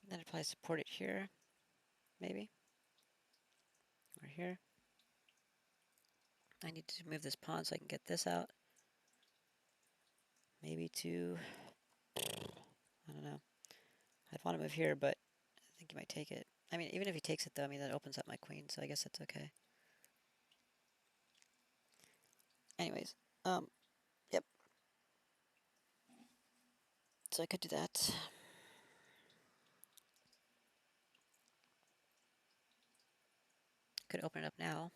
But then I'd probably support it here. Maybe. Or here. I need to move this pawn so I can get this out. Maybe to... I don't know. I'd want to move here, but I think he might take it. I mean, even if he takes it, though, I mean, that opens up my queen, so I guess that's okay. Anyways, yep. So I could do that. Could open it up now.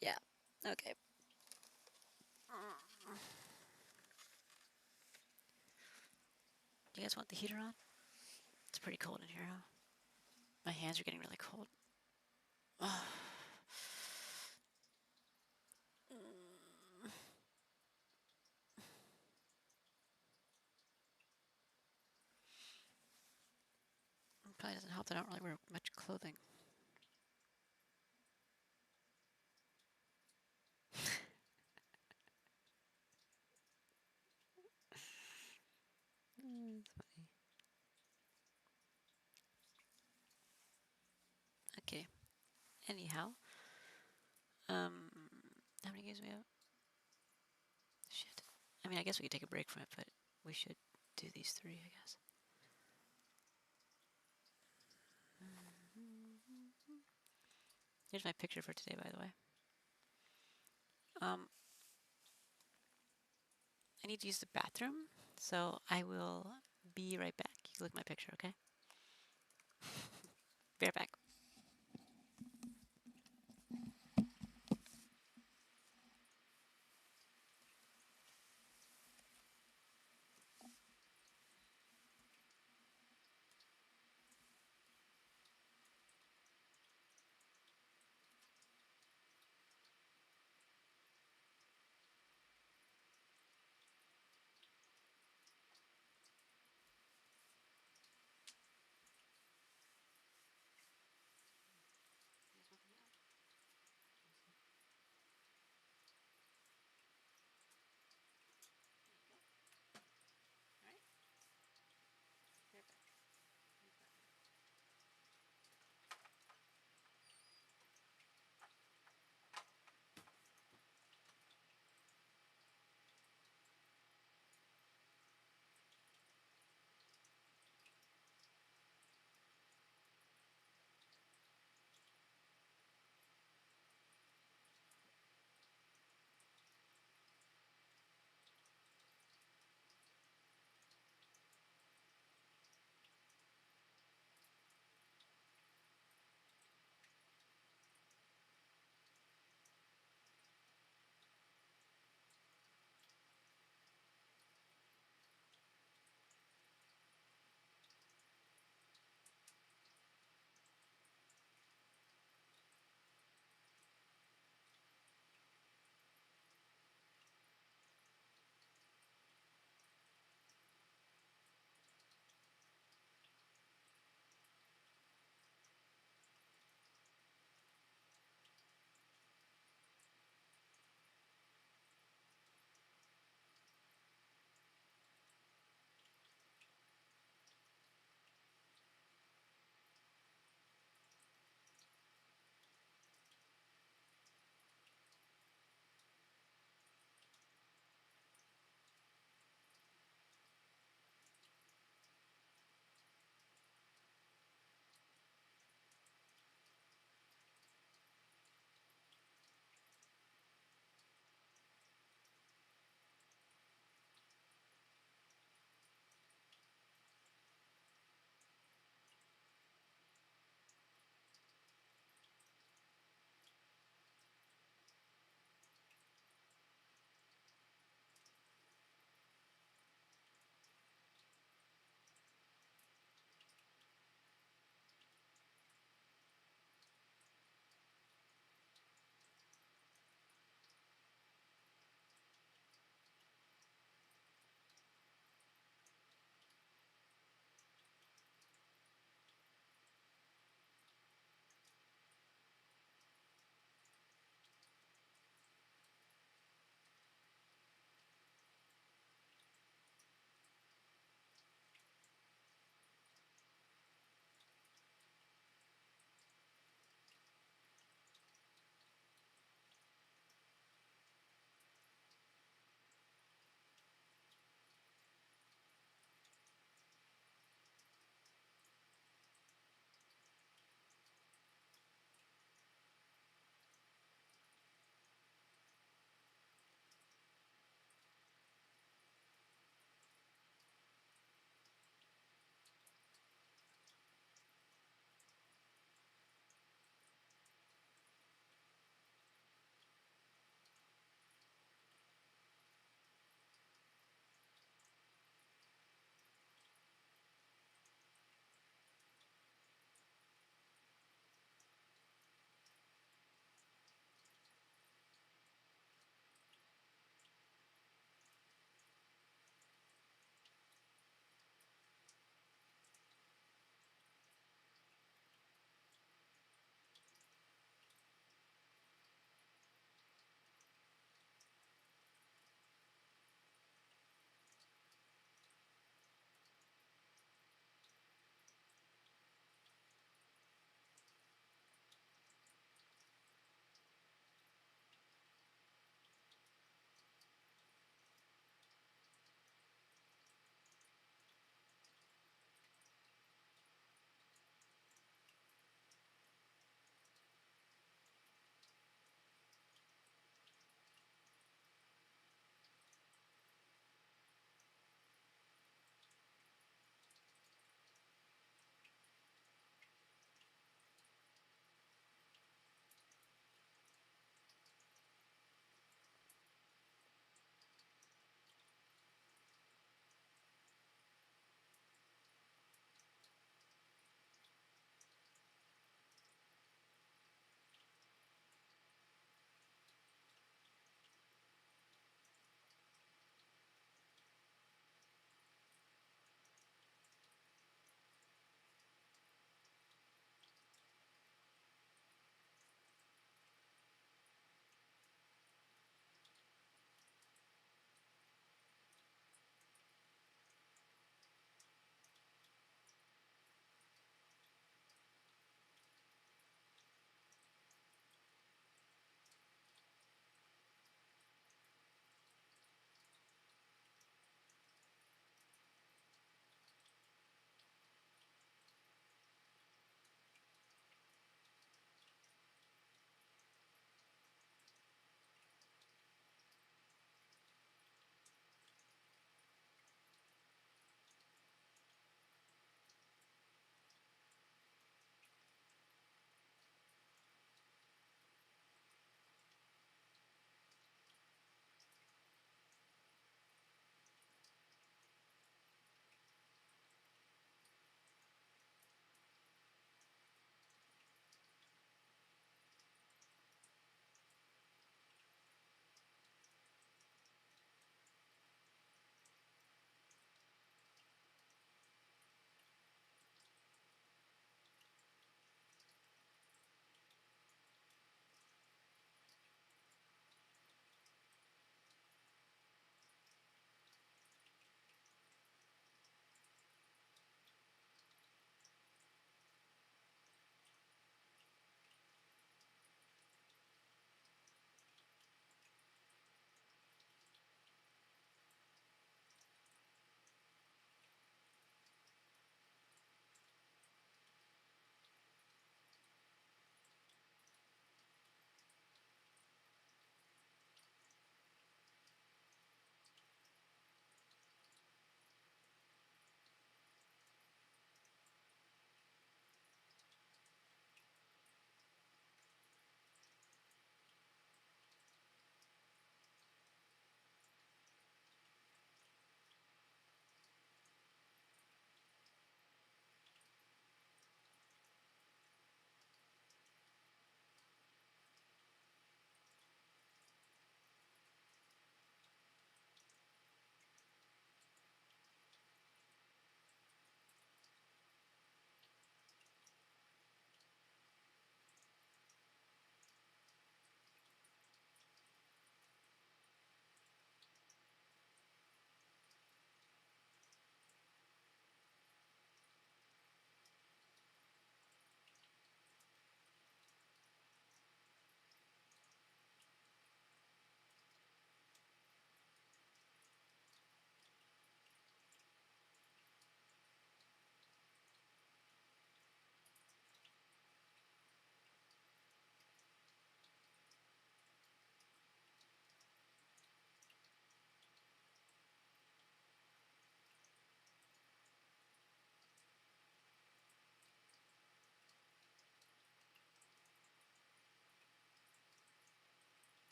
Yeah. Okay. Do you guys want the heater on? It's pretty cold in here, huh? My hands are getting really cold. Probably doesn't help that I don't really wear much clothing. It's funny. Okay. Anyhow, how many games do we have? Shit. I mean, I guess we could take a break from it, but we should do these three, I guess. Here's my picture for today, by the way. I need to use the bathroom, so I will be right back. You can look at my picture, okay? Be right back.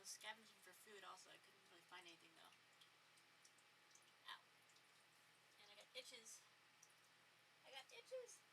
was scavenging for food also. I couldn't really find anything though. Ow. And I got itches. I got itches!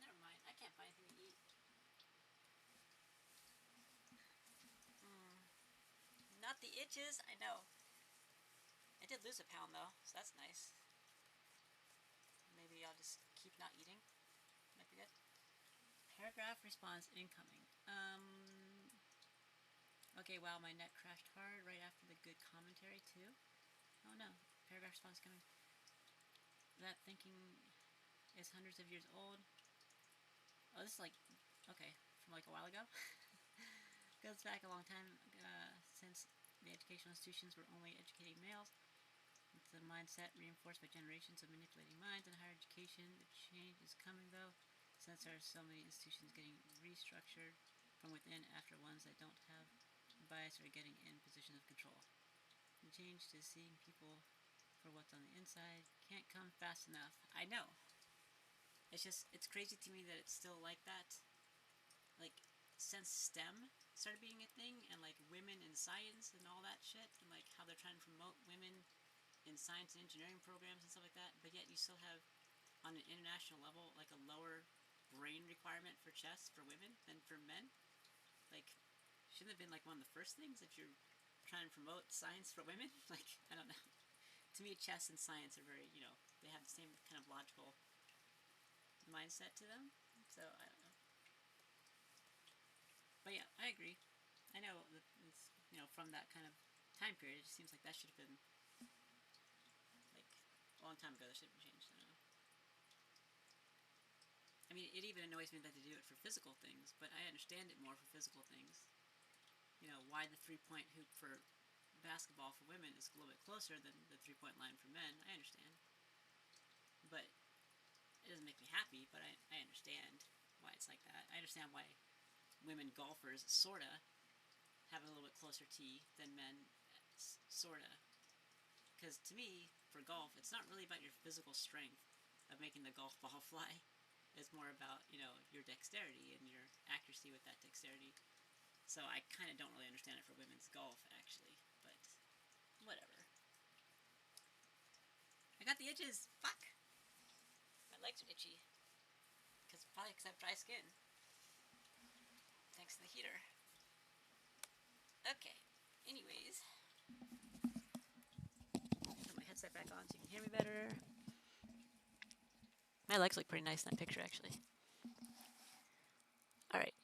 Never mind. I can't find anything to eat. Not the itches. I know. I did lose a pound though, so that's nice. Maybe I'll just keep not eating. Might be good. Paragraph response incoming. Okay, wow, my net crashed hard right after the good commentary too. Oh no, paragraph response coming. That thinking is hundreds of years old. Oh, this is like, okay, from like a while ago. Goes back a long time since the educational institutions were only educating males. It's a mindset reinforced by generations of manipulating minds in higher education. The change is coming though, since there are so many institutions getting restructured from within after ones that don't have bias are getting in positions of control. The change to seeing people for what's on the inside can't come fast enough. I know. It's just, it's crazy to me that it's still like that. Like, since STEM started being a thing, and like women in science and all that shit, and like how they're trying to promote women in science and engineering programs and stuff like that, but yet you still have, on an international level, like a lower brain requirement for chess for women than for men. Like, shouldn't have been like one of the first things if you're trying to promote science for women? Like, I don't know. To me, chess and science are very, you know, they have the same kind of logical mindset to them. So, I don't know. But yeah, I agree. I know that it's, you know, from that kind of time period, it just seems like that should have been, like, a long time ago, that should have been changed. I don't know. I mean, it even annoys me that they do it for physical things, but I understand it more for physical things. You know, why the three-point hoop for basketball for women is a little bit closer than the three-point line for men, I understand. But it doesn't make me happy, but I understand why it's like that. I understand why women golfers, sorta, have a little bit closer tee than men, sorta. Because to me, for golf, it's not really about your physical strength of making the golf ball fly. It's more about, you know, your dexterity and your accuracy with that dexterity. So I kind of don't really understand it for women's golf, actually. But whatever. I got the itches! Fuck! My legs are itchy. Probably because I have dry skin. Thanks to the heater. Okay. Anyways. Put my headset back on so you can hear me better. My legs look pretty nice in that picture, actually. Alright.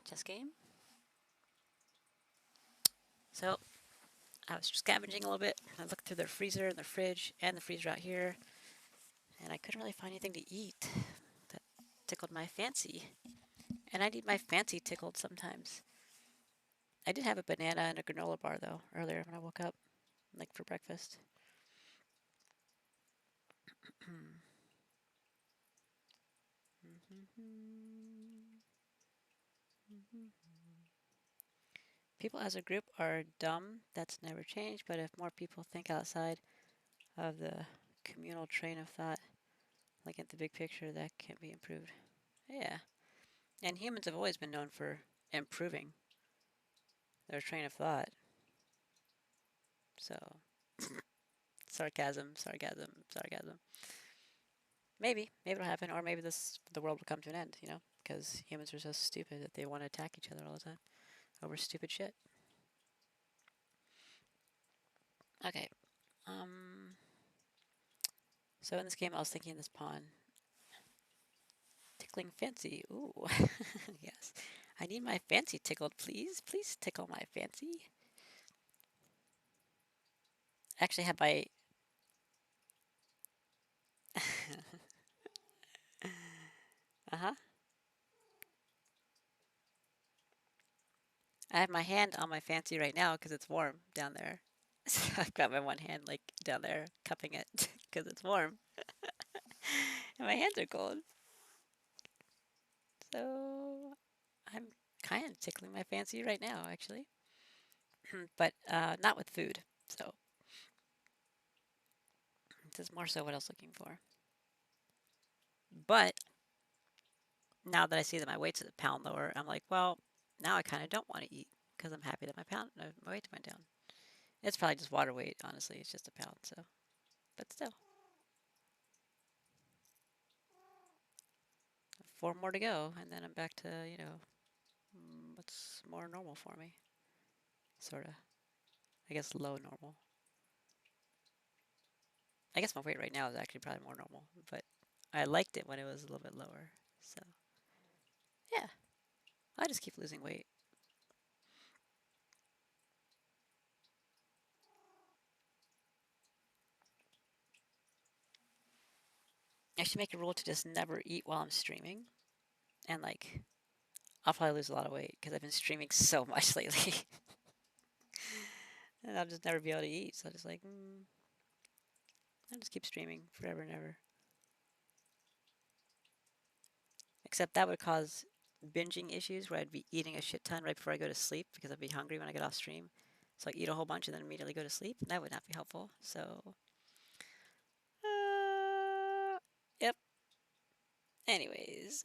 Chess game. So I was scavenging a little bit. I looked through their freezer and the fridge and the freezer out here, and I couldn't really find anything to eat that tickled my fancy. And I need my fancy tickled sometimes. I did have a banana and a granola bar though earlier when I woke up, like for breakfast. People as a group are dumb. That's never changed. But if more people think outside of the communal train of thought, like at the big picture, that can be improved. Yeah. And humans have always been known for improving their train of thought. So, sarcasm, sarcasm, sarcasm. Maybe it'll happen, or maybe the world will come to an end. Because humans are so stupid that they want to attack each other all the time over stupid shit. Okay. So in this game, I was thinking of this pawn. Tickling fancy. Ooh. Yes. I need my fancy tickled, please. Please tickle my fancy. Actually, have my uh-huh. I have my hand on my fancy right now because it's warm down there. So I've got my one hand like down there cupping it because it's warm. And my hands are cold. So I'm kind of tickling my fancy right now, actually. But not with food. So this is more so what I was looking for. But now that I see that my weight's a pound lower, I'm like, well, now I kind of don't want to eat because I'm happy that my weight went down. It's probably just water weight, honestly. It's just a pound, so. But still, 4 more to go, and then I'm back to, what's more normal for me. Sort of. I guess low normal. I guess my weight right now is actually probably more normal, but I liked it when it was a little bit lower. So, yeah, I just keep losing weight. I should make a rule to just never eat while I'm streaming, and like, I'll probably lose a lot of weight because I've been streaming so much lately. And I'll just never be able to eat. So I'll just keep streaming forever and ever. Except that would cause binging issues where I'd be eating a shit ton right before I go to sleep because I'd be hungry when I get off stream. So I eat a whole bunch and then immediately go to sleep. That would not be helpful. So, yep. Anyways,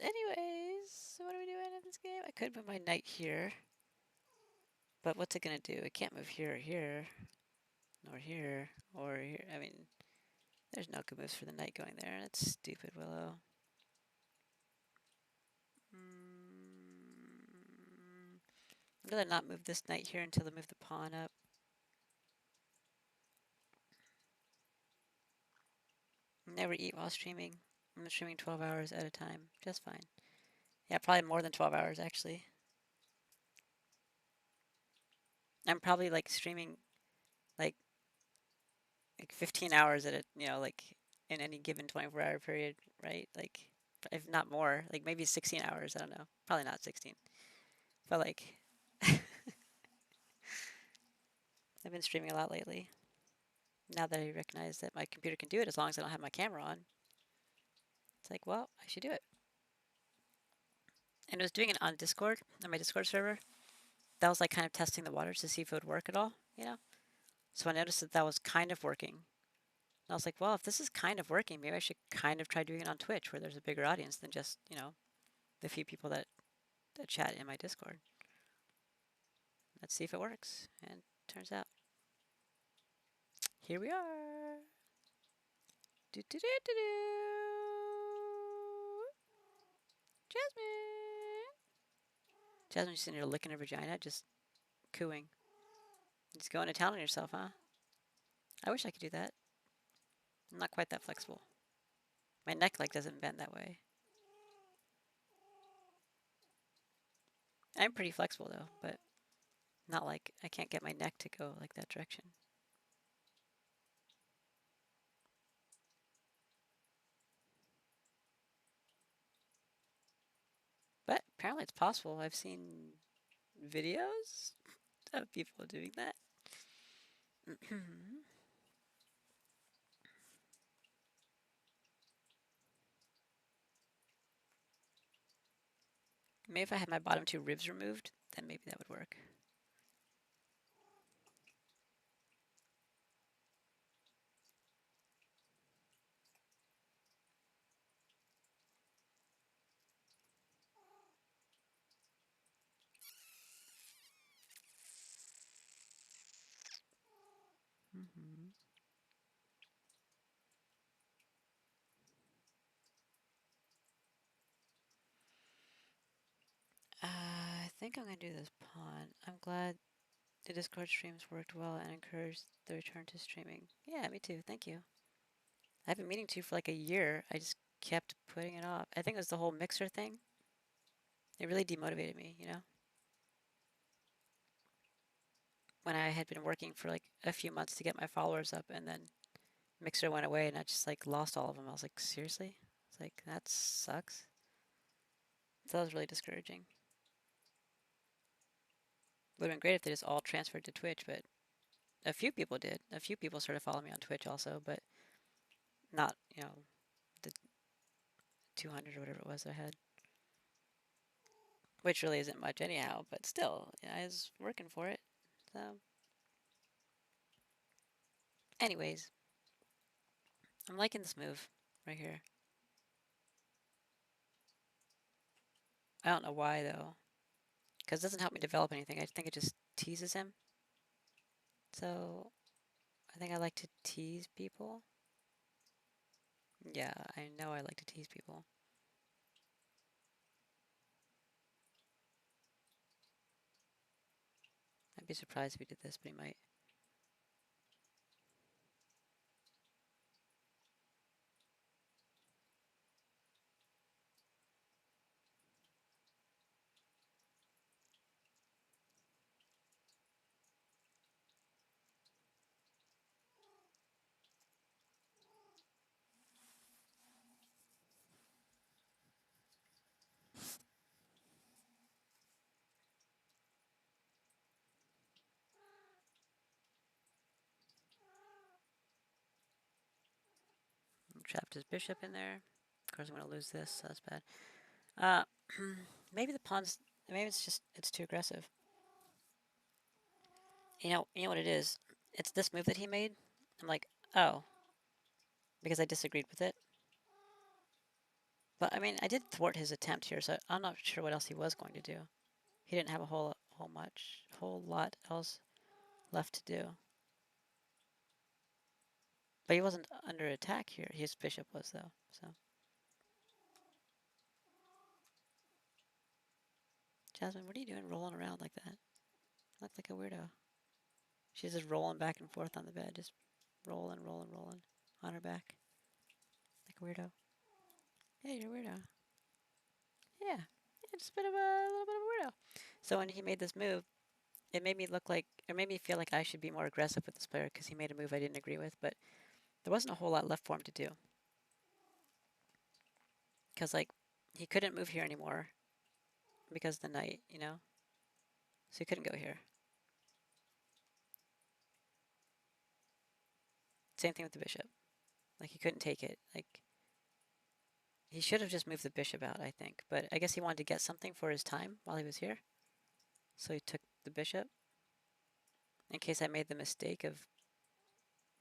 what are we doing in this game? I could move my knight here. But what's it gonna do? It can't move here or here. Or here. Or here. I mean, there's no good moves for the knight going there. That's stupid, Willow. I'd rather not move this knight here until they move the pawn up. Never eat while streaming. I'm streaming 12 hours at a time. Just fine. Yeah, probably more than 12 hours, actually. I'm probably, like, streaming, like 15 hours at a, like, in any given 24-hour period, right? Like, if not more. Like, maybe 16 hours. I don't know. Probably not 16. But, like, I've been streaming a lot lately. Now that I recognize that my computer can do it as long as I don't have my camera on. It's like, well, I should do it. And I was doing it on Discord, on my Discord server. That was like kind of testing the waters to see if it would work at all, So I noticed that was kind of working. And I was like, well, if this is kind of working, maybe I should kind of try doing it on Twitch where there's a bigger audience than just, the few people that chat in my Discord. Let's see if it works. And turns out, here we are. Do do do do do. Jasmine. Jasmine's sitting here licking her vagina, just cooing. Just going to town on yourself, huh? I wish I could do that. I'm not quite that flexible. My neck like doesn't bend that way. I'm pretty flexible though, but Not like I can't get my neck to go like that direction. But apparently it's possible. I've seen videos of people doing that. Maybe if I had my bottom two ribs removed, then maybe that would work. Mm-hmm. I think I'm going to do this pawn. I'm glad the Discord streams worked well and encouraged the return to streaming. Yeah, me too. Thank you. I've been meaning to for like a year. I just kept putting it off. I think it was the whole mixer thing. It really demotivated me, you know? When I had been working for like a few months to get my followers up and then Mixer went away and I just like lost all of them. I was like, seriously? It's like, that sucks. So that was really discouraging. Would have been great if they just all transferred to Twitch, but a few people did. A few people started following me on Twitch also, but not, you know, the 200 or whatever it was I had. Which really isn't much anyhow, but still, yeah, I was working for it. So, anyways, I'm liking this move right here. I don't know why though, because it doesn't help me develop anything. I think it just teases him. So, I think I like to tease people. Yeah, I know I like to tease people. I'd be surprised if he did this, but he might. Trapped his bishop in there. Of course, I'm going to lose this, so that's bad. Uh, maybe the pawn's... Maybe it's just... It's too aggressive. You know what it is? It's this move that he made. I'm like, oh. Because I disagreed with it. But, I mean, I did thwart his attempt here, so I'm not sure what else he was going to do. He didn't have a whole lot else left to do. But he wasn't under attack here. His bishop was, though, so... Jasmine, what are you doing rolling around like that? You look like a weirdo. She's just rolling back and forth on the bed, just rolling, rolling, rolling on her back. Like a weirdo. Yeah, you're a weirdo. Yeah. Yeah, just a little bit of a weirdo. So when he made this move, it made me look like, it made me feel like I should be more aggressive with this player because he made a move I didn't agree with, but there wasn't a whole lot left for him to do. Because, like, he couldn't move here anymore because of the knight, you know? So he couldn't go here. Same thing with the bishop. Like, he couldn't take it. Like, he should have just moved the bishop out, I think. But I guess he wanted to get something for his time while he was here. So he took the bishop. In case I made the mistake of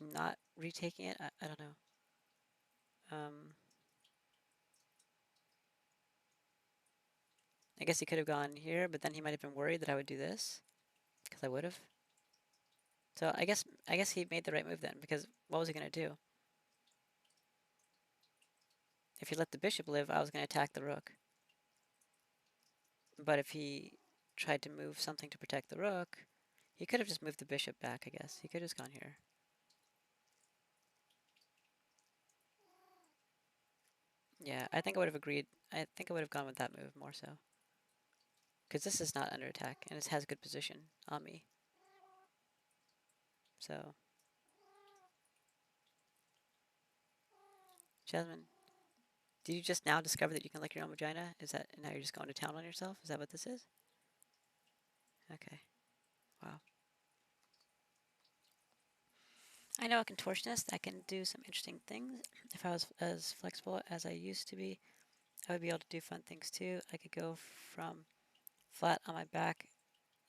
not retaking it. I don't know. I guess he could have gone here, but then he might have been worried that I would do this. Because I would have. So I guess he made the right move then, because what was he going to do? If he let the bishop live, I was going to attack the rook. But if he tried to move something to protect the rook, he could have just moved the bishop back, I guess. He could have just gone here. Yeah, I think I would have agreed. I think I would have gone with that move more so. Because this is not under attack, and it has good position on me. So, Jasmine, did you just now discover that you can lick your own vagina? Is that, and now you're just going to town on yourself? Is that what this is? Okay. Wow. I know a contortionist that can do some interesting things. If I was as flexible as I used to be, I would be able to do fun things too. I could go from flat on my back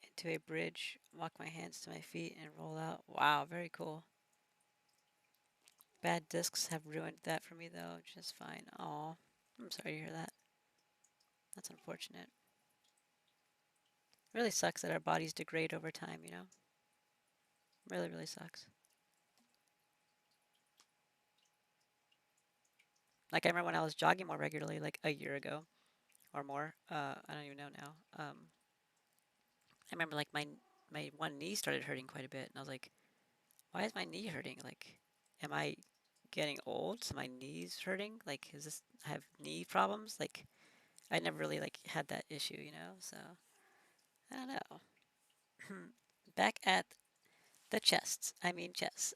into a bridge, walk my hands to my feet, and roll out. Wow, very cool. Bad discs have ruined that for me though, just fine. Oh, I'm sorry to hear that. That's unfortunate. Really sucks that our bodies degrade over time, you know? Really, really sucks. Like I remember when I was jogging more regularly, like a year ago or more. I don't even know now. I remember like my one knee started hurting quite a bit, and I was like, why is my knee hurting? Like, am I getting old? So my knees hurting? Like, is this I have knee problems? Like, I never really like had that issue, you know. So I don't know. Back at the chests. I mean chess.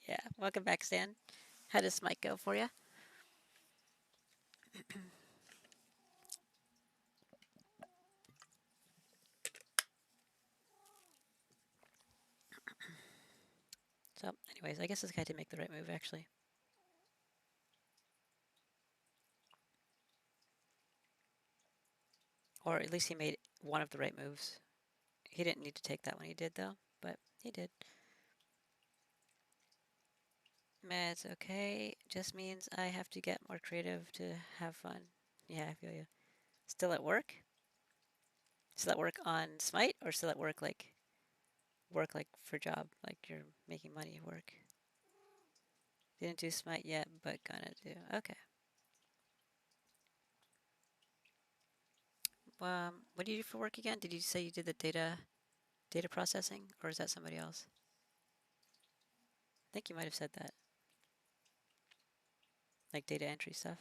Yeah. Welcome back, Stan. How does Mike go for you? So, anyways, I guess this guy did make the right move actually, or at least he made one of the right moves. He didn't need to take that one. He did though, but he did. It's okay. Just means I have to get more creative to have fun. Yeah, I feel you. Still at work? Still at work on Smite, or still at work like for job, like you're making money work? Didn't do Smite yet, but gonna do. Okay. What do you do for work again? Did you say you did the data processing, or is that somebody else? I think you might have said that, like data entry stuff.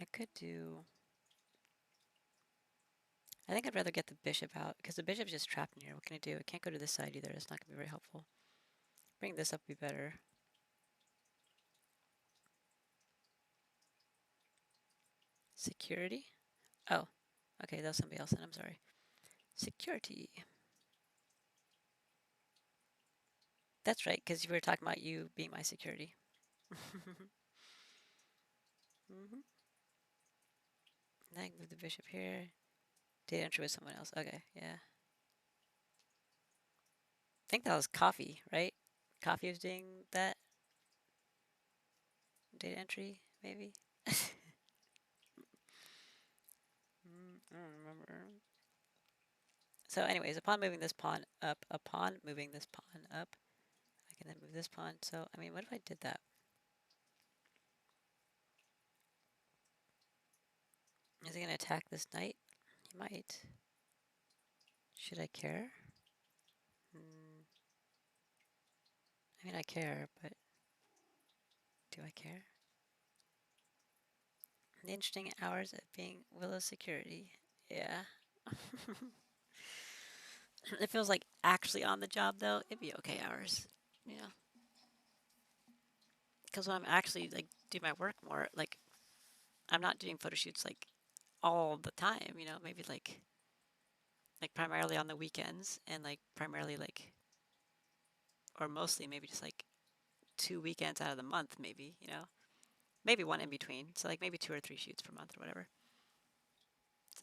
I could do. I think I'd rather get the bishop out because the bishop's just trapped in here. What can I do? It can't go to this side either. It's not gonna be very helpful. Bring this up would be better. Security? Oh, okay, that was somebody else then. I'm sorry. Security. That's right, because you were talking about you being my security. Mm-hmm. I can move the bishop here. Data entry with someone else. Okay, yeah. I think that was Coffee, right? Coffee was doing that data entry, maybe? I don't remember. So anyways, upon moving this pawn up, I can then move this pawn. So, I mean, what if I did that? Is he going to attack this knight? He might. Should I care? Hmm. I mean, I care, but do I care? The interesting hours of being Willow's security. Yeah. It feels like actually on the job, though, it'd be okay hours. Yeah. Because when I'm actually, like, do my work more, like, I'm not doing photo shoots, like, all the time, you know, maybe, like primarily on the weekends and, like, primarily, like, or mostly maybe just, like, 2 weekends out of the month, maybe, you know? Maybe one in between. So, like, maybe 2 or 3 shoots per month or whatever.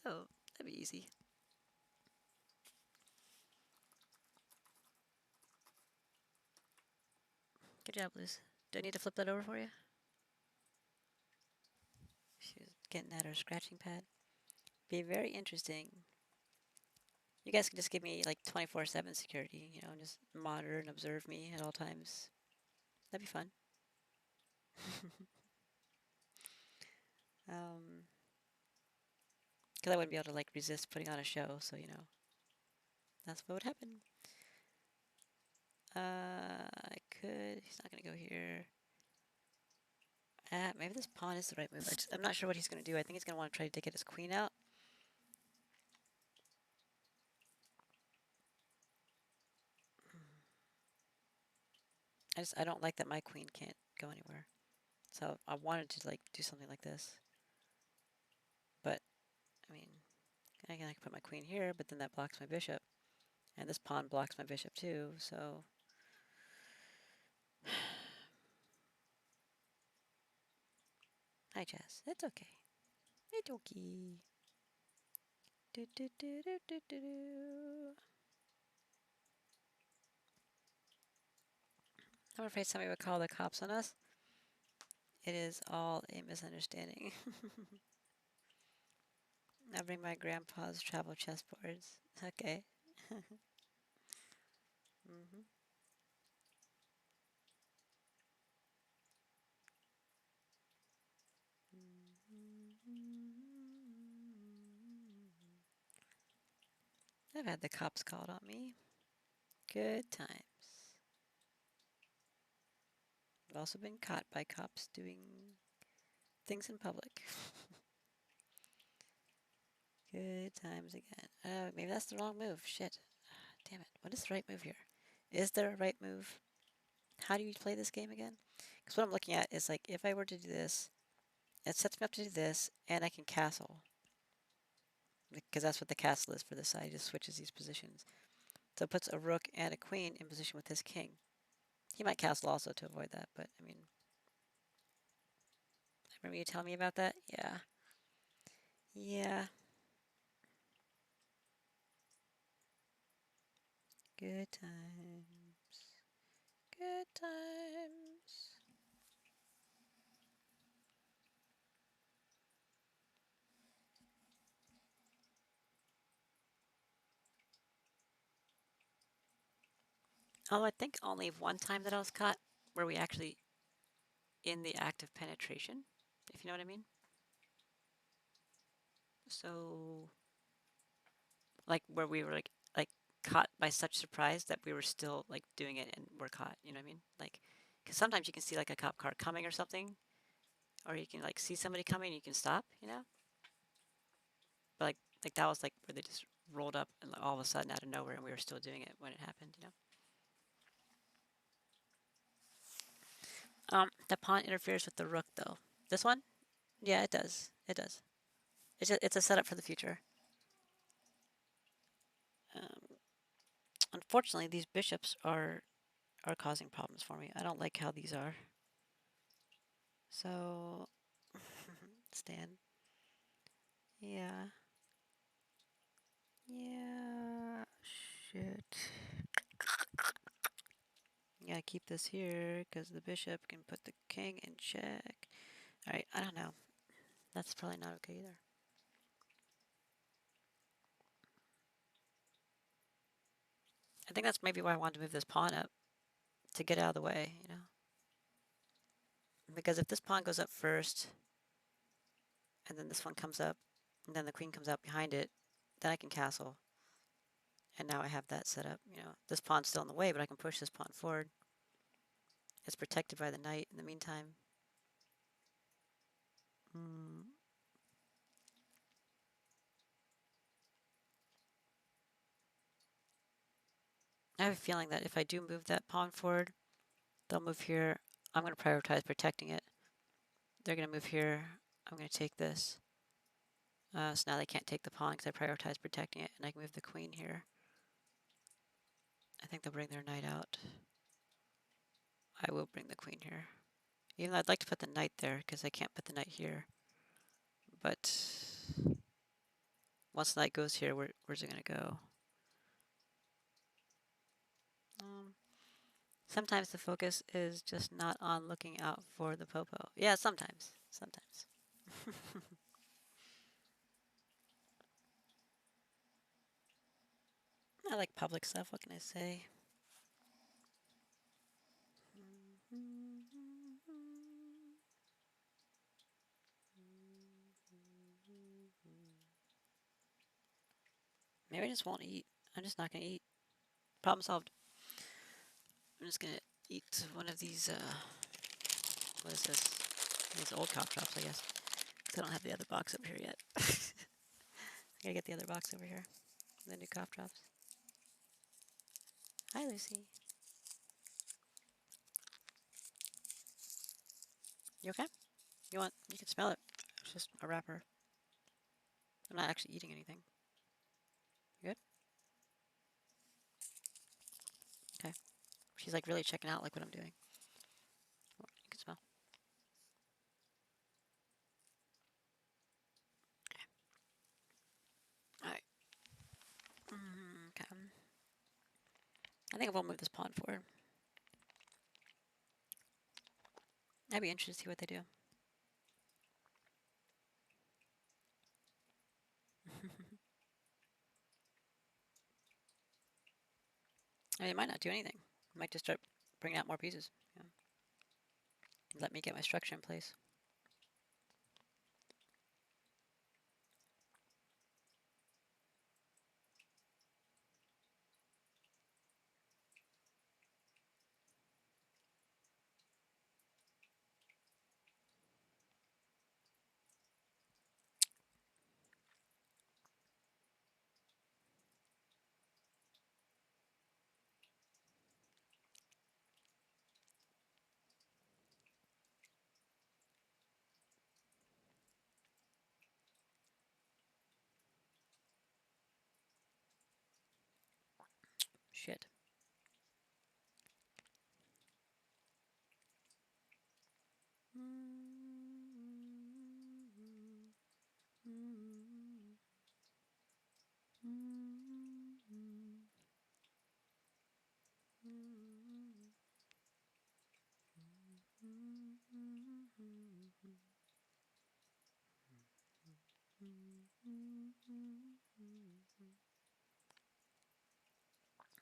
So, that'd be easy. Good job, Liz. Do I need to flip that over for you? She's getting at her scratching pad. Be very interesting. You guys can just give me like 24/7 security, you know, and just monitor and observe me at all times. That'd be fun. um, because I wouldn't be able to like resist putting on a show, so you know, that's what would happen. I could. He's not gonna go here. Maybe this pawn is the right move. I'm not sure what he's going to do. I think he's going to want to try to get his queen out. I don't like that my queen can't go anywhere. So I wanted to like do something like this. But, I mean, I can put my queen here, but then that blocks my bishop. And this pawn blocks my bishop too, so... Hi, Jess. It's okay. It's okay. Do, do, do, do, do, do, do. I'm afraid somebody would call the cops on us. It is all a misunderstanding. I bring my grandpa's travel chessboards. Okay. Mm-hmm. I've had the cops called on me. Good times. I've also been caught by cops doing things in public. Good times again. Maybe that's the wrong move. Shit. Damn it. What is the right move here? Is there a right move? How do you play this game again? Because what I'm looking at is like, if I were to do this, it sets me up to do this, and I can castle. Because that's what the castle is for this side. It just switches these positions. So it puts a rook and a queen in position with his king. He might castle also to avoid that, but I mean... Remember you telling me about that? Yeah. Yeah. Good times. Good times. I think only one time that I was caught were we actually in the act of penetration, if you know what I mean. So, like, where we were like caught by such surprise that we were still like doing it and we're caught. You know what I mean? Like, because sometimes you can see like a cop car coming or something, or you can like see somebody coming and you can stop. You know, but like that was like where they just rolled up and like, all of a sudden out of nowhere, and we were still doing it when it happened. You know. The pawn interferes with the rook though. This one? Yeah, it does. It does. It's a setup for the future. Um, Unfortunately, these bishops are causing problems for me. I don't like how these are. So, Stan. Yeah. Yeah. Shit. Yeah, keep this here because the bishop can put the king in check. Alright, I don't know. That's probably not okay either. I think that's maybe why I wanted to move this pawn up, to get out of the way, you know? Because if this pawn goes up first, and then this one comes up, and then the queen comes out behind it, then I can castle. And now I have that set up, you know. This pawn's still in the way, but I can push this pawn forward. It's protected by the knight in the meantime. I have a feeling that if I do move that pawn forward, they'll move here. I'm going to prioritize protecting it. They're going to move here. I'm going to take this. So now they can't take the pawn because I prioritize protecting it, and I can move the queen here. I think they'll bring their knight out. I will bring the queen here. Even though I'd like to put the knight there because I can't put the knight here. But once the knight goes here, where's it going to go? Sometimes the focus is just not on looking out for the popo. Yeah, sometimes. Sometimes. I like public stuff, what can I say? Maybe I just won't eat. I'm just not going to eat. Problem solved. I'm just going to eat one of these, what is this? These old cough drops, I guess. 'Cause I don't have the other box over here yet. I gotta get the other box over here. The new cough drops. Hi, Lucy. You okay? You can smell it. It's just a wrapper. I'm not actually eating anything. You good? Okay. She's like really checking out like what I'm doing. You can smell. Alright. Okay. I think I will move this pond forward. I'd be interested to see what they do. I mean, it might not do anything. It might just start bringing out more pieces. Yeah. Let me get my structure in place. Shit.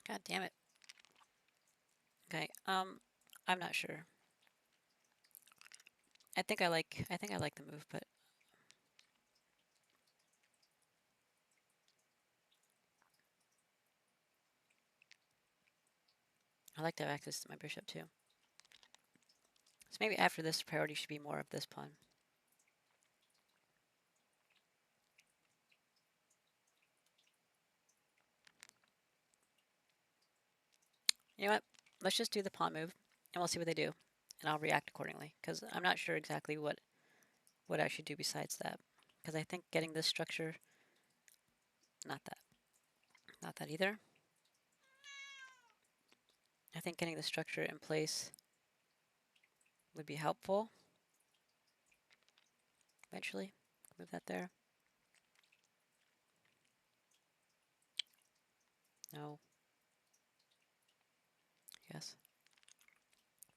God damn it. Okay. I'm not sure. I think I like the move, but I like to have access to my bishop too. So maybe after this, the priority should be more of this pawn. You know what? Let's just do the pawn move, and we'll see what they do, and I'll react accordingly. Because I'm not sure exactly what I should do besides that. Because I think getting this structure, not that either. I think getting the structure in place would be helpful. Eventually, move that there. No. Yes.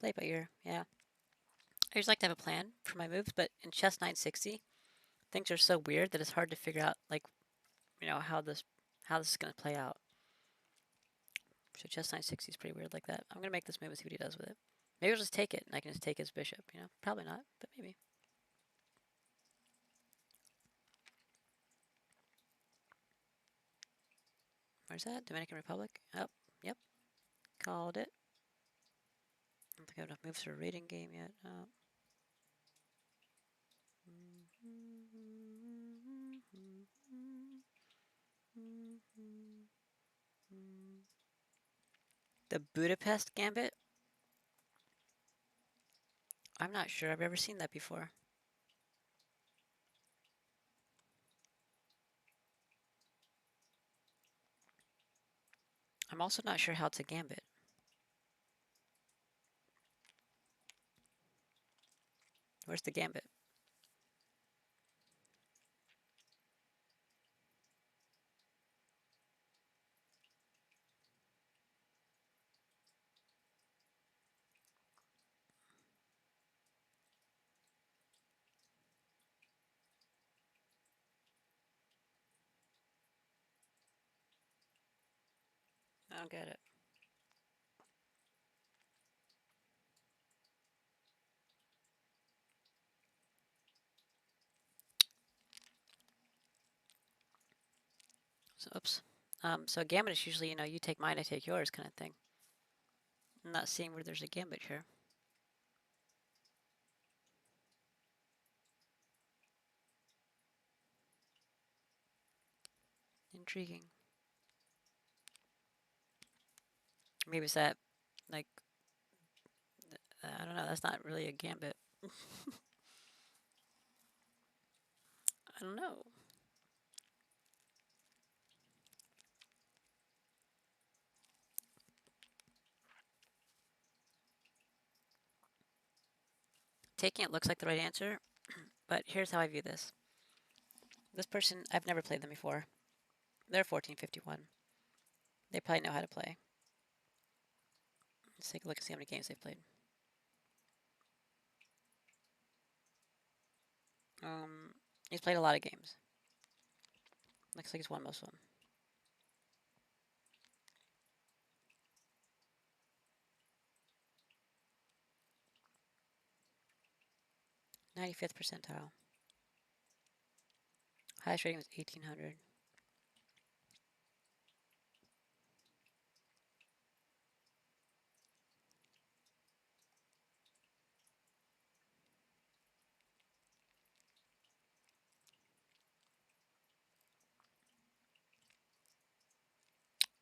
Play by ear. Yeah. I just like to have a plan for my moves, but in chess 960, things are so weird that it's hard to figure out, like, how this is going to play out. So chess 960 is pretty weird like that. I'm going to make this move and see what he does with it. Maybe I'll just take it, and I can just take his bishop, Probably not, but maybe. Where's that? Dominican Republic? Oh, yep. Called it. I don't think I have enough moves for a rating game yet. Oh. The Budapest Gambit? I'm not sure I've ever seen that before. I'm also not sure how to gambit. Where's the gambit? I don't get it. So, oops. So a gambit is usually, you take mine, I take yours kind of thing. I'm not seeing where there's a gambit here. Intriguing. Maybe it's that, like, I don't know, that's not really a gambit. I don't know. Taking it looks like the right answer, but here's how I view this. This person, I've never played them before. They're 1451. They probably know how to play. Let's take a look and see how many games they've played. He's played a lot of games. Looks like he's won most of them. 95th percentile. Highest rating was 1800.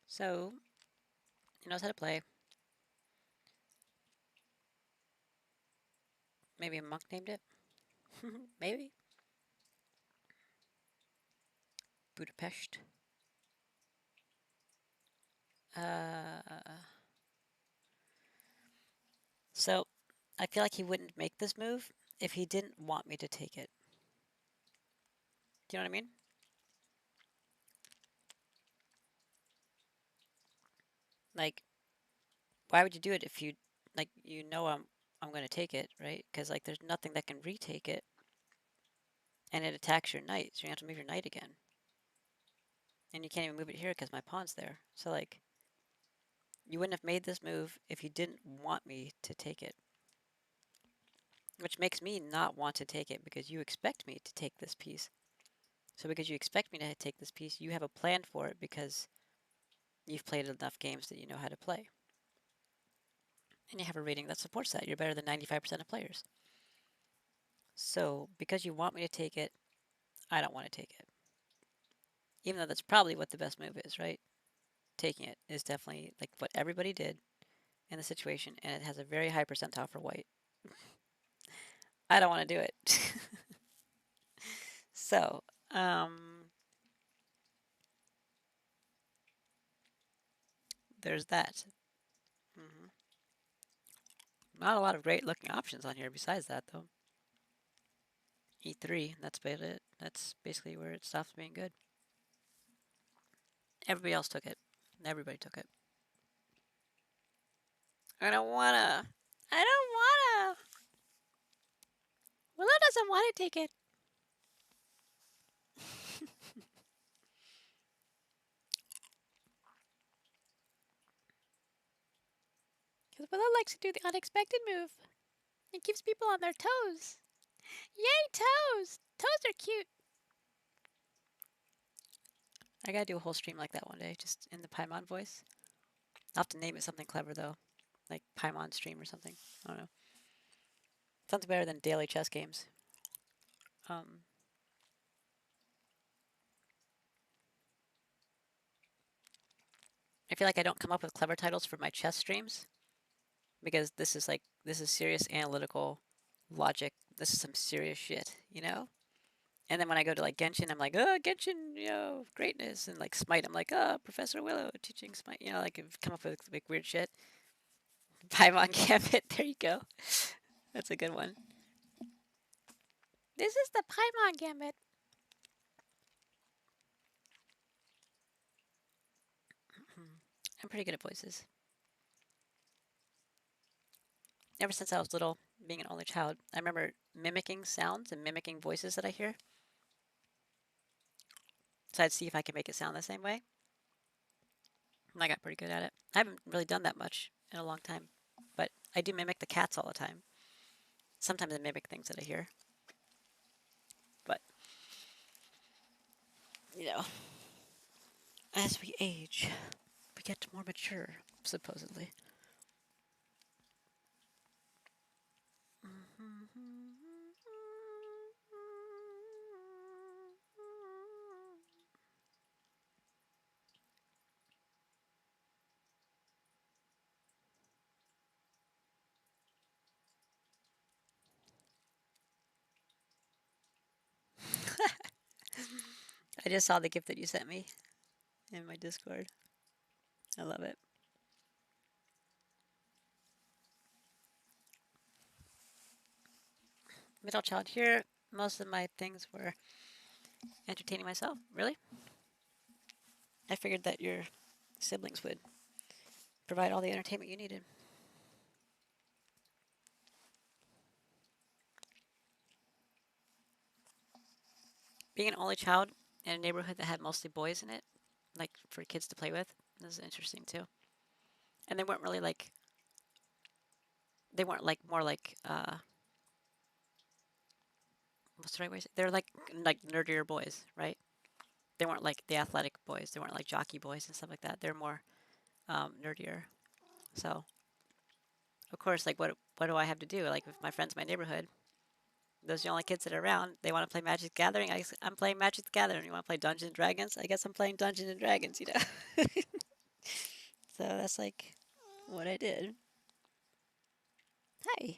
So, he knows how to play. Maybe a monk named it? Maybe. Budapest. So, I feel like he wouldn't make this move if he didn't want me to take it. Do you know what I mean? Like, why would you do it if you, like, you know I'm going to take it, right? Because, like, there's nothing that can retake it, and it attacks your knight, so you have to move your knight again. And you can't even move it here because my pawn's there. So, like, you wouldn't have made this move if you didn't want me to take it. Which makes me not want to take it because you expect me to take this piece. So because you expect me to take this piece, you have a plan for it because you've played enough games that you know how to play. And you have a rating that supports that. You're better than 95% of players. So because you want me to take it, I don't want to take it. Even though that's probably what the best move is, right? Taking it is definitely like what everybody did in the situation, and it has a very high percentile for white. I don't want to do it. So, there's that. Mm-hmm. Not a lot of great looking options on here besides that, though. E3, that's about it. That's basically where it stops being good. Everybody else took it. Everybody took it. I don't wanna. I don't wanna. Willow doesn't want to take it. Because Willow likes to do the unexpected move. It keeps people on their toes. Yay, toes! Toes are cute. I gotta do a whole stream like that one day, just in the Paimon voice. I'll have to name it something clever, though. Like Paimon stream or something. I don't know. Sounds better than daily chess games. I feel like I don't come up with clever titles for my chess streams because this is serious analytical logic. This is some serious shit, you know? And then when I go to like Genshin, I'm like, oh, Genshin, you know, greatness. And like Smite, I'm like, oh, Professor Willow teaching Smite. You know, like I've come up with like weird shit. Paimon Gambit, there you go. That's a good one. This is the Paimon Gambit. I'm pretty good at voices. Ever since I was little, being an only child, I remember mimicking sounds and mimicking voices that I hear. So I'd see if I could make it sound the same way. And I got pretty good at it. I haven't really done that much in a long time, but I do mimic the cats all the time. Sometimes I mimic things that I hear. But, you know, as we age, we get more mature, supposedly. I just saw the gift that you sent me in my Discord. I love it. Middle child here. Most of my things were entertaining myself. Really? I figured that your siblings would provide all the entertainment you needed. Being an only child in a neighborhood that had mostly boys in it, like for kids to play with, this is interesting too. And they weren't really like, they weren't like more like, what's the right way to say? They're like nerdier boys, right? They weren't like the athletic boys. They weren't like jockey boys and stuff like that. They're more nerdier. So of course, like what do I have to do? Like if my friends in my neighborhood, those are the only kids that are around. They want to play Magic the Gathering. I'm playing Magic the Gathering. You want to play Dungeons and Dragons? I guess I'm playing Dungeons and Dragons. You know. So that's like what I did. Hi.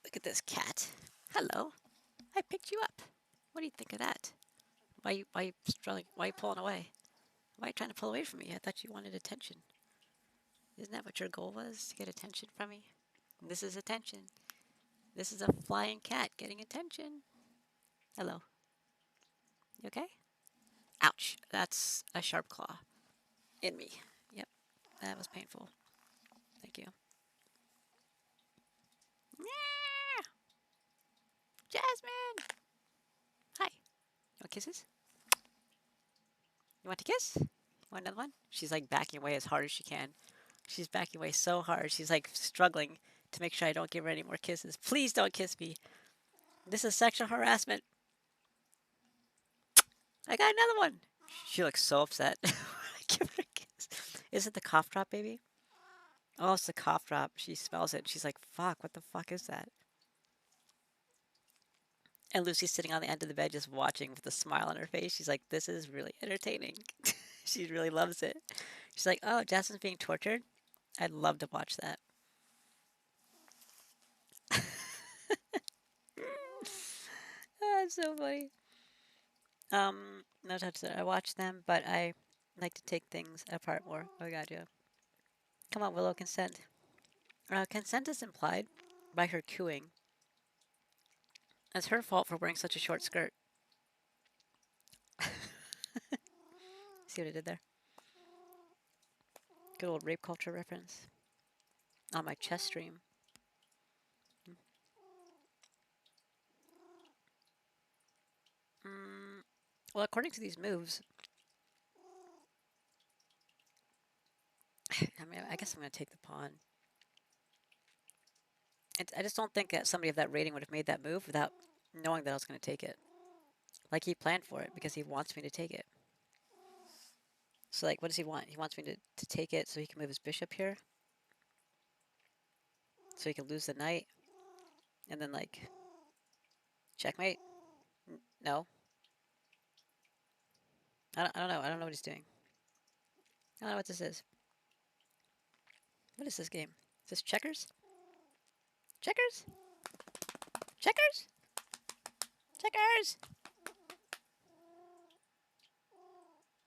Look at this cat. Hello. I picked you up. What do you think of that? Why you struggling? Why you pulling away? Why are you trying to pull away from me? I thought you wanted attention. Isn't that what your goal was? To get attention from me? This is attention. This is a flying cat getting attention. Hello. You okay? Ouch. That's a sharp claw in me. Yep. That was painful. Thank you. Yeah. Jasmine. Hi. You want kisses? You want to kiss? You want another one? She's like backing away as hard as she can. She's backing away so hard. She's like struggling to make sure I don't give her any more kisses. Please don't kiss me. This is sexual harassment. I got another one. She looks so upset. I give her a kiss. Is it the cough drop, baby? Oh, it's the cough drop. She smells it. She's like, fuck, what the fuck is that? And Lucy's sitting on the end of the bed just watching with a smile on her face. She's like, this is really entertaining. She really loves it. She's like, oh, Jasmine's being tortured? I'd love to watch that. That's so funny. No touch that. I watch them, but I like to take things apart more. Oh, God, yeah. Come on, Willow, consent. Consent is implied by her cooing. It's her fault for wearing such a short skirt. See what I did there? Good old rape culture reference on my chess stream. Well, according to these moves, I mean, I guess I'm going to take the pawn. I just don't think that somebody of that rating would have made that move without knowing that I was going to take it. Like, he planned for it because he wants me to take it. So, like, what does he want? He wants me to take it so he can move his bishop here. So he can lose the knight. And then, like, checkmate? No. I don't know. I don't know what he's doing. I don't know what this is. What is this game? Is this checkers? Checkers? Checkers? Checkers!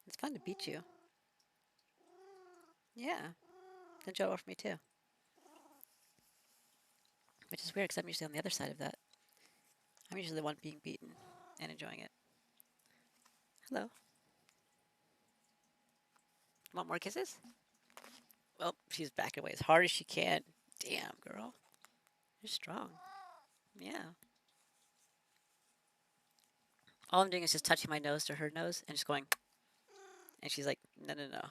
It's fun to beat you. Yeah. Enjoy it for me too. Which is weird because I'm usually on the other side of that. I'm usually the one being beaten and enjoying it. Hello. Want more kisses? Well, she's backing away as hard as she can. Damn, girl. You're strong. Yeah. All I'm doing is just touching my nose to her nose and just going. And she's like, no, no, no.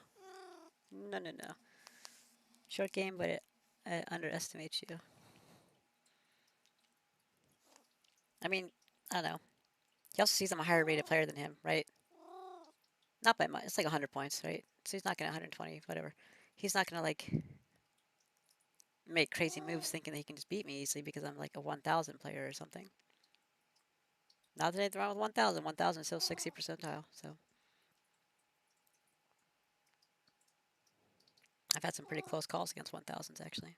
No, no, no. Short game, but it underestimates you. I mean, I don't know. He also sees I'm a higher rated player than him, right? Not by much. It's like 100 points, right? So he's not going to 120, whatever. He's not going to, like, make crazy moves thinking that he can just beat me easily because I'm, like, a 1,000 player or something. Not that anything wrong with 1,000. 1,000 is still 60 percentile, so. I've had some pretty close calls against 1,000s, actually.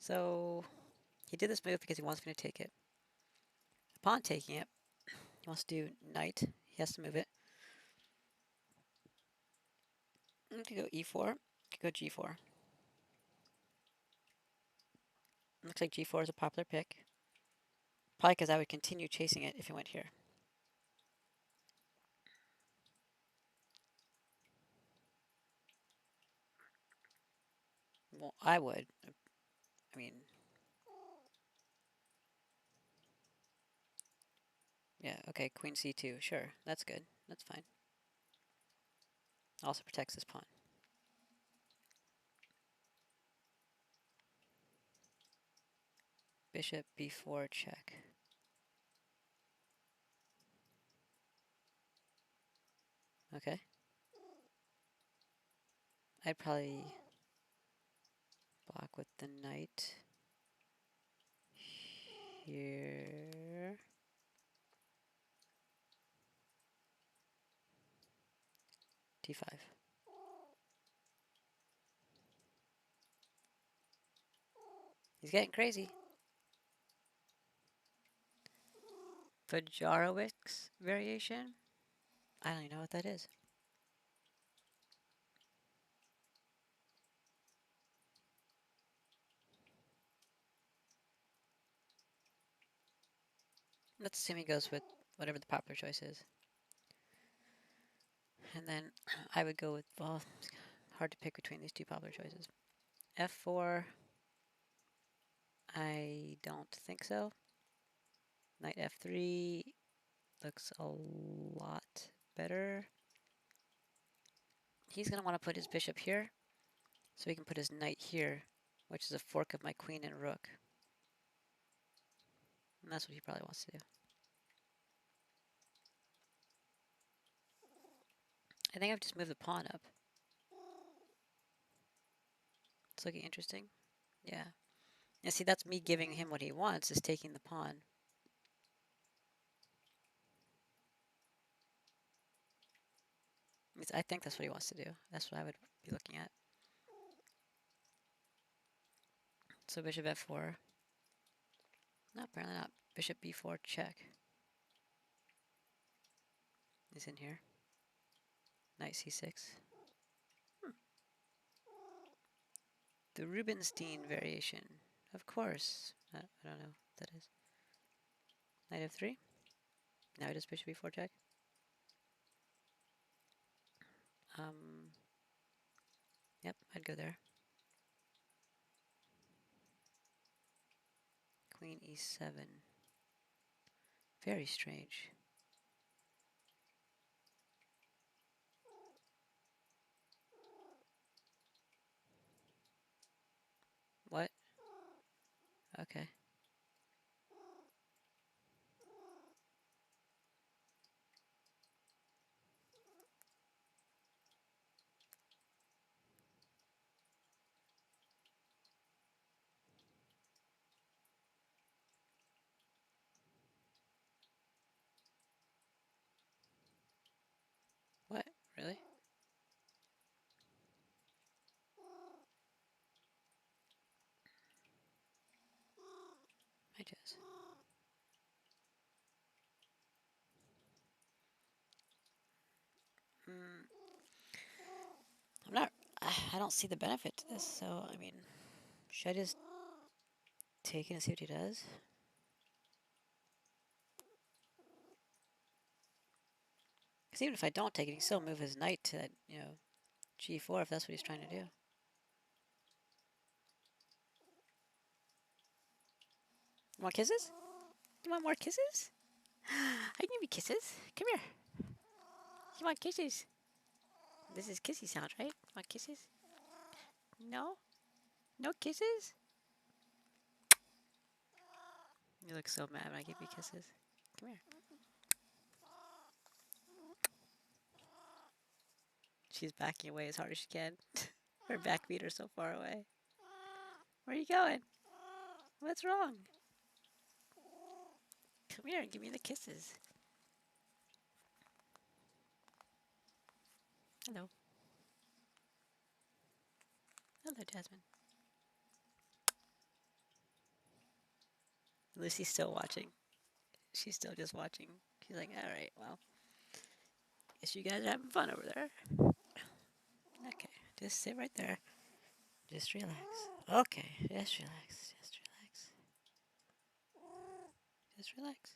So he did this move because he wants me to take it. Upon taking it, he wants to do knight. He has to move it. I could go e4. Could go g4. Looks like g4 is a popular pick. Probably because I would continue chasing it if it went here. Well, I would. I mean, yeah, okay, queen c2. Sure, that's good. That's fine. Also protects this pawn. Bishop b4 check. Okay. I'd probably block with the knight here. d5. He's getting crazy. Fajarowicz variation? I don't even know what that is. Let's assume he goes with whatever the popular choice is. And then I would go with, well, it's hard to pick between these two popular choices. f4, I don't think so. Knight f3 looks a lot better. He's going to want to put his bishop here, so he can put his knight here, which is a fork of my queen and rook. And that's what he probably wants to do. I think I've just moved the pawn up. It's looking interesting. Yeah. Yeah, see, that's me giving him what he wants, is taking the pawn. I think that's what he wants to do. That's what I would be looking at. So bishop f4. No, apparently not. Bishop b4 check. Is in here. Knight c6. The Rubinstein variation. Of course. I don't know what that is. Knight f3. Now it is bishop b4 check. Yep, I'd go there. Queen e7. Very strange. What? Okay. What? Really? I just. Mm, I'm not. I don't see the benefit to this, so I mean, should I just take it and see what he does? Because even if I don't take it, he can still move his knight to that, g4 if that's what he's trying to do. You want kisses? You want more kisses? I can give you kisses. Come here. You want kisses? This is kissy sound, right? Want kisses? No? No kisses? You look so mad when I give you kisses. Come here. She's backing away as hard as she can. Her back feet are so far away. Where are you going? What's wrong? Come here and give me the kisses. Hello. Hello, Jasmine. Lucy's still watching. She's still just watching. She's like, all right, well, guess you guys are having fun over there. Okay, just sit right there. Just relax. Okay, just relax. Just relax. Just relax.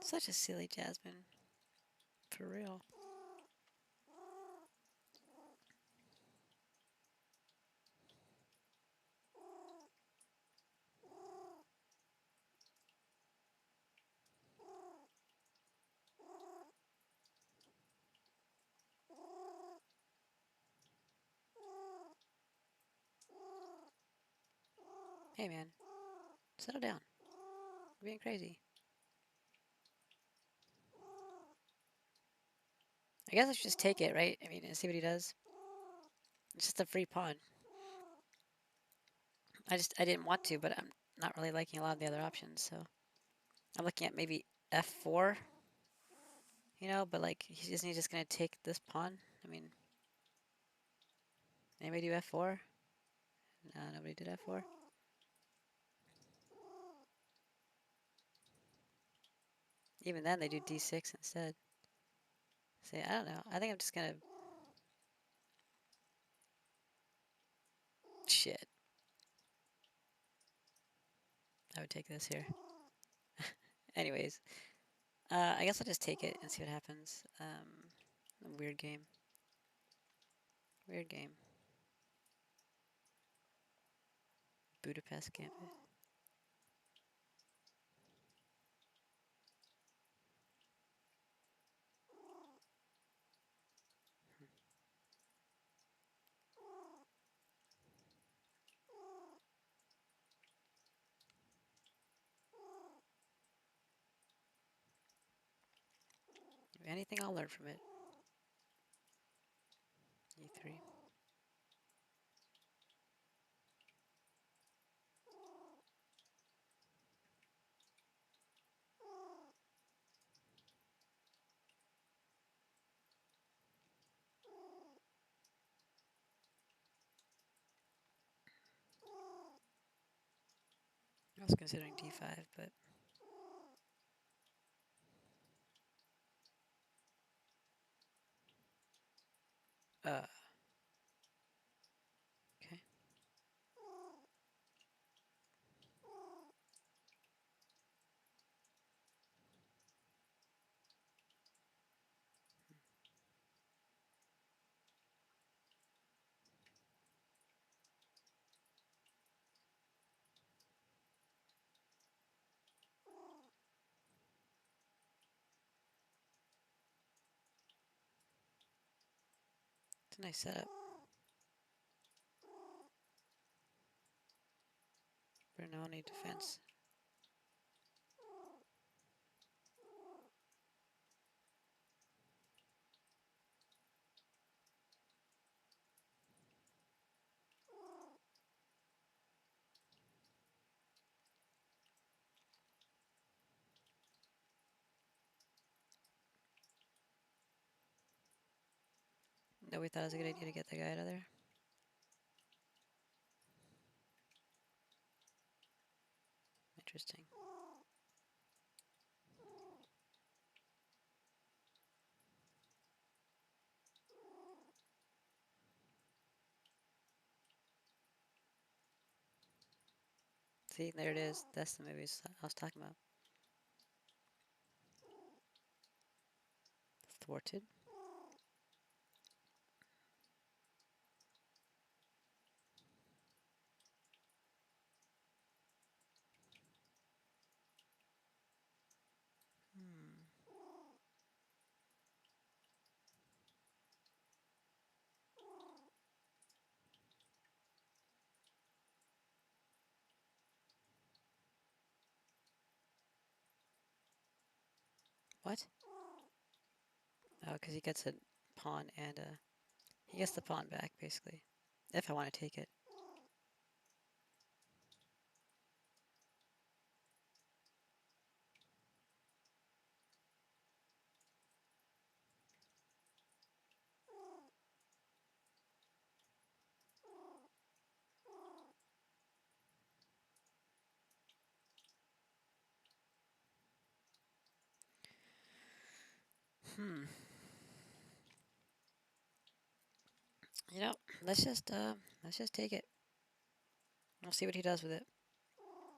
Such a silly Jasmine. For real. Hey man, settle down. You're being crazy. I guess I should just take it, right? I mean, and see what he does. It's just a free pawn. I didn't want to, but I'm not really liking a lot of the other options, so I'm looking at maybe f4, you know, but like, isn't he just gonna take this pawn? I mean, anybody do f4? No, nobody did f4. Even then, they do d6 instead. See, I don't know. I think I'm just gonna... Shit. I would take this here. Anyways, I guess I'll just take it and see what happens. Weird game. Weird game. Budapest Gambit. If anything, I'll learn from it. e3. I was considering d5, but... Okay. It's a nice setup. Bernoni defense. Nobody thought it was a good idea to get the guy out of there. Interesting. See, there it is. That's the movies I was talking about. Thwarted. Hmm. What? Oh, because he gets a pawn and a... He gets the pawn back, basically. If I want to take it. Hmm. You know, let's just take it. We'll see what he does with it.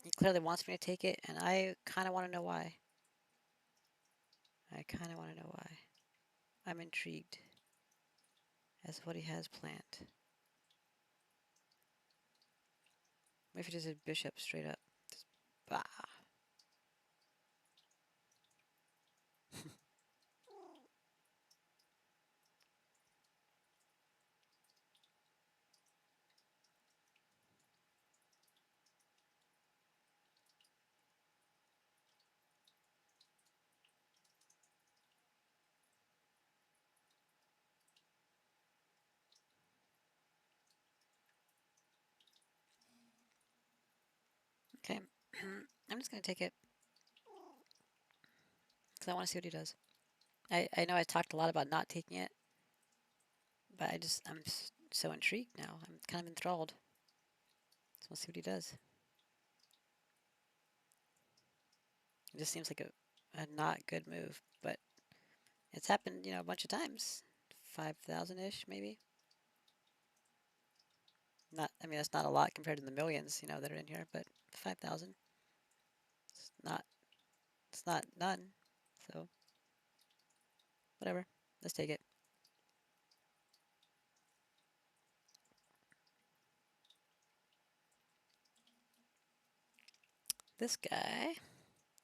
He clearly wants me to take it, and I kind of want to know why. I kind of want to know why. I'm intrigued as to what he has planned. What if he just did bishop straight up? Just, bah. Okay, I'm just gonna take it because I want to see what he does. I know I talked a lot about not taking it, but I'm so intrigued now. I'm kind of enthralled. So we'll see what he does. It just seems like a not good move, but it's happened, a bunch of times. 5,000-ish, maybe. Not, I mean, that's not a lot compared to the millions, that are in here, but 5,000. It's not, it's not none. So, whatever. Let's take it. This guy,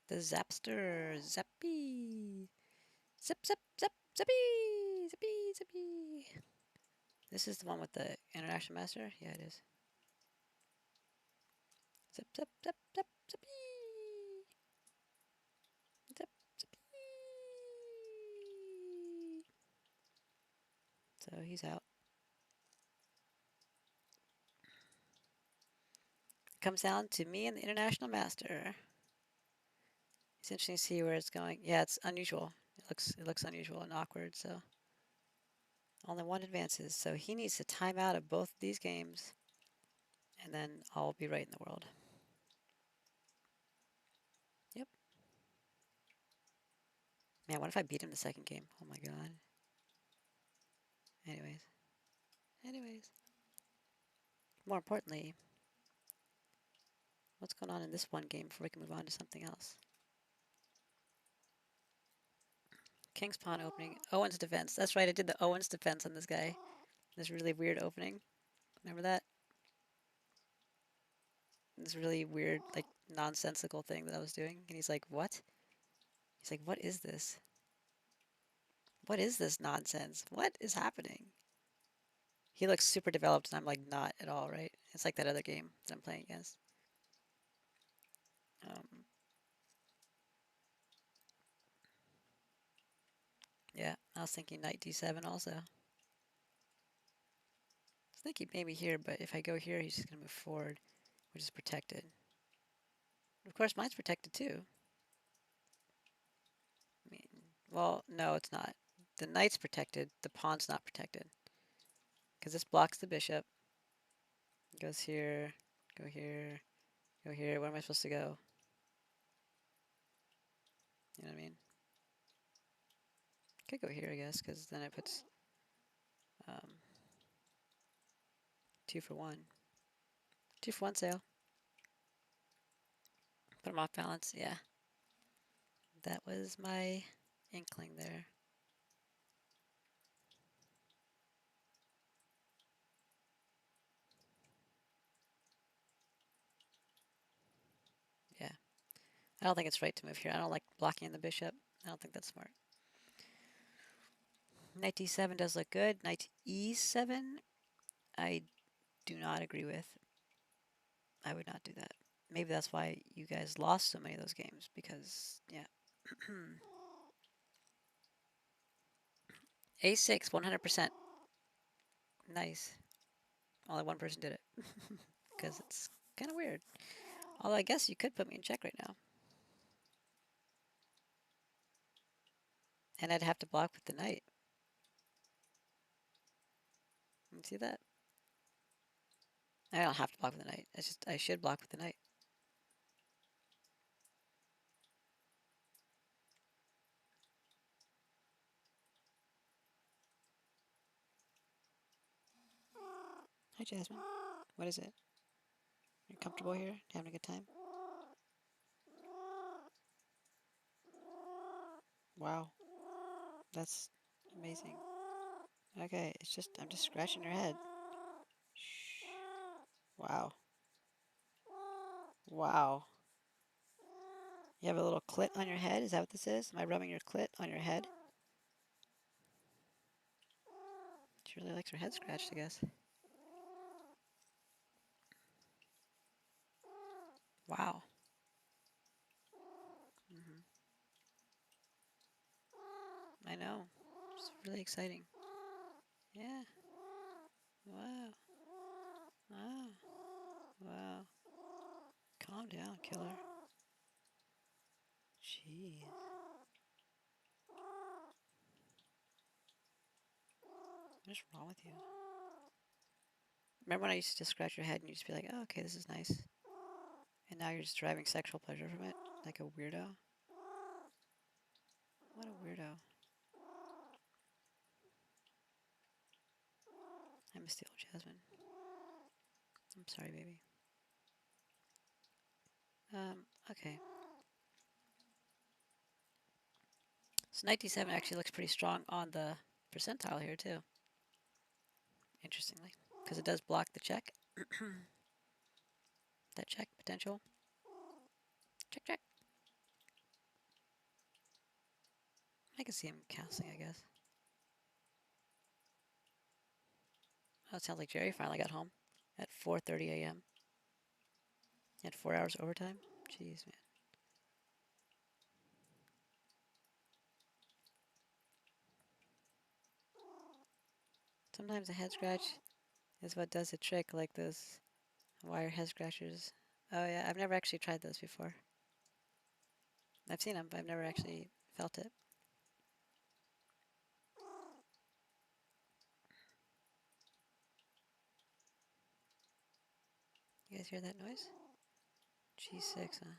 the Zapster, Zappy. Zip, zip, zip, zippy, zippy, zippy. This is the one with the International Master? Yeah, it is. Zip, zip, zip, zip, zippy. Zip, zippy. So he's out. Comes down to me and the International Master. It's interesting to see where it's going. Yeah, it's unusual. It looks unusual and awkward, so only one advances. So he needs to time out of both of these games, and then I'll be right in the world. Yep. Man, what if I beat him the second game? Oh my god. Anyways. More importantly, what's going on in this one game before we can move on to something else? King's Pawn opening. Owen's defense. That's right, I did the Owen's defense on this guy. This really weird opening. Remember that? This really weird, like, nonsensical thing that I was doing. And he's like, what? He's like, what is this? What is this nonsense? What is happening? He looks super developed, and I'm like, not at all, right? It's like that other game that I'm playing against. Yeah, I was thinking knight d7 also. I was thinking maybe here, but if I go here, he's just going to move forward, which is protected. Of course, mine's protected too. I mean, well, no, it's not. The knight's protected, the pawn's not protected. Because this blocks the bishop. It goes here, go here, go here. Where am I supposed to go? You know what I mean? Could go here, I guess, because then it puts 2 for 1. 2 for 1 sale. Put them off balance, yeah. That was my inkling there. Yeah. I don't think it's right to move here. I don't like blocking the bishop. I don't think that's smart. Knight d7 does look good. Knight e7, I do not agree with. I would not do that. Maybe that's why you guys lost so many of those games, because, yeah. A6, 100%. Nice. Only one person did it. Because it's kind of weird. Although I guess you could put me in check right now. And I'd have to block with the knight. You see that? I don't have to block with the knight. It's just I should block with the knight. Hi, Jasmine. What is it? You're comfortable here? Having a good time? Wow. That's amazing. Okay, I'm just scratching your head. Shh. Wow. Wow. You have a little clit on your head? Is that what this is? Am I rubbing your clit on your head? She really likes her head scratched, I guess. Wow. Hmm. I know. It's really exciting. Yeah. Wow. Wow. Wow. Calm down, killer. Jeez. What's wrong with you? Remember when I used to just scratch your head and you'd just be like, oh, okay, this is nice. And now you're just deriving sexual pleasure from it? Like a weirdo? What a weirdo. I miss the old Jasmine. I'm sorry, baby. Okay. So 97 actually looks pretty strong on the percentile here, too. Interestingly. Because it does block the check. That check potential. Check, check. I can see him counseling, I guess. Oh, it sounds like Jerry finally got home at 4:30 a.m. He had 4 hours overtime. Jeez, man. Sometimes a head scratch is what does the trick, like those wire head scratchers. Oh yeah, I've never actually tried those before. I've seen them, but I've never actually felt it. You guys hear that noise? G6, huh?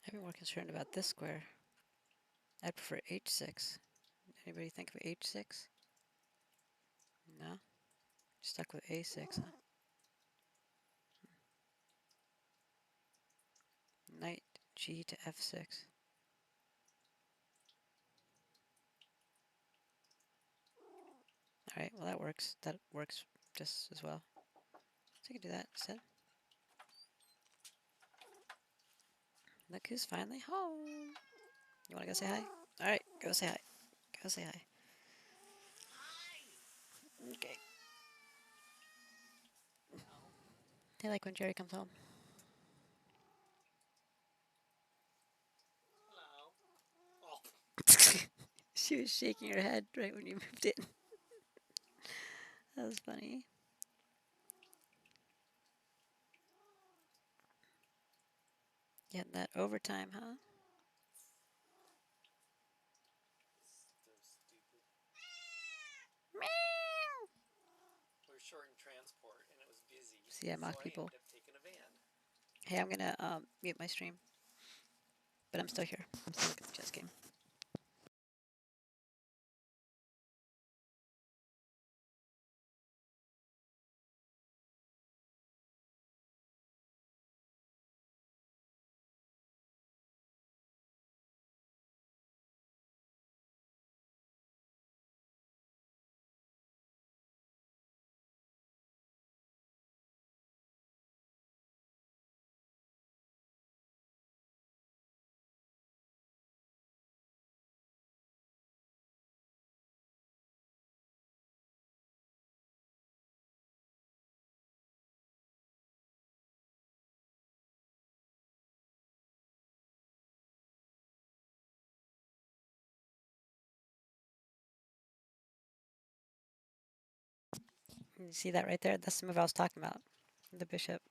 I'd be more concerned about this square. I'd prefer H6. Anybody think of H6? No? Stuck with A6, huh? Knight G to F6. Alright, well that works. That works just as well. So you can do that instead. Look who's finally home. You wanna go say hi? Alright, go say hi. Go say hi. Okay. They like when Jerry comes home. She was shaking her head right when you moved in. That was funny. Getting that overtime, huh? Meow. We were short in transport and it was busy. See, I mock people. I ended up taking a van. Hey, I'm gonna mute my stream, but I'm still here. I'm still looking at the chess game. You see that right there? That's the move I was talking about. The bishop.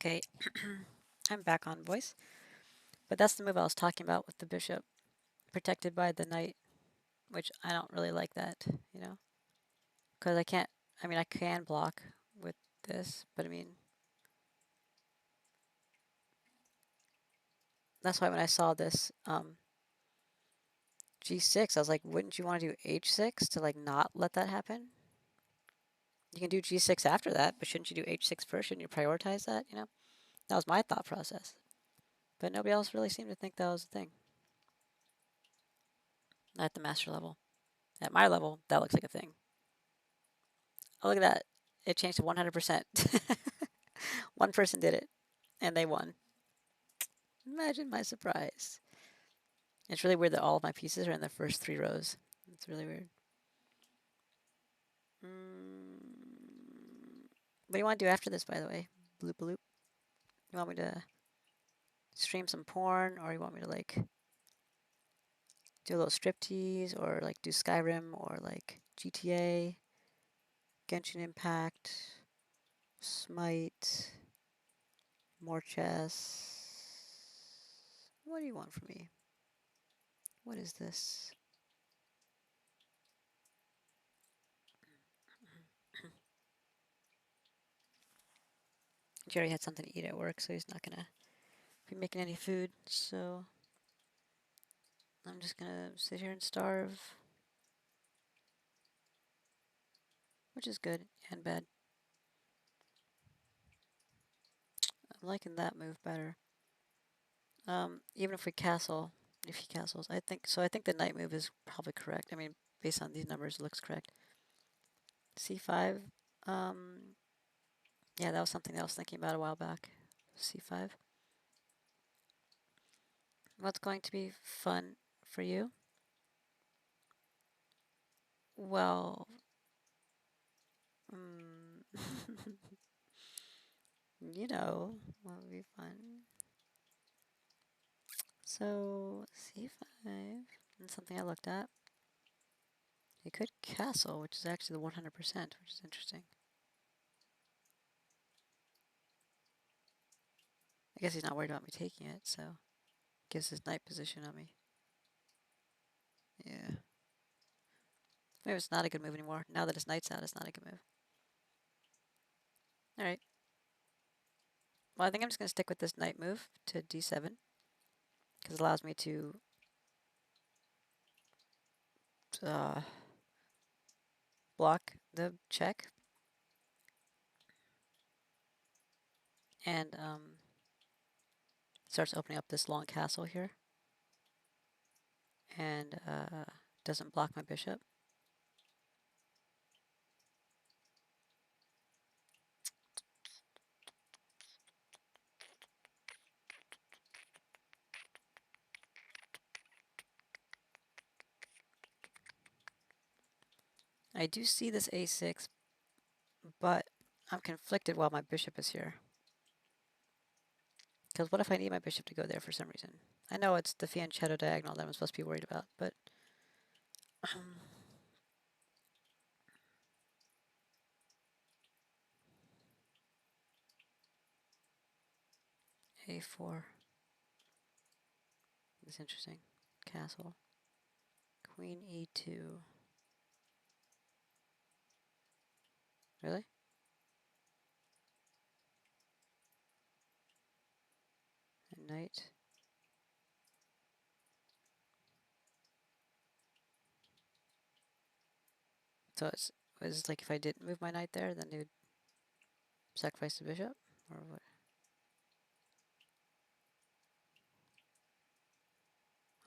Okay, I'm back on voice. But that's the move I was talking about with the bishop, protected by the knight, which I don't really like that, you know? Because I can't, I mean, I can block with this, but I mean, that's why when I saw this g6, I was like, wouldn't you want to do h6 to like not let that happen? You can do g6 after that, but shouldn't you do h6 first? Shouldn't you prioritize that, you know? That was my thought process. But nobody else really seemed to think that was a thing. Not at the master level. At my level, that looks like a thing. Oh, look at that. It changed to 100%. One person did it, and they won. Imagine my surprise. It's really weird that all of my pieces are in the first 3 rows. It's really weird. What do you want to do after this, by the way? Bloop bloop. You want me to stream some porn, or you want me to like do a little striptease, or like do Skyrim, or like GTA, Genshin Impact, Smite, more chess? What do you want from me? What is this? Jerry had something to eat at work, so he's not gonna be making any food, so I'm just gonna sit here and starve, which is good and bad. I'm liking that move better. Even if we castle, if he castles, I think so. I think the knight move is probably correct. I mean, based on these numbers, it looks correct. C5. Yeah, that was something that I was thinking about a while back. C5. What's going to be fun for you? Well, you know, what would be fun? So, C5, that's something I looked at. He could castle, which is actually the 100%, which is interesting. I guess he's not worried about me taking it, so gives his knight position on me. Yeah. Maybe it's not a good move anymore. Now that his knight's out, it's not a good move. Alright. Well, I think I'm just going to stick with this knight move to d7, because it allows me to block the check. And starts opening up this long castle here. And doesn't block my bishop. I do see this a6, but I'm conflicted while my bishop is here. Because what if I need my bishop to go there for some reason? I know it's the fianchetto diagonal that I'm supposed to be worried about, but a4 is interesting. Castle. Queen e2. Really? And knight. So it's like if I didn't move my knight there, then they would sacrifice the bishop? Or what?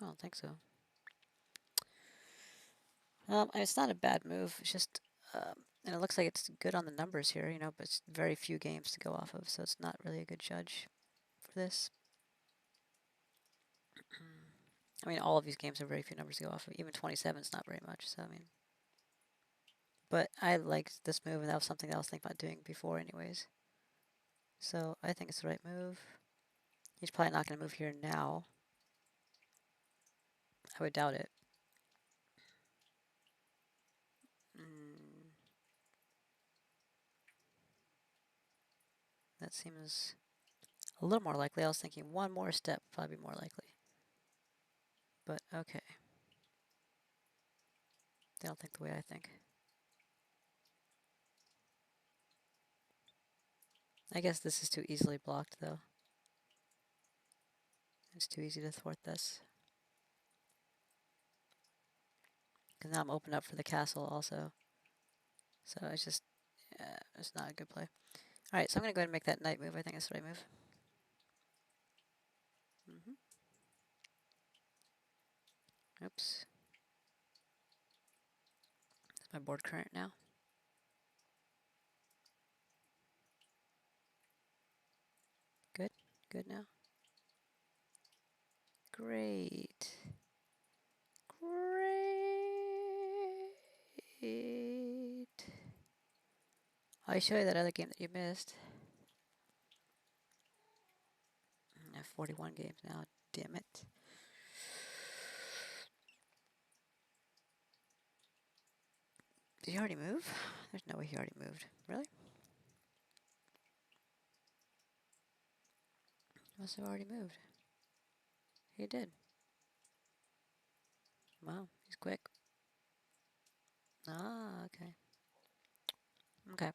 I don't think so. It's not a bad move. It's just, and it looks like it's good on the numbers here, you know, but it's very few games to go off of, so it's not really a good judge for this. I mean, all of these games have very few numbers to go off of. Even 27 is not very much, so I mean. But I liked this move, and that was something that I was thinking about doing before anyways. So I think it's the right move. He's probably not going to move here now. I would doubt it. That seems A little more likely. I was thinking one more step probably be more likely. But okay. They don't think the way I think. I guess this is too easily blocked, though. It's too easy to thwart this. Because now I'm open up for the castle also. So it's just, it's not a good play. Alright, so I'm going to go ahead and make that knight move. I think that's the right move. Oops. That's my board current now. Good. Good now. Great. Great. I'll show you that other game that you missed. I have 41 games now. Damn it. Did he already move? There's no way he already moved. Really? Must have already moved. He did. Wow, he's quick. Ah, okay. Okay.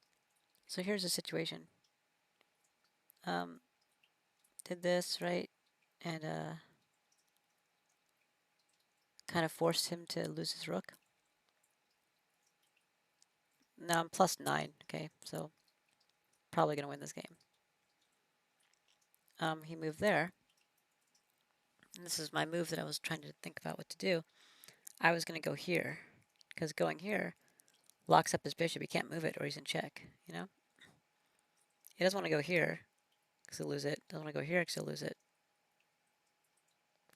So here's the situation. Did this, right? And kind of forced him to lose his rook. Now I'm +9, okay? So probably gonna win this game. He moved there. And this is my move that I was trying to think about what to do. I was gonna go here, because going here locks up his bishop. He can't move it or he's in check, you know? He doesn't want to go here, because he'll lose it. Doesn't want to go here, because he'll lose it.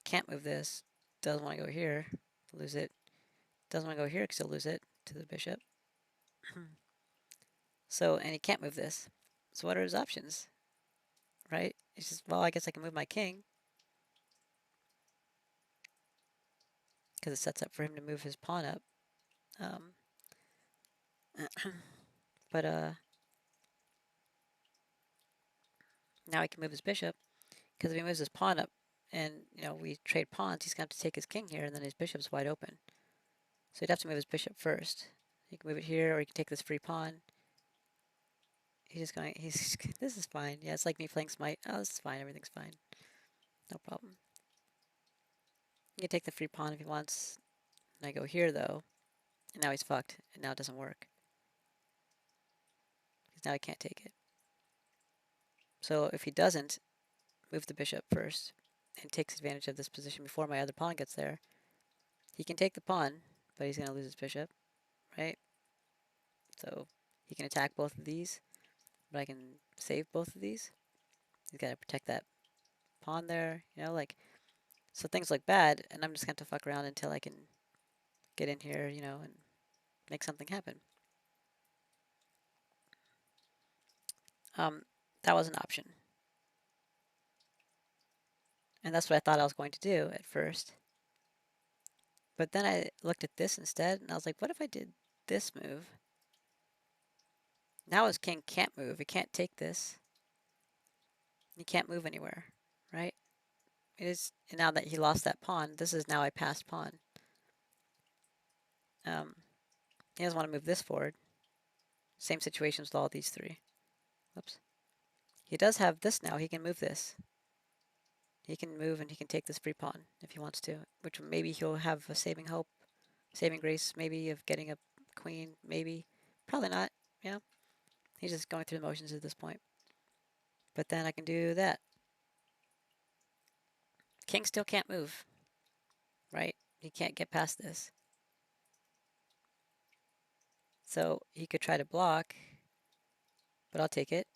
Can't move this. Doesn't want to go here, lose it. Doesn't want to go here, because he'll lose it to the bishop. So, and he can't move this. So what are his options? Right? He says, well, I guess I can move my king. Because it sets up for him to move his pawn up. But now he can move his bishop. Because if he moves his pawn up and, you know, we trade pawns, he's going to have to take his king here and then his bishop's wide open. So he'd have to move his bishop first. He can move it here or he can take this free pawn. This is fine. Yeah, it's like me playing Smite. Oh, this is fine. Everything's fine. No problem. He can take the free pawn if he wants. And I go here, though. And now he's fucked. And now it doesn't work. Because now I can't take it. So if he doesn't move the bishop first and takes advantage of this position before my other pawn gets there, he can take the pawn, but he's going to lose his bishop, right? So he can attack both of these, but I can save both of these. He's got to protect that pawn there, you know, like, so things look bad, and I'm just going to fuck around until I can get in here, you know, and make something happen. That was an option. And that's what I thought I was going to do at first. But then I looked at this instead, and I was like, what if I did this move? Now his king can't move. He can't take this. He can't move anywhere, right? It is, now that he lost that pawn, this is now a passed pawn. He doesn't want to move this forward. Same situations with all these three. Whoops. He does have this now. He can move this. He can move and he can take this free pawn if he wants to, which maybe he'll have a saving hope, saving grace maybe of getting a queen, maybe. Probably not, you know? He's just going through the motions at this point. But then I can do that. King still can't move, right? He can't get past this. So he could try to block, but I'll take it.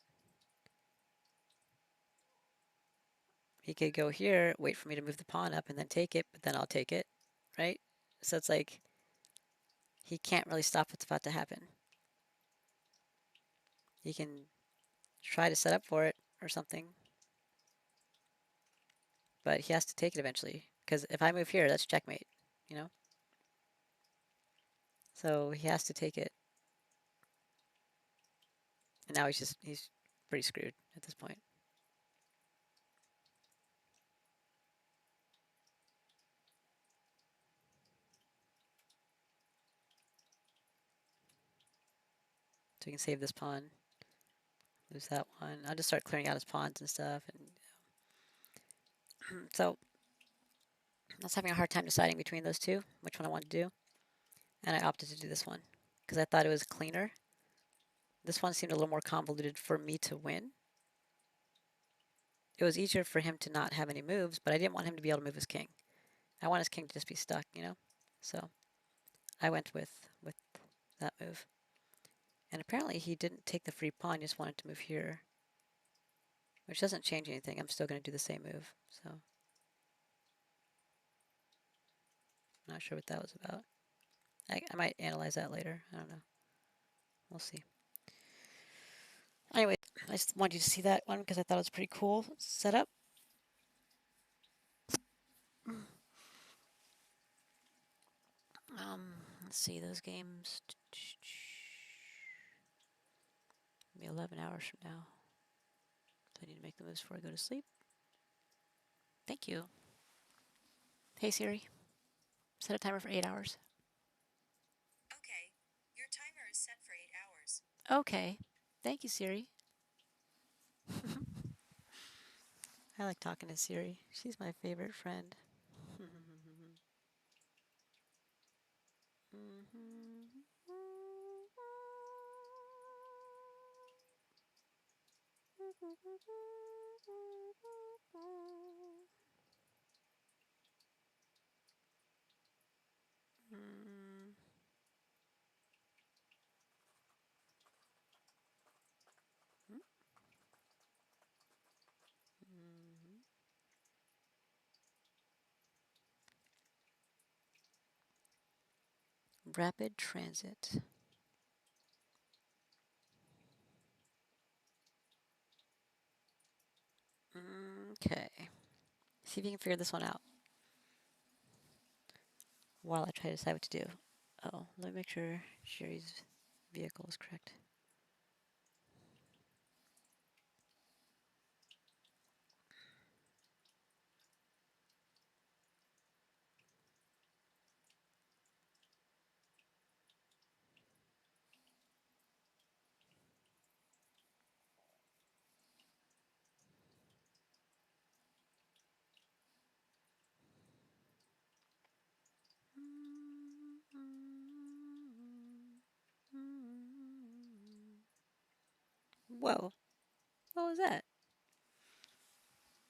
He could go here, wait for me to move the pawn up and then take it, but then I'll take it, right? So it's like he can't really stop what's about to happen. He can try to set up for it or something, but he has to take it eventually. Because if I move here, that's checkmate, you know? So he has to take it. And now he's pretty screwed at this point. we can save this pawn, lose that one. I'll just start clearing out his pawns and stuff. And so I was having a hard time deciding between those two, which one I wanted to do. And I opted to do this one because I thought it was cleaner. This one seemed a little more convoluted for me to win. It was easier for him to not have any moves, but I didn't want him to be able to move his king. I want his king to just be stuck, you know? So I went with that move. And apparently he didn't take the free pawn, he just wanted to move here. Which doesn't change anything. I'm still going to do the same move. So I'm not sure what that was about. I might analyze that later. I don't know. We'll see. Anyway, I just wanted you to see that one because I thought it was pretty cool setup. Let's see those games. Maybe 11 hours from now. So I need to make the moves before I go to sleep. Thank you. Hey Siri, set a timer for 8 hours. Okay, your timer is set for 8 hours. Okay, thank you Siri. I like talking to Siri. She's my favorite friend. Rapid transit. Okay. See if you can figure this one out while I try to decide what to do. Oh, let me make sure Sherry's vehicle is correct. Whoa. What was that?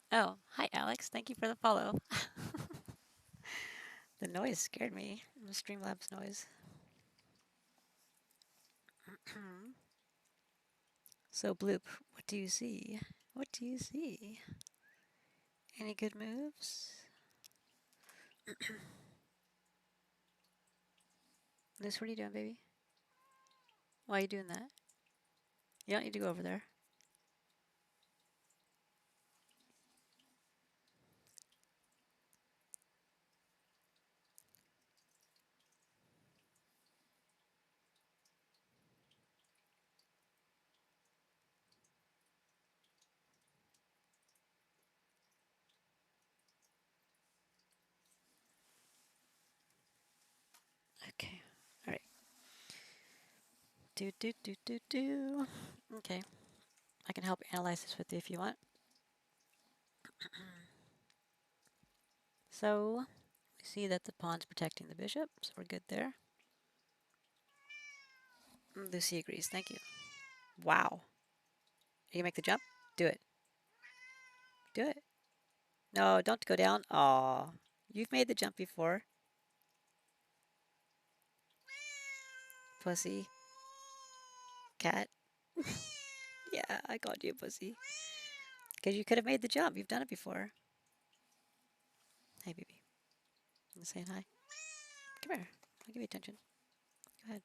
Oh, hi Alex. Thank you for the follow. The noise scared me. The Streamlabs noise. So Bloop, what do you see? What do you see? Any good moves? Liz, what are you doing, baby? Why are you doing that? You don't need to go over there. Okay. All right. Do. Okay. I can help analyze this with you if you want. So, we see that the pawn's protecting the bishop, so we're good there. Lucy agrees. Thank you. Wow. You can make the jump? Do it. Do it. No, don't go down. Aw. You've made the jump before. Pussy. Cat. Yeah, I called you a pussy. Because you could have made the jump. You've done it before. Hey, baby. You saying hi? Come here. I'll give you attention. Go ahead.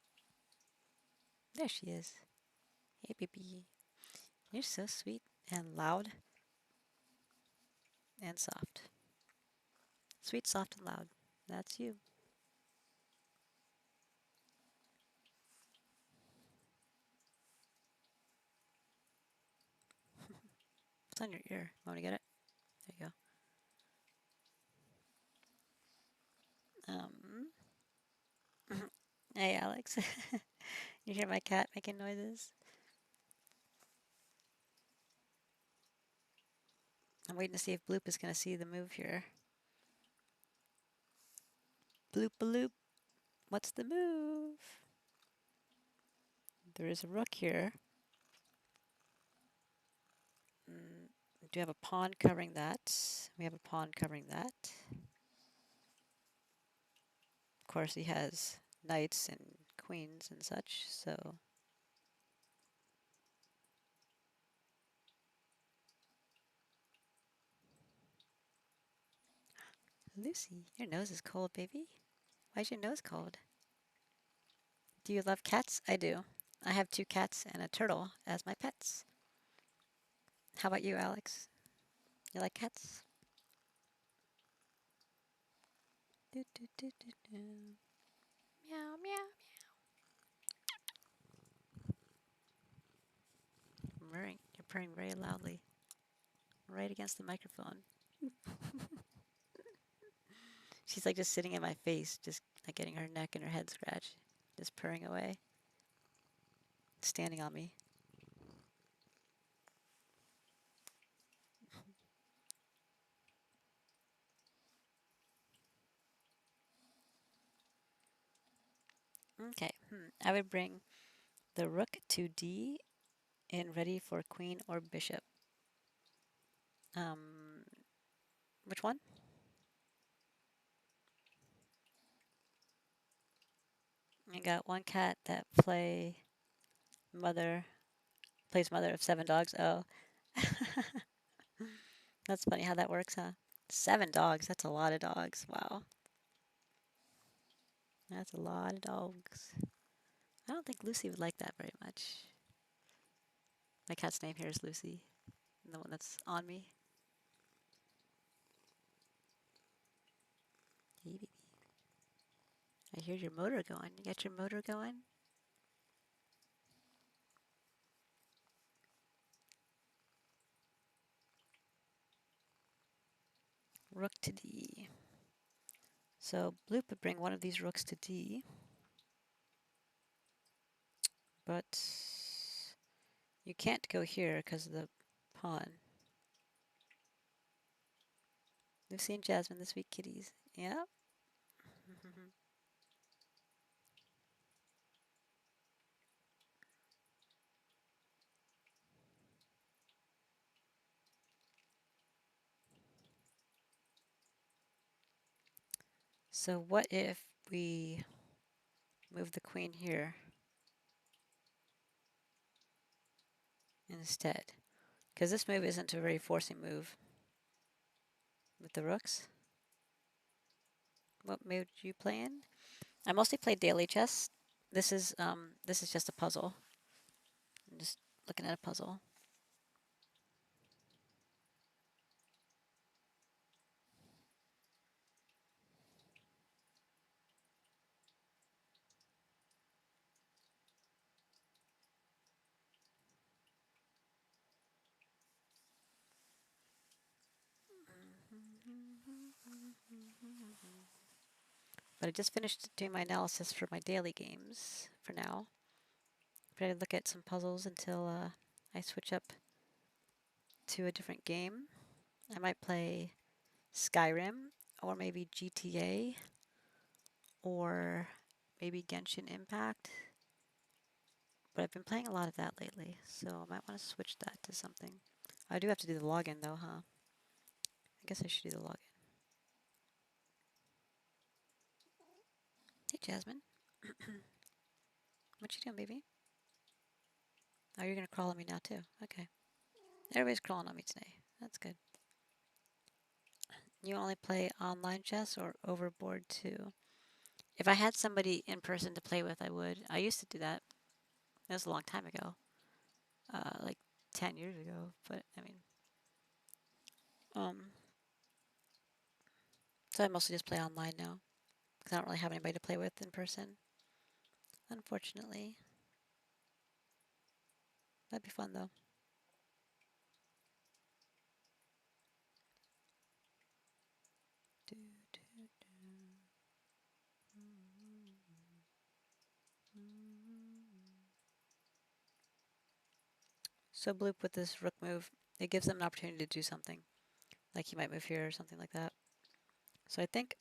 There she is. Hey, baby. You're so sweet and loud and soft. Sweet, soft, and loud. That's you. It's on your ear. Want to get it? There you go. Hey, Alex. You hear my cat making noises? I'm waiting to see if Bloop is going to see the move here. Bloop bloop. What's the move? There is a rook here. Do you have a pawn covering that? We have a pawn covering that. Of course, he has knights and queens and such, so... Lucy, your nose is cold, baby. Why's your nose cold? Do you love cats? I do. I have 2 cats and a turtle as my pets. How about you, Alex? You like cats? Do, do, do, do, do. Meow, meow, meow. You're purring very loudly. Right against the microphone. She's like just sitting in my face, just like getting her neck and her head scratched, just purring away. Standing on me. Okay, I would bring the rook to D and ready for queen or bishop. Which one? I got one cat that plays mother of 7 dogs. Oh. That's funny how that works, huh? 7 dogs, that's a lot of dogs. Wow. That's a lot of dogs. I don't think Lucy would like that very much. My cat's name here is Lucy, the one that's on me. Hey, baby. I hear your motor going. You got your motor going? Rook to D. So Bloop would bring one of these rooks to D. But you can't go here because of the pawn. Lucy and Jasmine, the sweet kitties. Yeah. So what if we move the queen here instead? Because this move isn't a very forcing move with the rooks. What move did you play in? I mostly play daily chess. This is just a puzzle. I'm just looking at a puzzle. But I just finished doing my analysis for my daily games for now. I'm ready to look at some puzzles until I switch up to a different game. I might play Skyrim or maybe GTA or maybe Genshin Impact. But I've been playing a lot of that lately, so I might want to switch that to something. I do have to do the login though, huh? I guess I should do the login. Hey, Jasmine. What you doing, baby? Oh, you're gonna crawl on me now too. Okay. Everybody's crawling on me today. That's good. You only play online chess or overboard too? If I had somebody in person to play with, I would. I used to do that. That was a long time ago. Like 10 years ago. But, I mean... So I mostly just play online now. Because I don't really have anybody to play with in person. Unfortunately. That'd be fun though. So Bloop with this rook move, it gives them an opportunity to do something. Like he might move here or something like that. So I think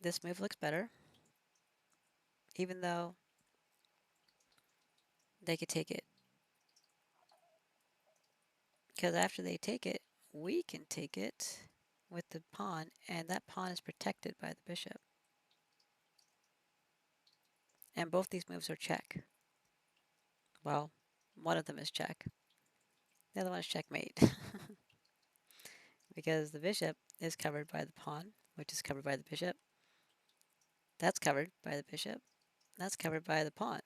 this move looks better, even though they could take it. Because after they take it, we can take it with the pawn, and that pawn is protected by the bishop. And both these moves are check. Well, one of them is check. The other one is checkmate. Because the bishop is covered by the pawn, which is covered by the bishop. That's covered by the bishop. That's covered by the pawn.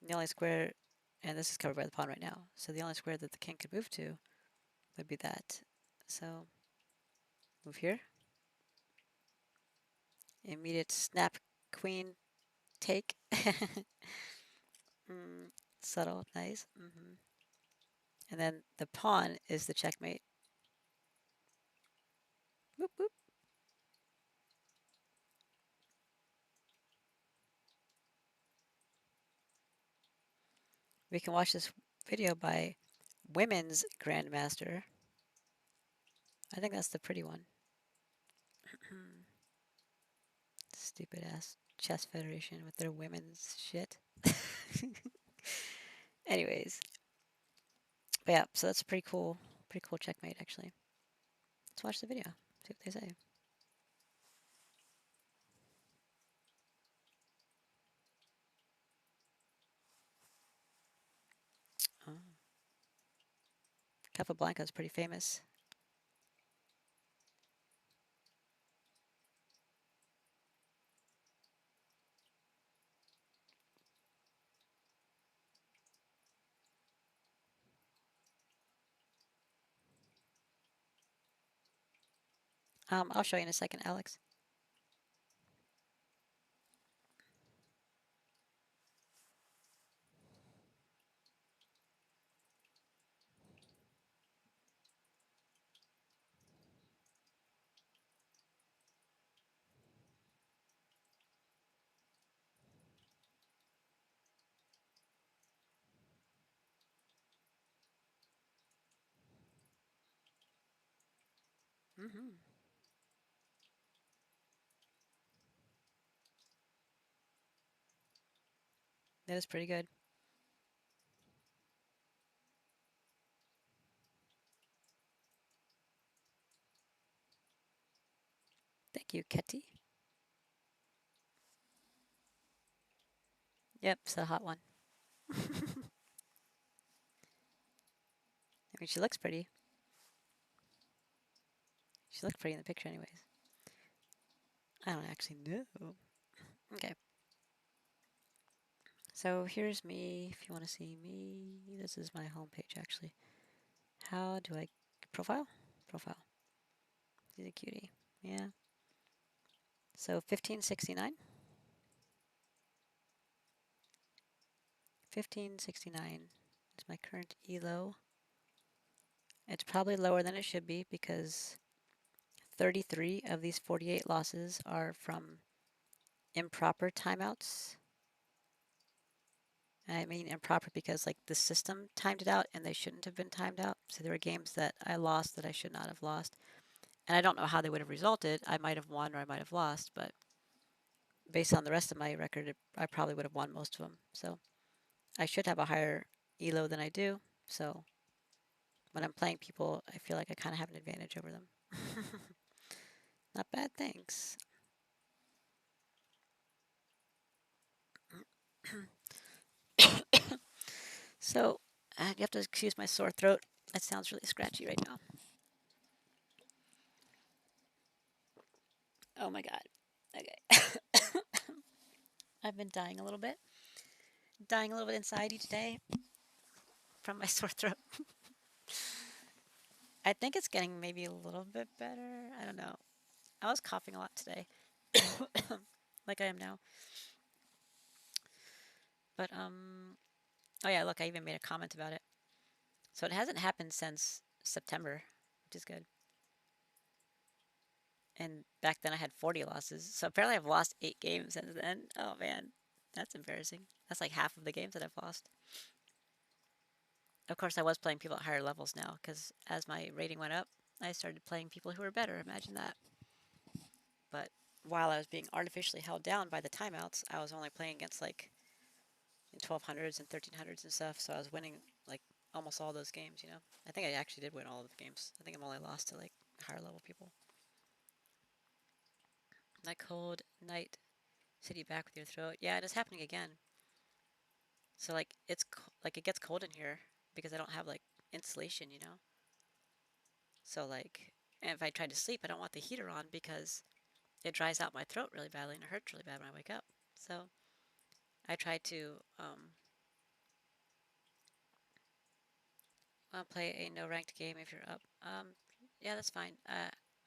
The only square, and this is covered by the pawn right now, so the only square that the king could move to would be that. So, move here. Immediate snap, queen, take. Subtle, nice. And then the pawn is the checkmate. Whoop, whoop. We can watch this video by Women's Grandmaster. I think that's the pretty one. Stupid ass chess federation with their women's shit. Anyways. But yeah, so that's a pretty cool checkmate actually. Let's watch the video, see what they say. Oh. Capablanca is pretty famous. I'll show you in a second, Alex. That is pretty good. Thank you, Ketty. Yep, it's a hot one. I mean, she looks pretty. She looks pretty in the picture anyways. I don't actually know. Okay. So here's me, if you want to see me. This is my homepage, actually. How do I... Profile? Profile. He's a cutie. Yeah. So 1569. 1569 is my current ELO. It's probably lower than it should be because 33 of these 48 losses are from improper timeouts. And I mean improper because like the system timed it out and they shouldn't have been timed out. So there were games that I lost that I should not have lost. And I don't know how they would have resulted. I might have won or I might have lost, but based on the rest of my record, I probably would have won most of them. So I should have a higher ELO than I do. So when I'm playing people, I feel like I kind of have an advantage over them. Not bad, thanks. So, you have to excuse my sore throat. It sounds really scratchy right now. Oh my god. Okay. I've been dying a little bit. Dying a little bit inside each day from my sore throat. I think it's getting maybe a little bit better. I don't know. I was coughing a lot today. Like I am now. But, oh yeah, look, I even made a comment about it. So it hasn't happened since September, which is good. And back then I had 40 losses. So apparently I've lost 8 games since then. Oh man, that's embarrassing. That's like half of the games that I've lost. of course, I was playing people at higher levels now because as my rating went up, I started playing people who were better. Imagine that. But while I was being artificially held down by the timeouts, I was only playing against like 1200s and 1300s and stuff. So I was winning like almost all those games. I think I actually did win all of the games. I think I'm only lost to like higher level people. That cold night city back with your throat. Yeah, it is happening again. So like like it gets cold in here because I don't have like insulation. So like if I try to sleep, I don't want the heater on because it dries out my throat really badly and it hurts really bad when I wake up. So I try to play a no ranked game if you're up. Yeah, that's fine.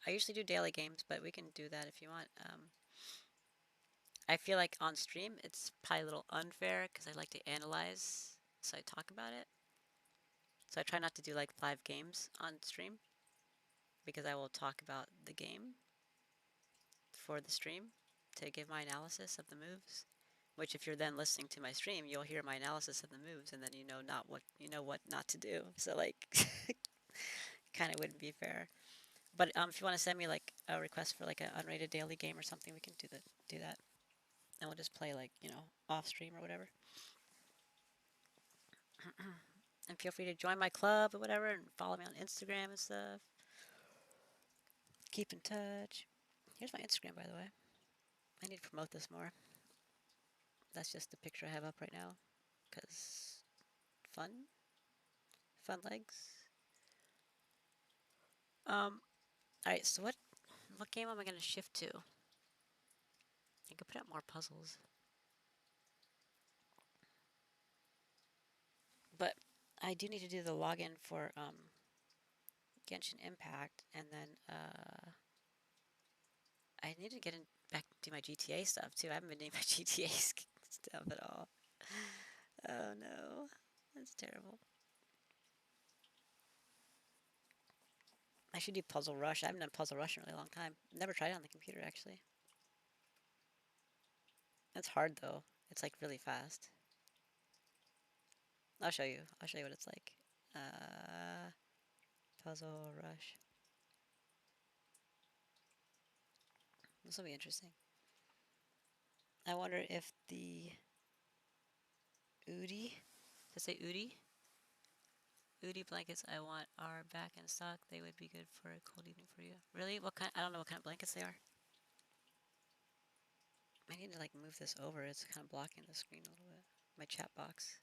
I usually do daily games, but we can do that if you want. I feel like on stream it's probably a little unfair because I like to analyze, so I talk about it. So I try not to do like 5 games on stream because I will talk about the game for the stream to give my analysis of the moves. Which, if you're then listening to my stream, you'll hear my analysis of the moves, and then what not to do. So like, kind of wouldn't be fair. But if you want to send me like a request for like an unrated daily game or something, we can do that, and we'll just play like off stream or whatever. And feel free to join my club or whatever, and follow me on Instagram and stuff. Keep in touch. Here's my Instagram, by the way. I need to promote this more. That's just the picture I have up right now, cause fun legs. All right. So what game am I gonna shift to? I could put out more puzzles, but I do need to do the login for Genshin Impact, and then I need to get back to my GTA stuff too. I haven't been doing my GTA stuff at all. Oh no, that's terrible. I should do Puzzle Rush. I haven't done Puzzle Rush in a really long time. Never tried it on the computer actually. It's hard though. It's like really fast. I'll show you. I'll show you what it's like. Puzzle Rush. This will be interesting. I wonder if the Udi, does it say Udi? Udi blankets I want are back in stock. They would be good for a cold evening for you. Really? What kind? I don't know what kind of blankets they are. I need to like move this over. It's kind of blocking the screen a little bit. My chat box.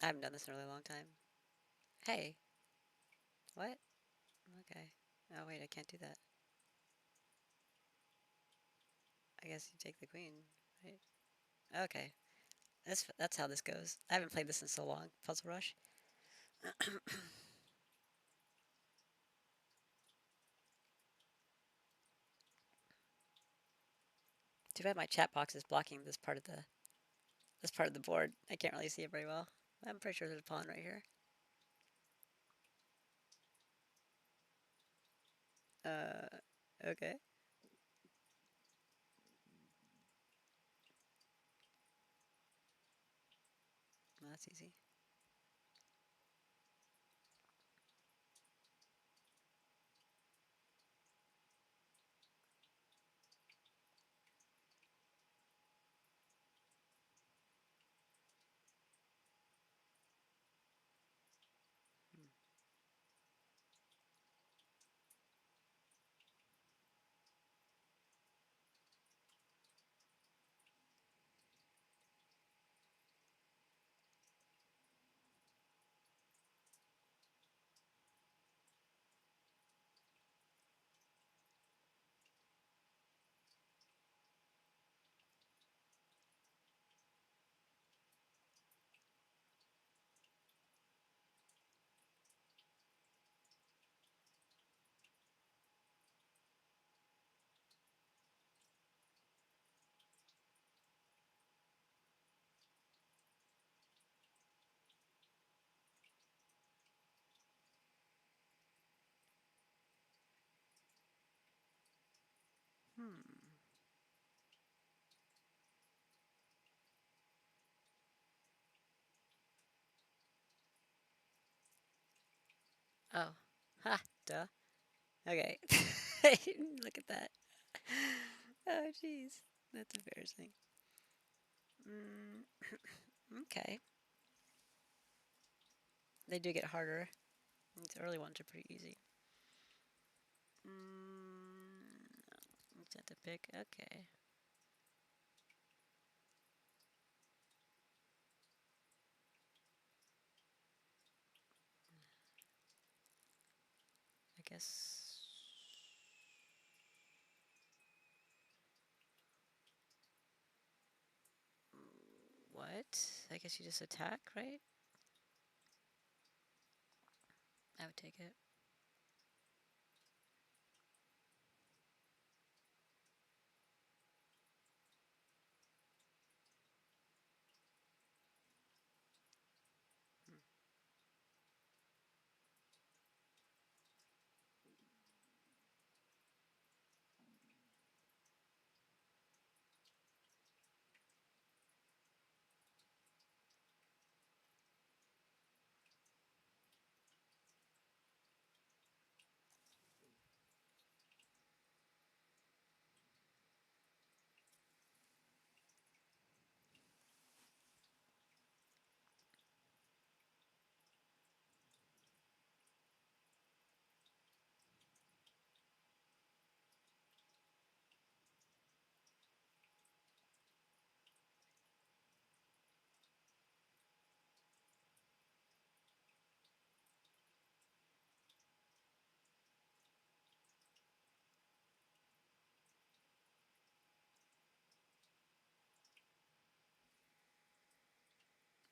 I haven't done this in a really long time. Hey. What? Okay. Oh wait, I can't do that. I guess you take the queen, right? Okay. That's how this goes. I haven't played this in so long. Puzzle Rush. Too bad my chat box is blocking this part of the board. I can't really see it very well. I'm pretty sure there's a pawn right here. Okay. Well, that's easy. Oh. Ha, duh. Okay. Look at that. Oh, jeez. That's embarrassing. Mm, okay. They do get harder. These early ones are pretty easy. Sent to pick. Okay. I guess. What? I guess you just attack, right? I would take it.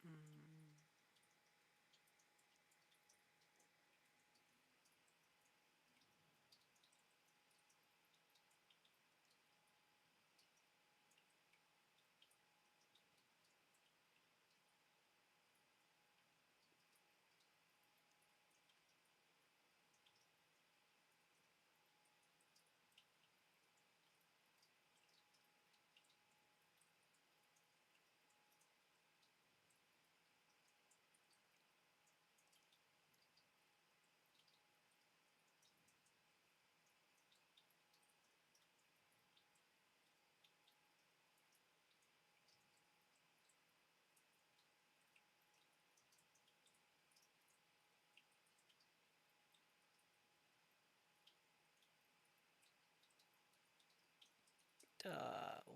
Mm.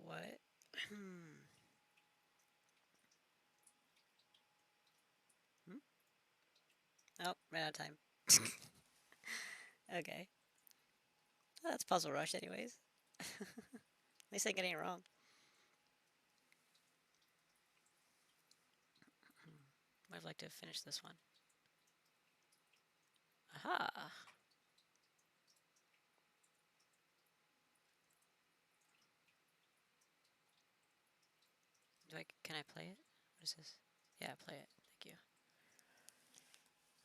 What? Hmm? Oh, ran out of time. Okay. Well, that's Puzzle Rush, anyways. At least I ain't getting it wrong. I'd like to finish this one. Aha! Can I play it? What is this? Yeah, play it. Thank you.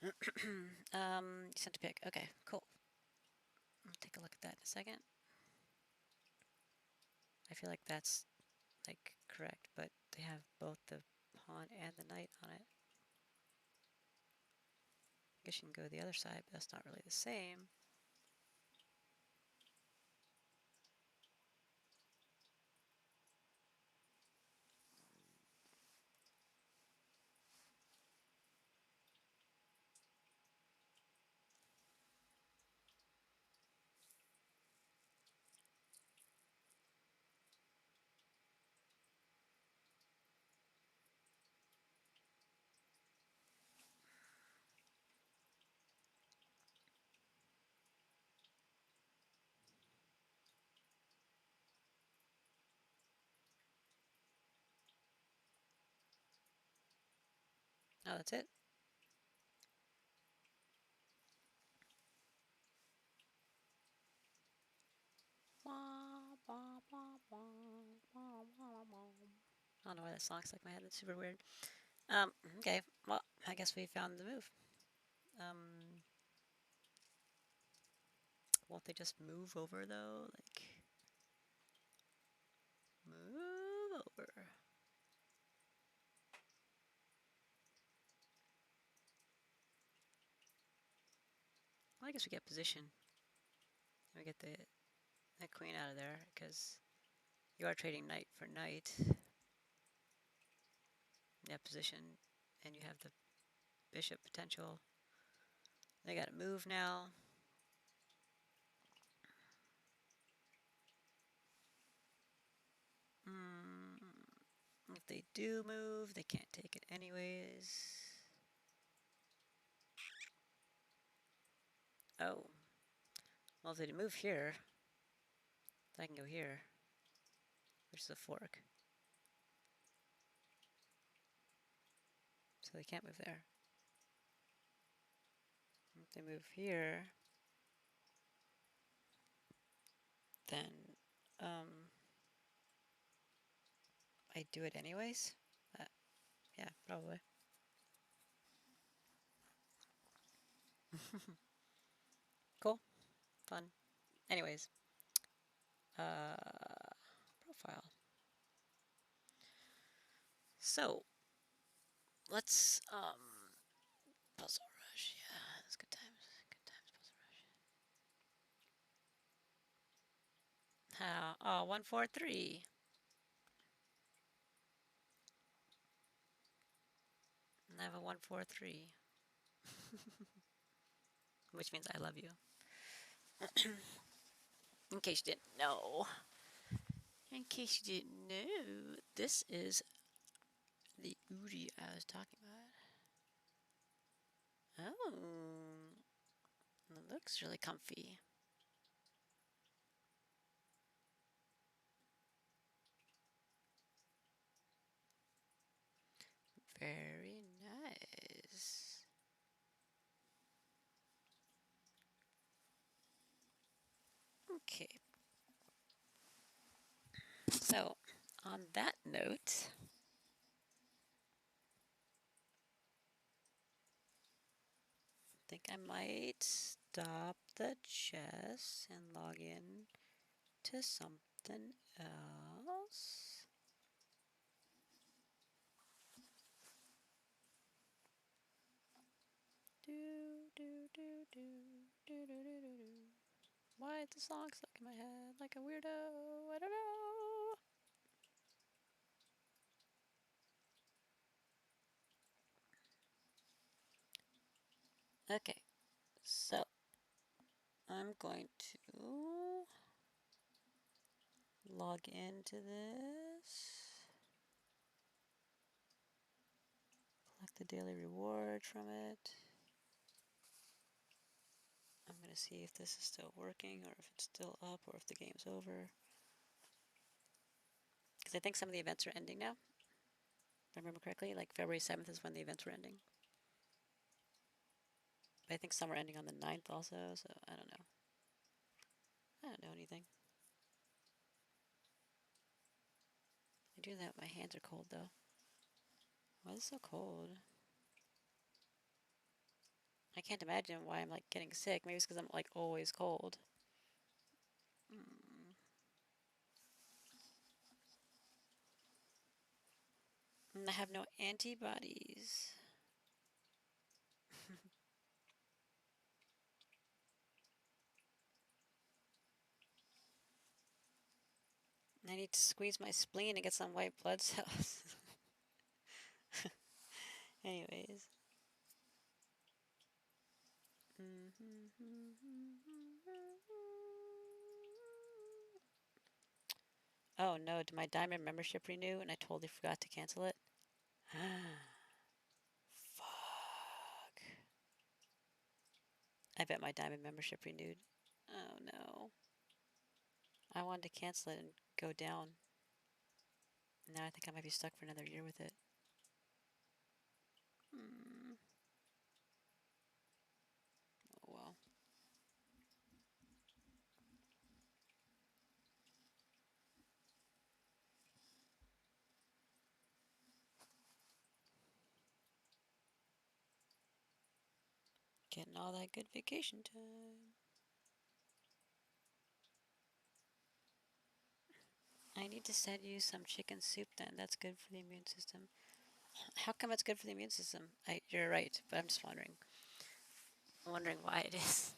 You sent a pick. Okay, cool. I'll take a look at that in a second. I feel like that's like correct, but they have both the pawn and the knight on it. I guess you can go the other side, but that's not really the same. Oh, that's it? I don't know why that song stuck in my head. It's super weird. Okay. Well, I guess we found the move. Won't they just move over though? Like, move over. Well, I guess we get position. We get that queen out of there because you are trading knight for knight. You have position, and you have the bishop potential. They got to move now. If they do move, they can't take it anyways. Oh. Well, if they move here, I can go here, which is a fork. So they can't move there. If they move here, then I do it anyways. Yeah, probably. Cool. Fun. Anyways. Profile. So, let's, puzzle rush. Yeah, it's good times. Good times, puzzle rush. How? Oh, 143. And I have a 143. Which means I love you. In case you didn't know. In case you didn't know, this is the Uri I was talking about. Oh, it looks really comfy. Very nice. Okay. So, on that note, I think I might stop the chess and log in to something else. Do, do, do, do, do, do, do, do. Why is the song stuck in my head like a weirdo? I don't know. Okay, so I'm going to log into this, collect the daily reward from it. I'm going to see if this is still working or if it's still up or if the game's over. Because I think some of the events are ending now. If I remember correctly, like February 7th is when the events were ending. But I think some are ending on the 9th also, so I don't know. I don't know anything. I do that, my hands are cold though. Why is it so cold? I can't imagine why I'm like getting sick. Maybe it's because I'm like always cold. And I have no antibodies. I need to squeeze my spleen to get some white blood cells. Anyways. Oh no, did my diamond membership renew and I totally forgot to cancel it? Fuck. I bet my diamond membership renewed. Oh no. I wanted to cancel it and go down. Now I think I might be stuck for another year with it. Oh well. Getting all that good vacation time. I need to send you some chicken soup then. That's good for the immune system. How come it's good for the immune system? You're right, but I'm just wondering. I'm wondering why it is.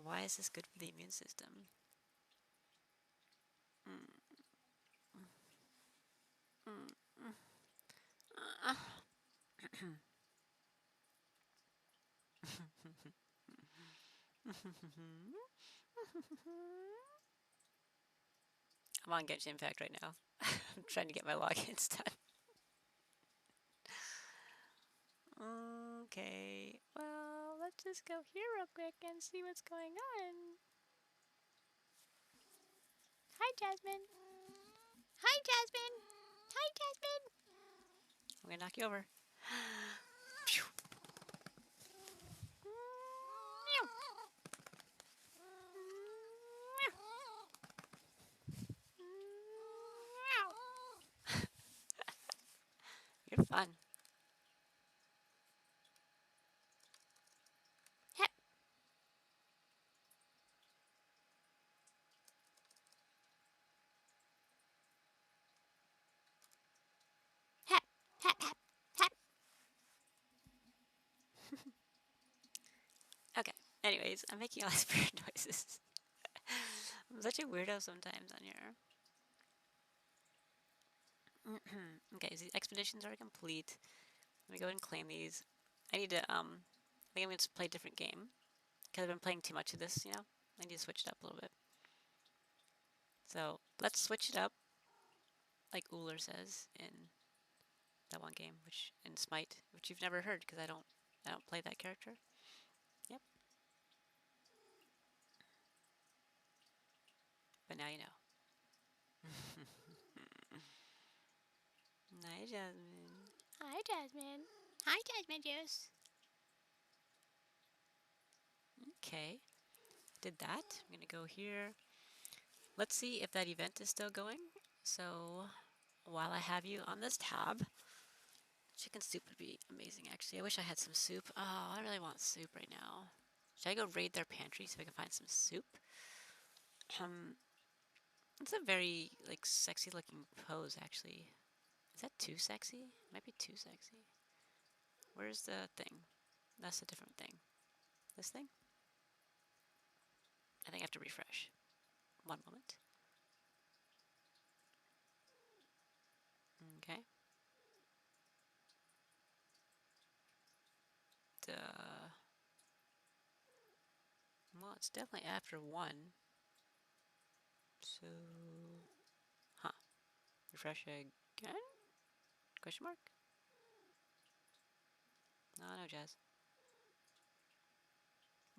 Why is this good for the immune system? I'm on Genshin Impact right now. I'm trying to get my logins done. Okay, well, let's just go here real quick and see what's going on. Hi, Jasmine. Hi, Jasmine. Hi, Jasmine. I'm gonna knock you over. Phew. You're fun. Hep. Hep. Hep. Hep. Hep. Okay. Anyways, I'm making all these weird noises. I'm such a weirdo sometimes on here. Okay, so the expeditions are complete. Let me go ahead and claim these. I need to, I think I'm going to play a different game. Because I've been playing too much of this, you know? I need to switch it up a little bit. So, let's switch it up. Like Uller says in that one game, which in Smite, which you've never heard because I don't play that character. Yep. But now you know. Hi, Jasmine. Hi, Jasmine. Hi, Jasmine Juice. Okay. Did that. I'm going to go here. Let's see if that event is still going. So, while I have you on this tab, chicken soup would be amazing, actually. I wish I had some soup. Oh, I really want soup right now. Should I go raid their pantry so I can find some soup? It's a very, like, sexy-looking pose, actually. Is that too sexy? Might be too sexy. Where's the thing? That's a different thing. This thing? I think I have to refresh. One moment. Okay. Well, it's definitely after 1. So... Huh. Refresh again? Question mark? No, no, Jazz.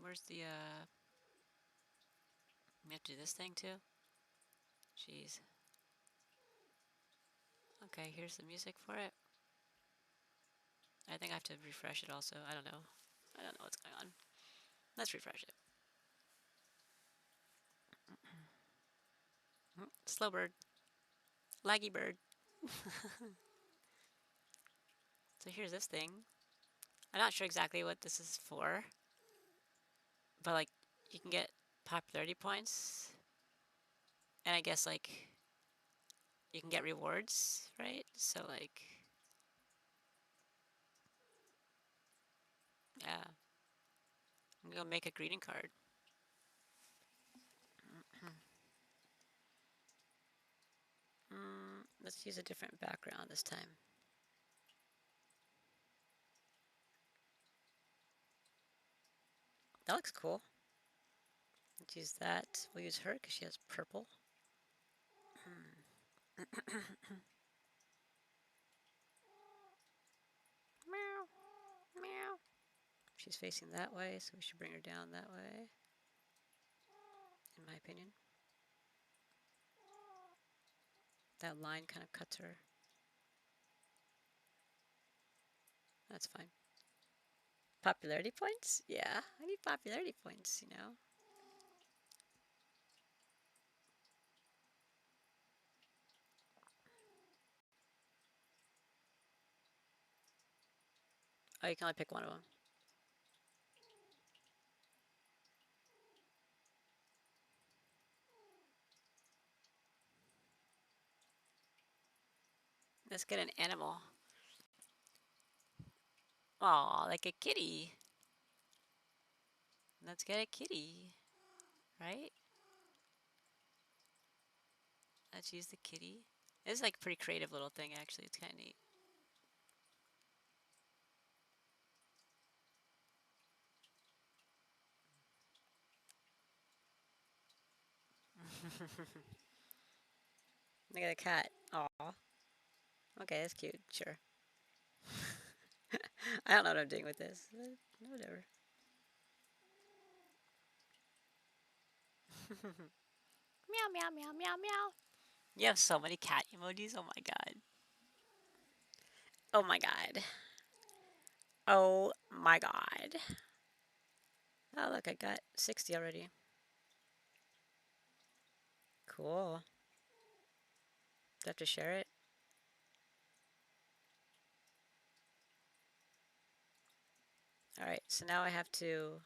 Where's the, We have to do this thing, too? Jeez. Okay, here's the music for it. I think I have to refresh it also. I don't know. I don't know what's going on. Let's refresh it. Slow bird. Laggy bird. So here's this thing. I'm not sure exactly what this is for. But, like, you can get popularity points. And I guess, like, you can get rewards, right? So, like... Yeah. I'm gonna make a greeting card. Let's use a different background this time. That looks cool. Let's use that. We'll use her because she has purple. Meow. Meow. She's facing that way, so we should bring her down that way. In my opinion. That line kind of cuts her. That's fine. Popularity points? Yeah, I need popularity points, you know. Oh, you can only pick one of them. Let's get an animal. Aw, like a kitty. Let's get a kitty. right? Let's use the kitty. It's like a pretty creative little thing, actually. It's kind of neat. Look at the cat. Aw. Okay, that's cute. Sure. I don't know what I'm doing with this. Whatever. Meow, meow, meow, meow, meow. You have so many cat emojis. Oh my god. Oh my god. Oh my god. Oh, look, I got 60 already. Cool. Do I have to share it? Alright, so now I have to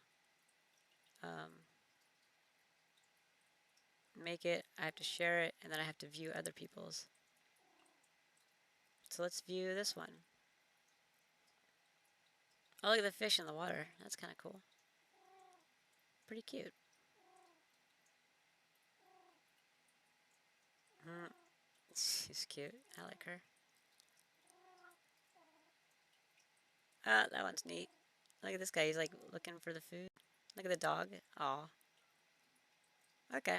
make it, I have to share it, and then I have to view other people's. So let's view this one. Oh, look at the fish in the water. That's kind of cool. Pretty cute. She's cute. I like her. Ah, that one's neat. Look at this guy. He's like looking for the food. Look at the dog. Aw. Okay.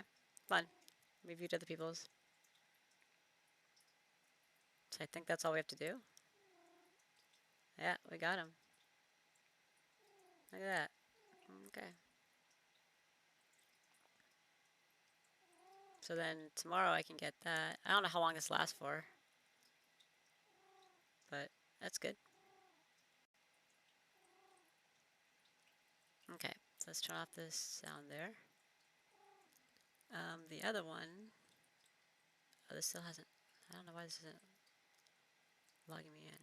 Fun. We viewed other people's. So I think that's all we have to do. Yeah, we got him. Look at that. Okay. So then tomorrow I can get that. I don't know how long this lasts for. But that's good. Okay. So let's turn off this sound there. The other one. Oh, this still hasn't. I don't know why this isn't logging me in.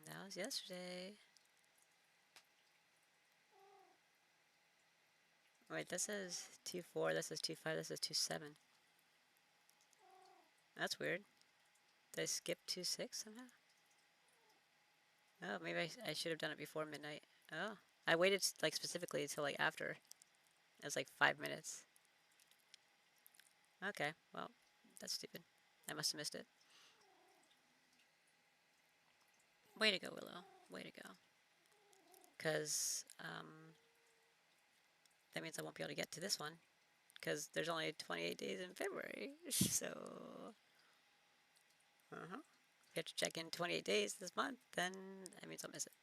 That was yesterday. Wait, this says 2.4, this says 2.5, this says 2.7. That's weird. Did I skip 2.6 somehow? Oh, maybe I should have done it before midnight. Oh, I waited like specifically until like after. It was like 5 minutes. Okay, well, that's stupid. I must have missed it. Way to go, Willow. Way to go. Because that means I won't be able to get to this one. Because there's only 28 days in February. So, if you have to check in 28 days this month, then that means I'll miss it.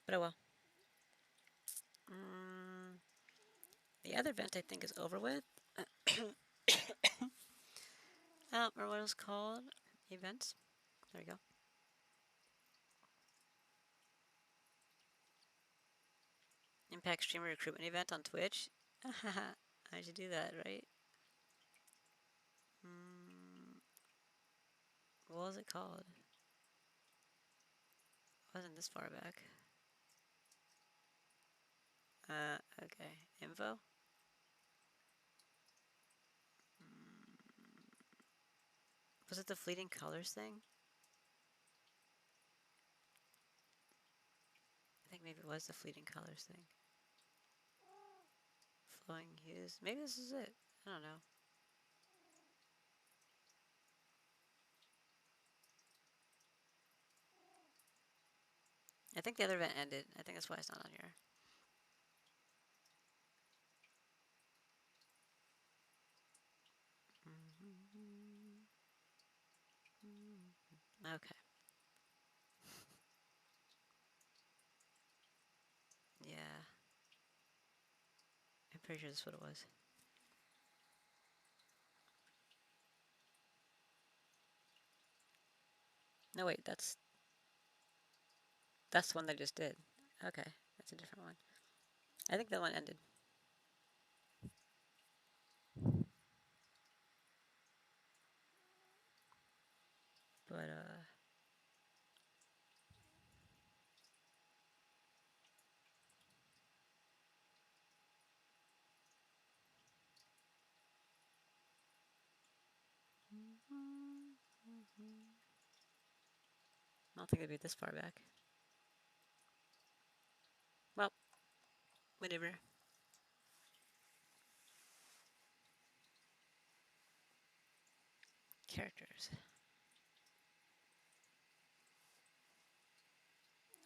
But oh well. The other event I think is over with. I don't remember what it was called. Events. There we go. Impact Streamer Recruitment Event on Twitch. I should do that, right? What was it called? It wasn't this far back. Okay. Info? Was it the Fleeting Colors thing? I think maybe it was the Fleeting Colors thing. Flowing hues. Maybe this is it. I don't know. I think the other event ended. I think that's why it's not on here. Okay. Yeah. I'm pretty sure that's what it was. No, wait, that's the one they just did. Okay, that's a different one. I think that one ended. But, I don't think it'd be this far back. Well, whatever. Characters.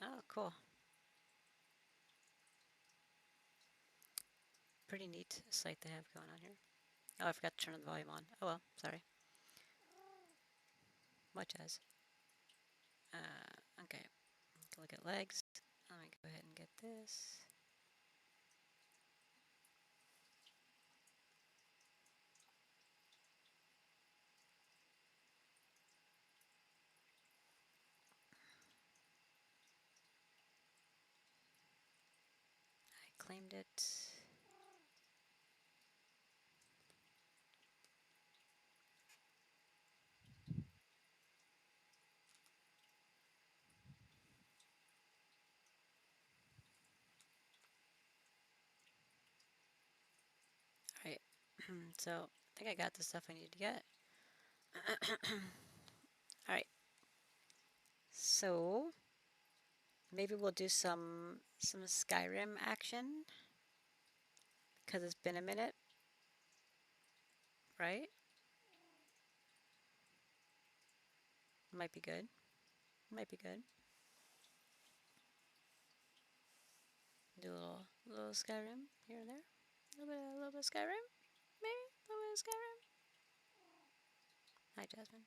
Oh, cool. Pretty neat site they have going on here. Oh, I forgot to turn the volume on. Oh well, sorry. Much as. Okay. Look at legs. Let me go ahead and get this. I claimed it. Alright. So, I think I got the stuff I need to get. Alright. So, maybe we'll do some Skyrim action. Because it's been a minute. Right? Might be good. Might be good. Do a little Skyrim here and there. A little bit of Skyrim? Maybe? A little bit of Skyrim? Hi, Jasmine.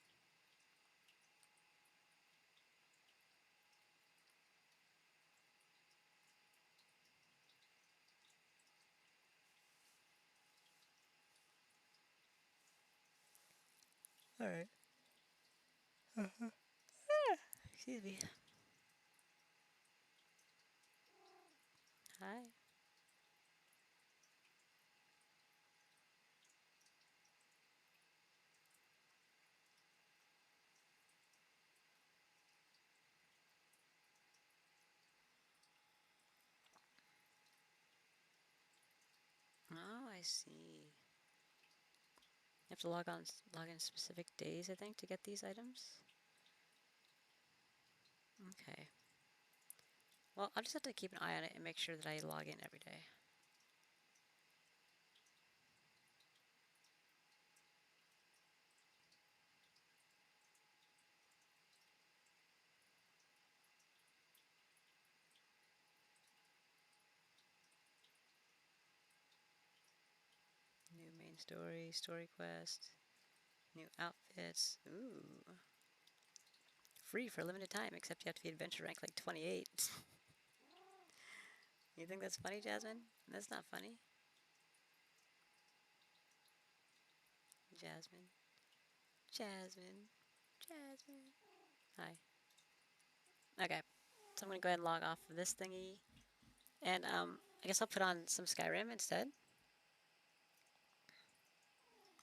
Alright. Excuse me. Hi. Oh, I see. You have to log in specific days, I think, to get these items. Okay. Well, I'll just have to keep an eye on it and make sure that I log in every day. New main story, story quest, new outfits. Ooh. Free for a limited time, except you have to be adventure rank like 28. You think that's funny, Jasmine? That's not funny. Jasmine. Jasmine. Jasmine. Hi. Okay. So I'm going to go ahead and log off of this thingy. And I guess I'll put on some Skyrim instead.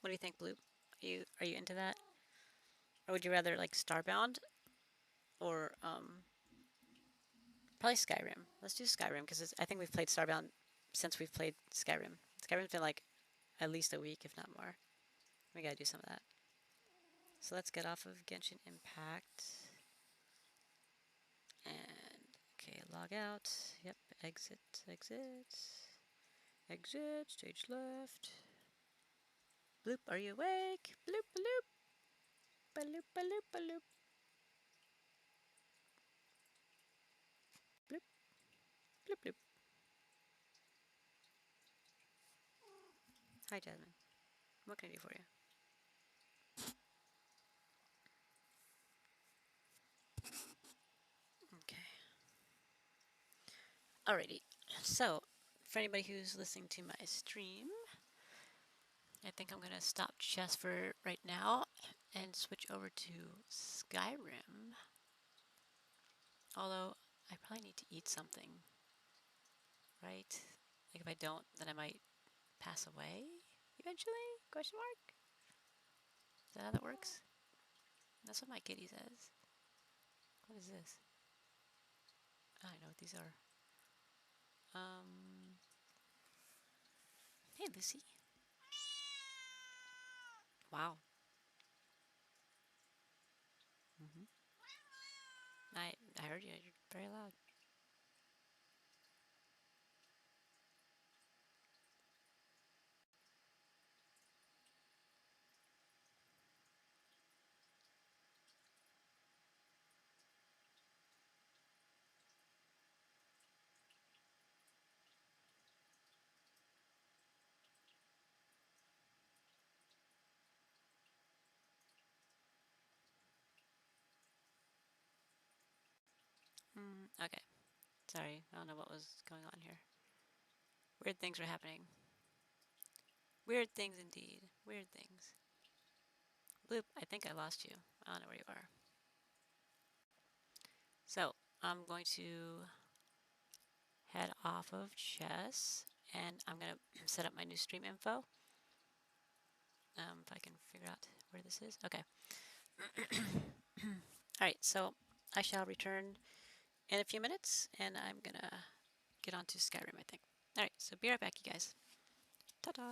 What do you think, Bloop? Are you into that? Or would you rather like Starbound? Or probably Skyrim. Let's do Skyrim because I think we've played Starbound since we've played Skyrim. Skyrim's been like at least a week, if not more. We gotta do some of that. So let's get off of Genshin Impact. And, okay, log out. Yep, exit, exit. Exit, stage left. Bloop, are you awake? Bloop, bloop. Bloop, bloop, bloop. Bloop, bloop, bloop. Hi, Jasmine. What can I do for you? Okay. Alrighty. So, for anybody who's listening to my stream, I think I'm going to stop chess for right now and switch over to Skyrim. Although, I probably need to eat something, right? Like, if I don't, then I might pass away eventually? Question mark? Is that how that works? That's what my kitty says. What is this? I know what these are. Hey, Lucy. Wow. I heard you. You're very loud. Okay. Sorry, I don't know what was going on here. Weird things were happening. Weird things indeed. Weird things. Bloop, I think I lost you. I don't know where you are. So, I'm going to head off of chess and I'm going to set up my new stream info. If I can figure out where this is. Okay. Alright, so I shall return in a few minutes and I'm going to get on to Skyrim, I think. Alright, so be right back, you guys. Ta-da!